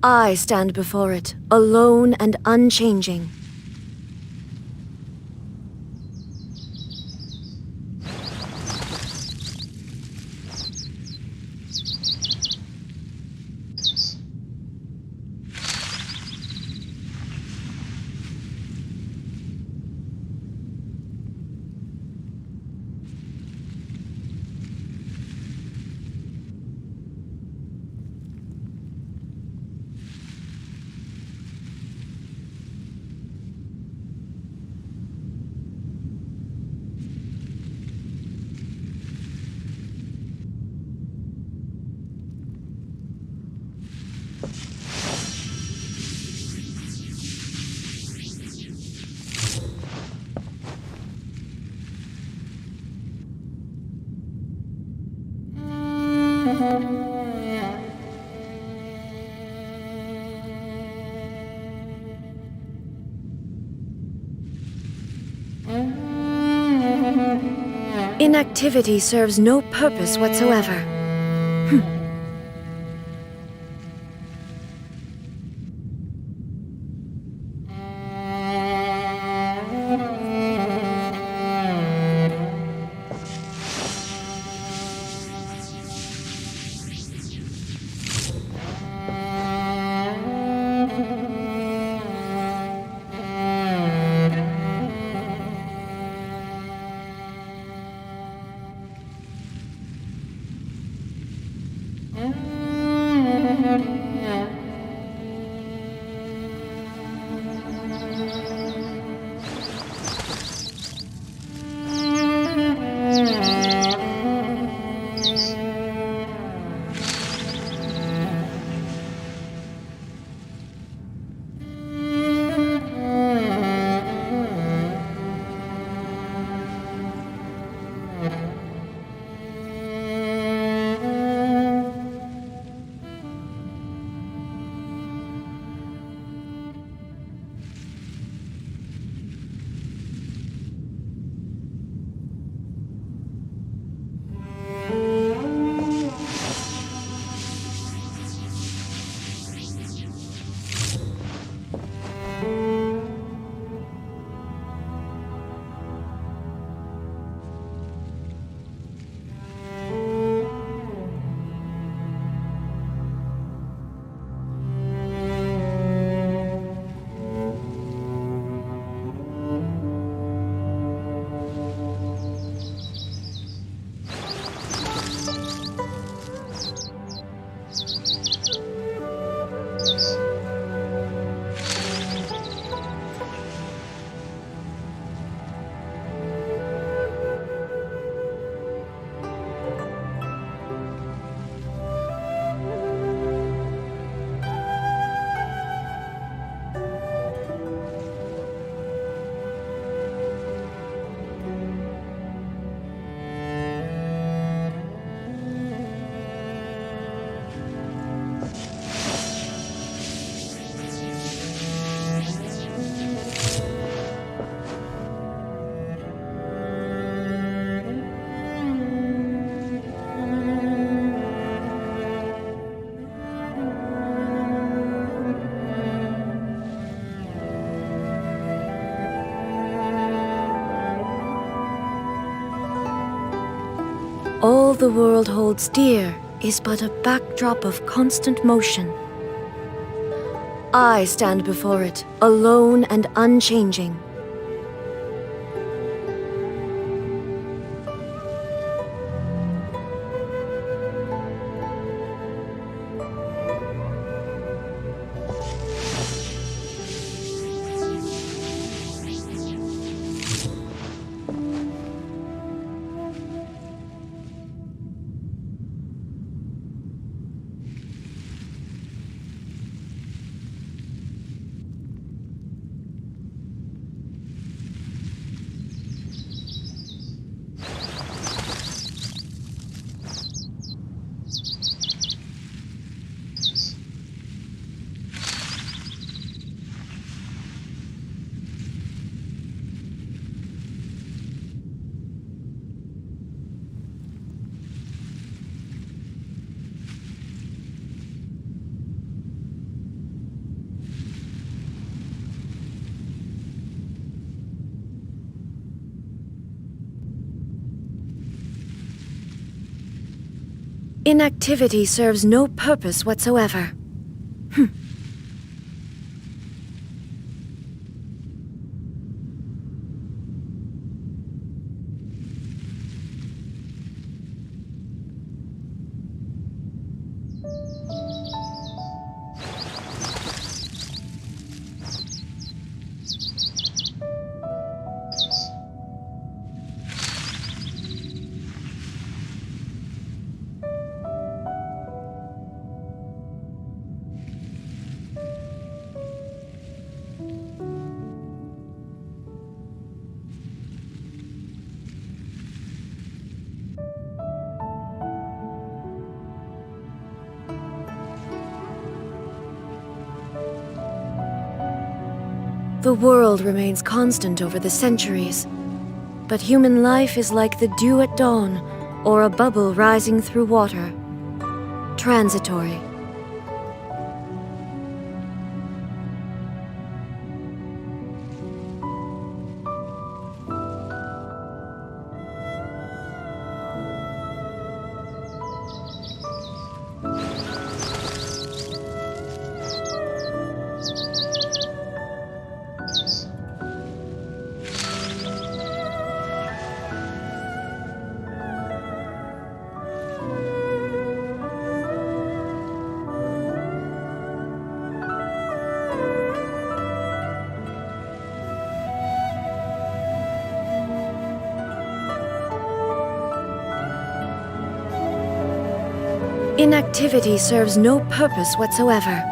I stand before it, alone and unchanging. Inactivity serves no purpose whatsoever. All the world holds dear is but a backdrop of constant motion. I stand before it, alone and unchanging. Inactivity serves no purpose whatsoever. The world remains constant over the centuries, but human life is like the dew at dawn, or a bubble rising through water. Transitory. Inactivity serves no purpose whatsoever.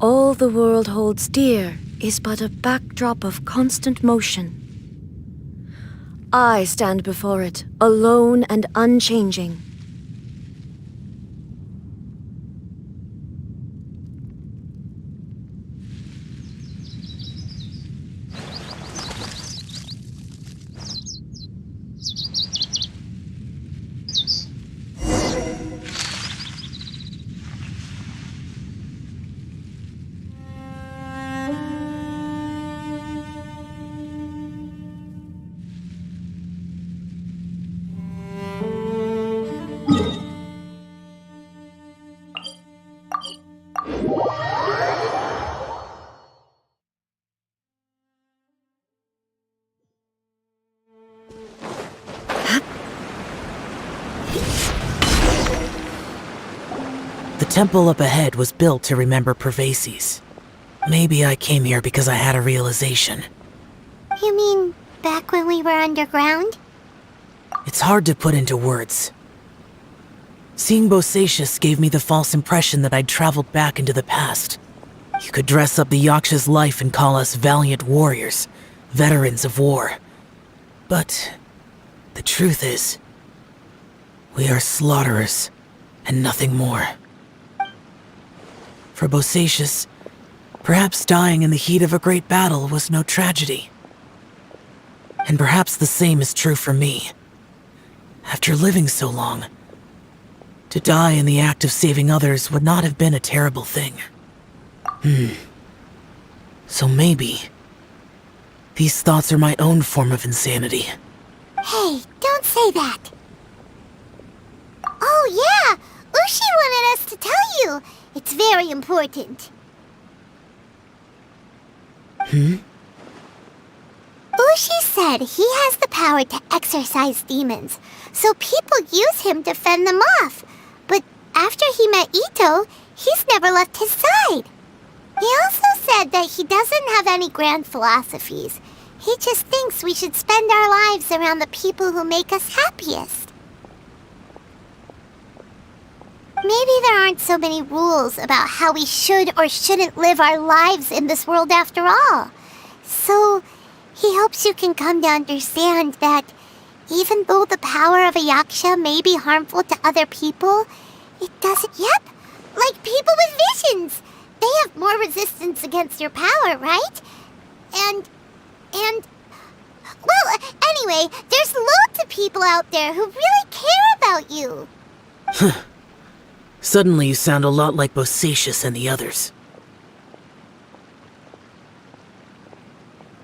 All the world holds dear is but a backdrop of constant motion. I stand before it, alone and unchanging. The temple up ahead was built to remember Pervases. Maybe I came here because I had a realization. You mean back when we were underground? It's hard to put into words. Seeing Bosacius gave me the false impression that I'd traveled back into the past. You could dress up the Yaksha's life and call us valiant warriors, veterans of war. But the truth is, we are slaughterers and nothing more. For Bosacius, perhaps dying in the heat of a great battle was no tragedy. And perhaps the same is true for me. After living so long, to die in the act of saving others would not have been a terrible thing. So maybe these thoughts are my own form of insanity. Hey, don't say that. Oh yeah, Ushi wanted us to tell you. It's very important. Ushi said he has the power to exorcise demons, so people use him to fend them off. But after he met Ito, he's never left his side. He also said that he doesn't have any grand philosophies. He just thinks we should spend our lives around the people who make us happiest. Maybe there aren't so many rules about how we should or shouldn't live our lives in this world after all. So, he hopes you can come to understand that even though the power of a Yaksha may be harmful to other people, it doesn't... Yep, like people with visions. They have more resistance against your power, right? And... Well, anyway, there's loads of people out there who really care about you. Suddenly you sound a lot like Bosacius and the others.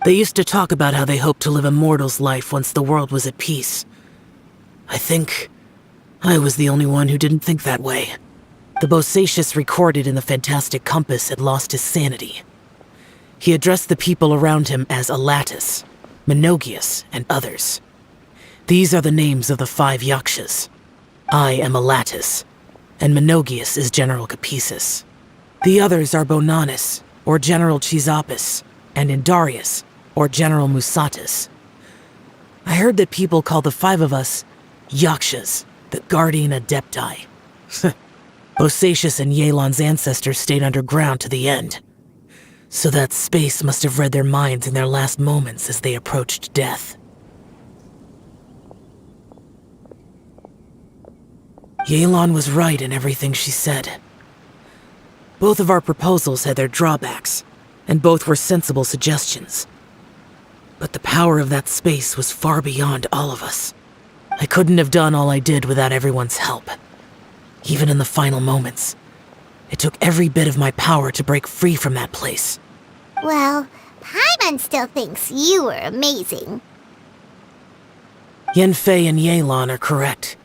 They used to talk about how they hoped to live a mortal's life once the world was at peace. I think I was the only one who didn't think that way. The Bosacius recorded in the Fantastic Compass had lost his sanity. He addressed the people around him as Alatus, Menogius, and others. These are the names of the 5 Yakshas. I am Alatus, and Menogius is General Capisis. The others are Bonanis, or General Chisapis, and Indarius, or General Musatus. I heard that people call the 5 of us Yakshas, the Guardian Adepti. Bosacius and Yelan's ancestors stayed underground to the end. So that space must have read their minds in their last moments as they approached death. Yelan was right in everything she said. Both of our proposals had their drawbacks, and both were sensible suggestions. But the power of that space was far beyond all of us. I couldn't have done all I did without everyone's help. Even in the final moments, it took every bit of my power to break free from that place. Well, Paimon still thinks you were amazing. Yanfei and Yelan are correct.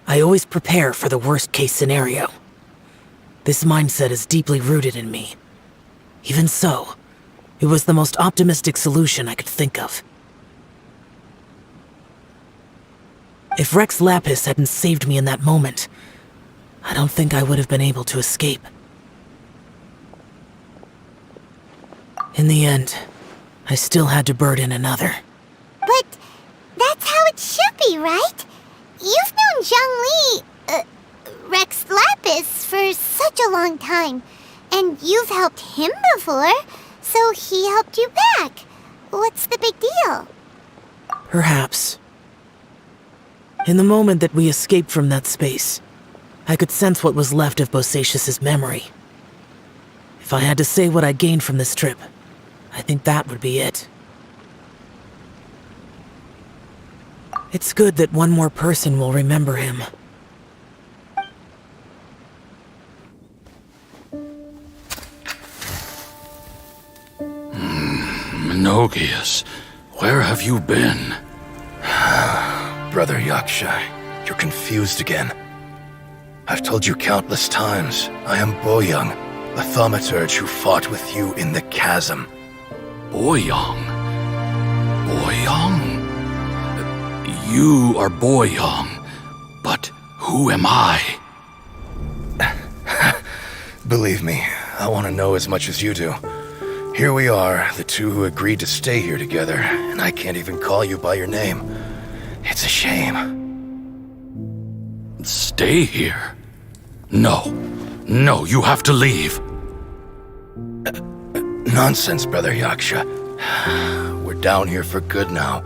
I always prepare for the worst-case scenario. This mindset is deeply rooted in me. Even so, it was the most optimistic solution I could think of. If Rex Lapis hadn't saved me in that moment, I don't think I would have been able to escape. In the end, I still had to burden another. But that's how it should be, right? You've known Zhang Li, Rex Lapis, for such a long time. And you've helped him before, so he helped you back. What's the big deal? Perhaps. In the moment that we escaped from that space, I could sense what was left of Bosacius's memory. If I had to say what I gained from this trip, I think that would be it. It's good that one more person will remember him. Menogius, where have you been? Brother Yaksha, you're confused again. I've told you countless times, I am Boyoung, the thaumaturge who fought with you in the chasm. Boyoung? Boyoung? You are Boyoung, but who am I? Believe me, I want to know as much as you do. Here we are, the two who agreed to stay here together, and I can't even call you by your name. It's a shame. Stay here? No. No, you have to leave. Nonsense, Brother Yaksha. We're down here for good now.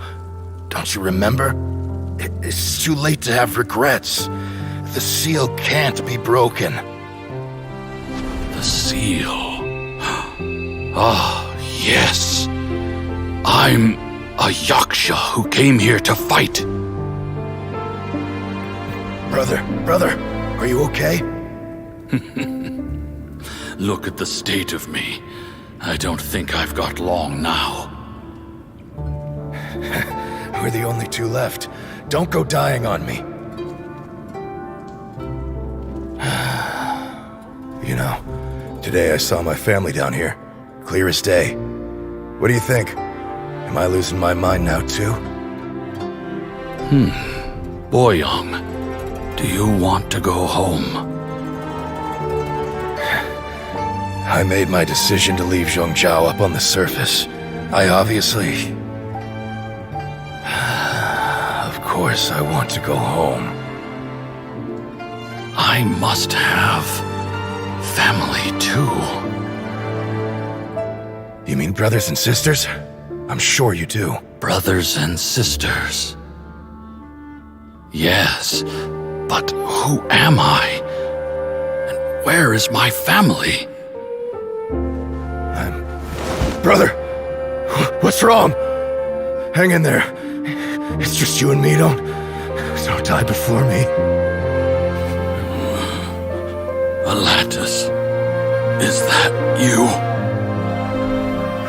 Don't you remember? It's too late to have regrets. The seal can't be broken. The seal. Ah, yes. I'm a Yaksha who came here to fight. Brother, are you okay? Look at the state of me. I don't think I've got long now. We're the only two left. Don't go dying on me. You know, today I saw my family down here. Clear as day. What do you think? Am I losing my mind now too? Boyoung, do you want to go home? I made my decision to leave Zhongzhao up on the surface. I obviously... Of course I want to go home. I must have family too. You mean brothers and sisters? I'm sure you do. Brothers and sisters. Yes, but who am I? And where is my family? Brother! What's wrong? Hang in there. It's just you and me, don't die before me. Alatus, is that you?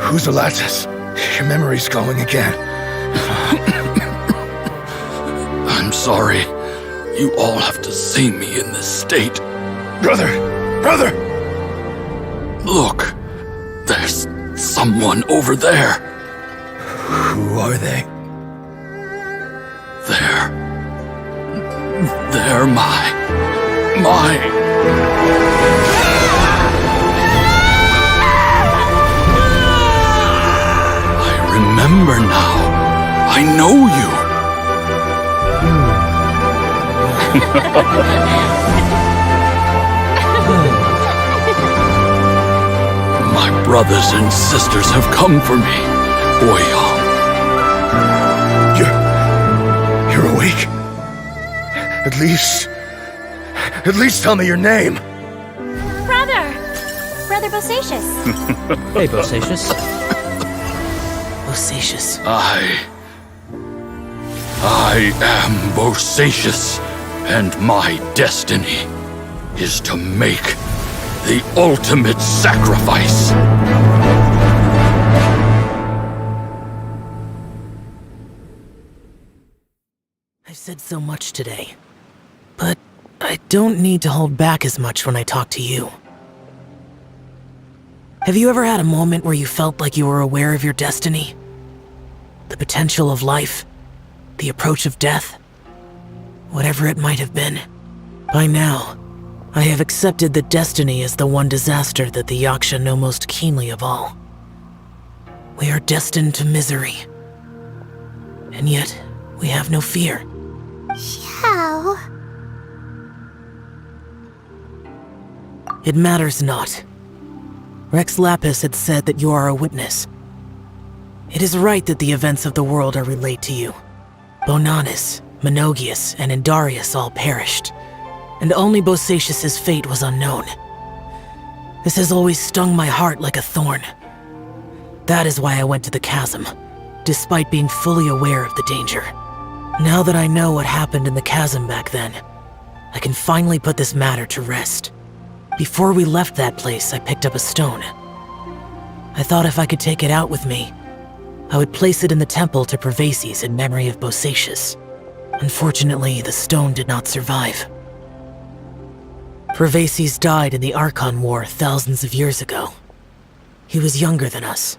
Who's Alatus? Your memory's going again. I'm sorry. You all have to see me in this state. Brother! Look, there's someone over there. Who are they? They're my... I remember now. I know you. My brothers and sisters have come for me, Boyoung. You're awake? At least tell me your name. Brother Bosacius. Hey, Bosacius. Bosacius. I am Bosacius, and my destiny is to make the ultimate sacrifice. I've said so much today, but I don't need to hold back as much when I talk to you. Have you ever had a moment where you felt like you were aware of your destiny? The potential of life? The approach of death? Whatever it might have been. By now, I have accepted that destiny is the one disaster that the Yaksha know most keenly of all. We are destined to misery. And yet, we have no fear. Xiao. It matters not. Rex Lapis had said that you are a witness. It is right that the events of the world are relayed to you. Bonanis, Menogius, and Indarius all perished, and only Bosacius's fate was unknown. This has always stung my heart like a thorn. That is why I went to the chasm, despite being fully aware of the danger. Now that I know what happened in the chasm back then, I can finally put this matter to rest. Before we left that place, I picked up a stone. I thought if I could take it out with me, I would place it in the temple to Pervases in memory of Bosacius. Unfortunately, the stone did not survive. Pervases died in the Archon War thousands of years ago. He was younger than us,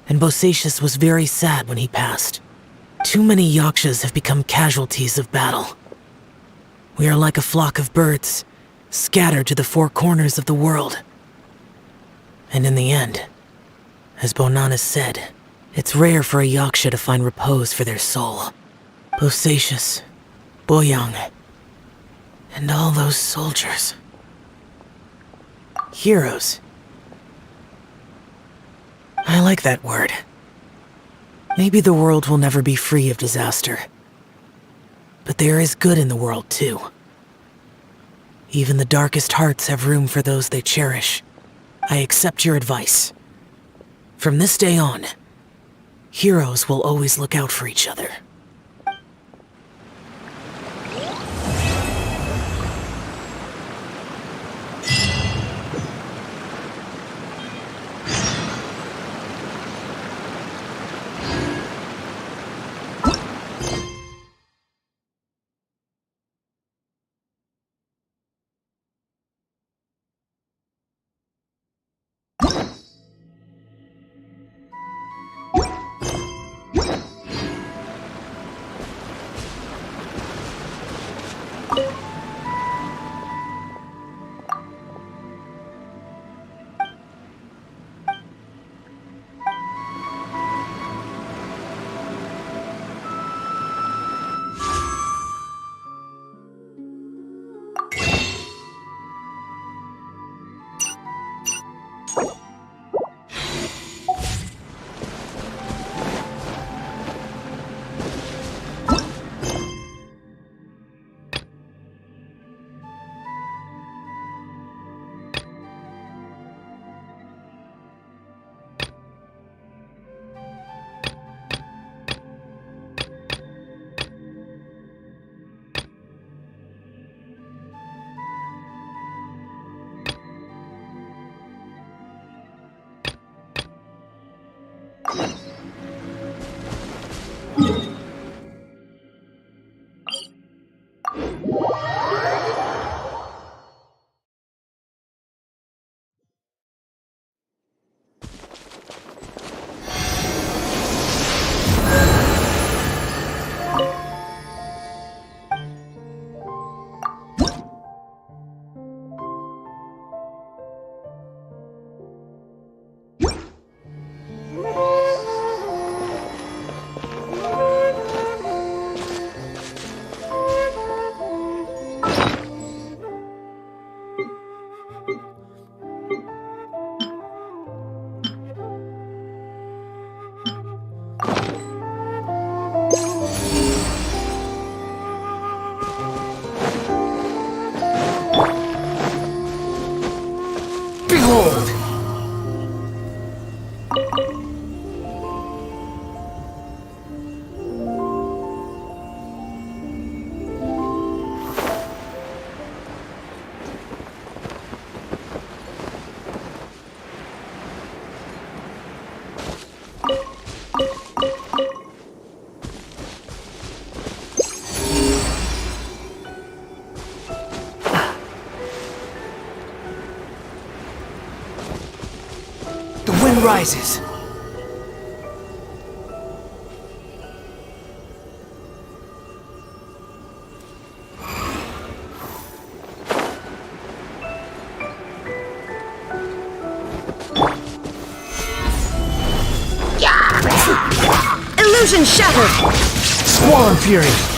and Bosacius was very sad when he passed. Too many Yakshas have become casualties of battle. We are like a flock of birds, scattered to the four corners of the world. And in the end, as Bonanis said, it's rare for a Yaksha to find repose for their soul. Bosacius, Boyang, and all those soldiers. Heroes. I like that word. Maybe the world will never be free of disaster. But there is good in the world, too. Even the darkest hearts have room for those they cherish. I accept your advice. From this day on, heroes will always look out for each other. Rises. Illusion shattered! Swarm Fury!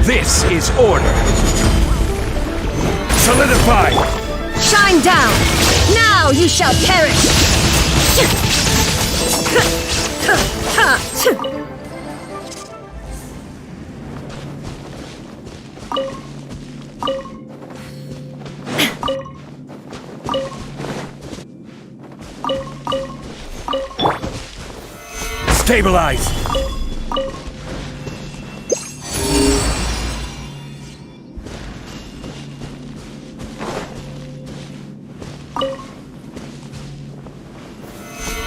This is order. Solidify! Shine down! Now you shall perish! Stabilize!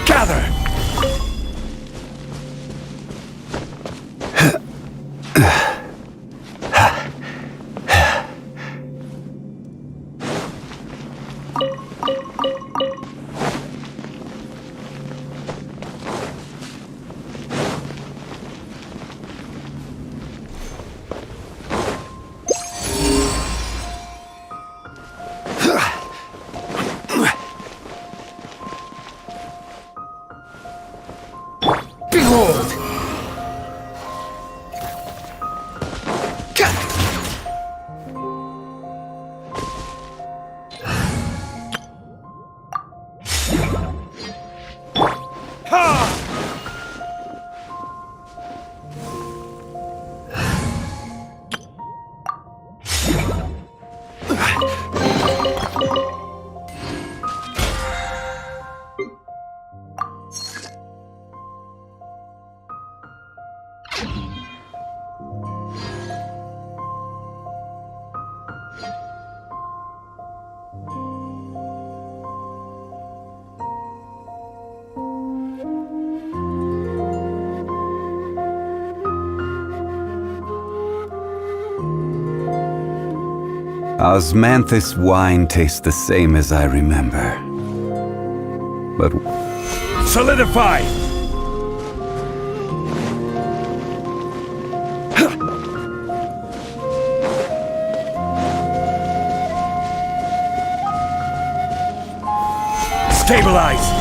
Gather! Behold! Osmanthus wine tastes the same as I remember. But... Solidify! Stabilize!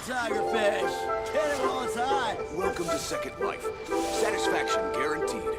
Tigerfish! Get it while it's hot! Welcome to Second Life. Satisfaction guaranteed.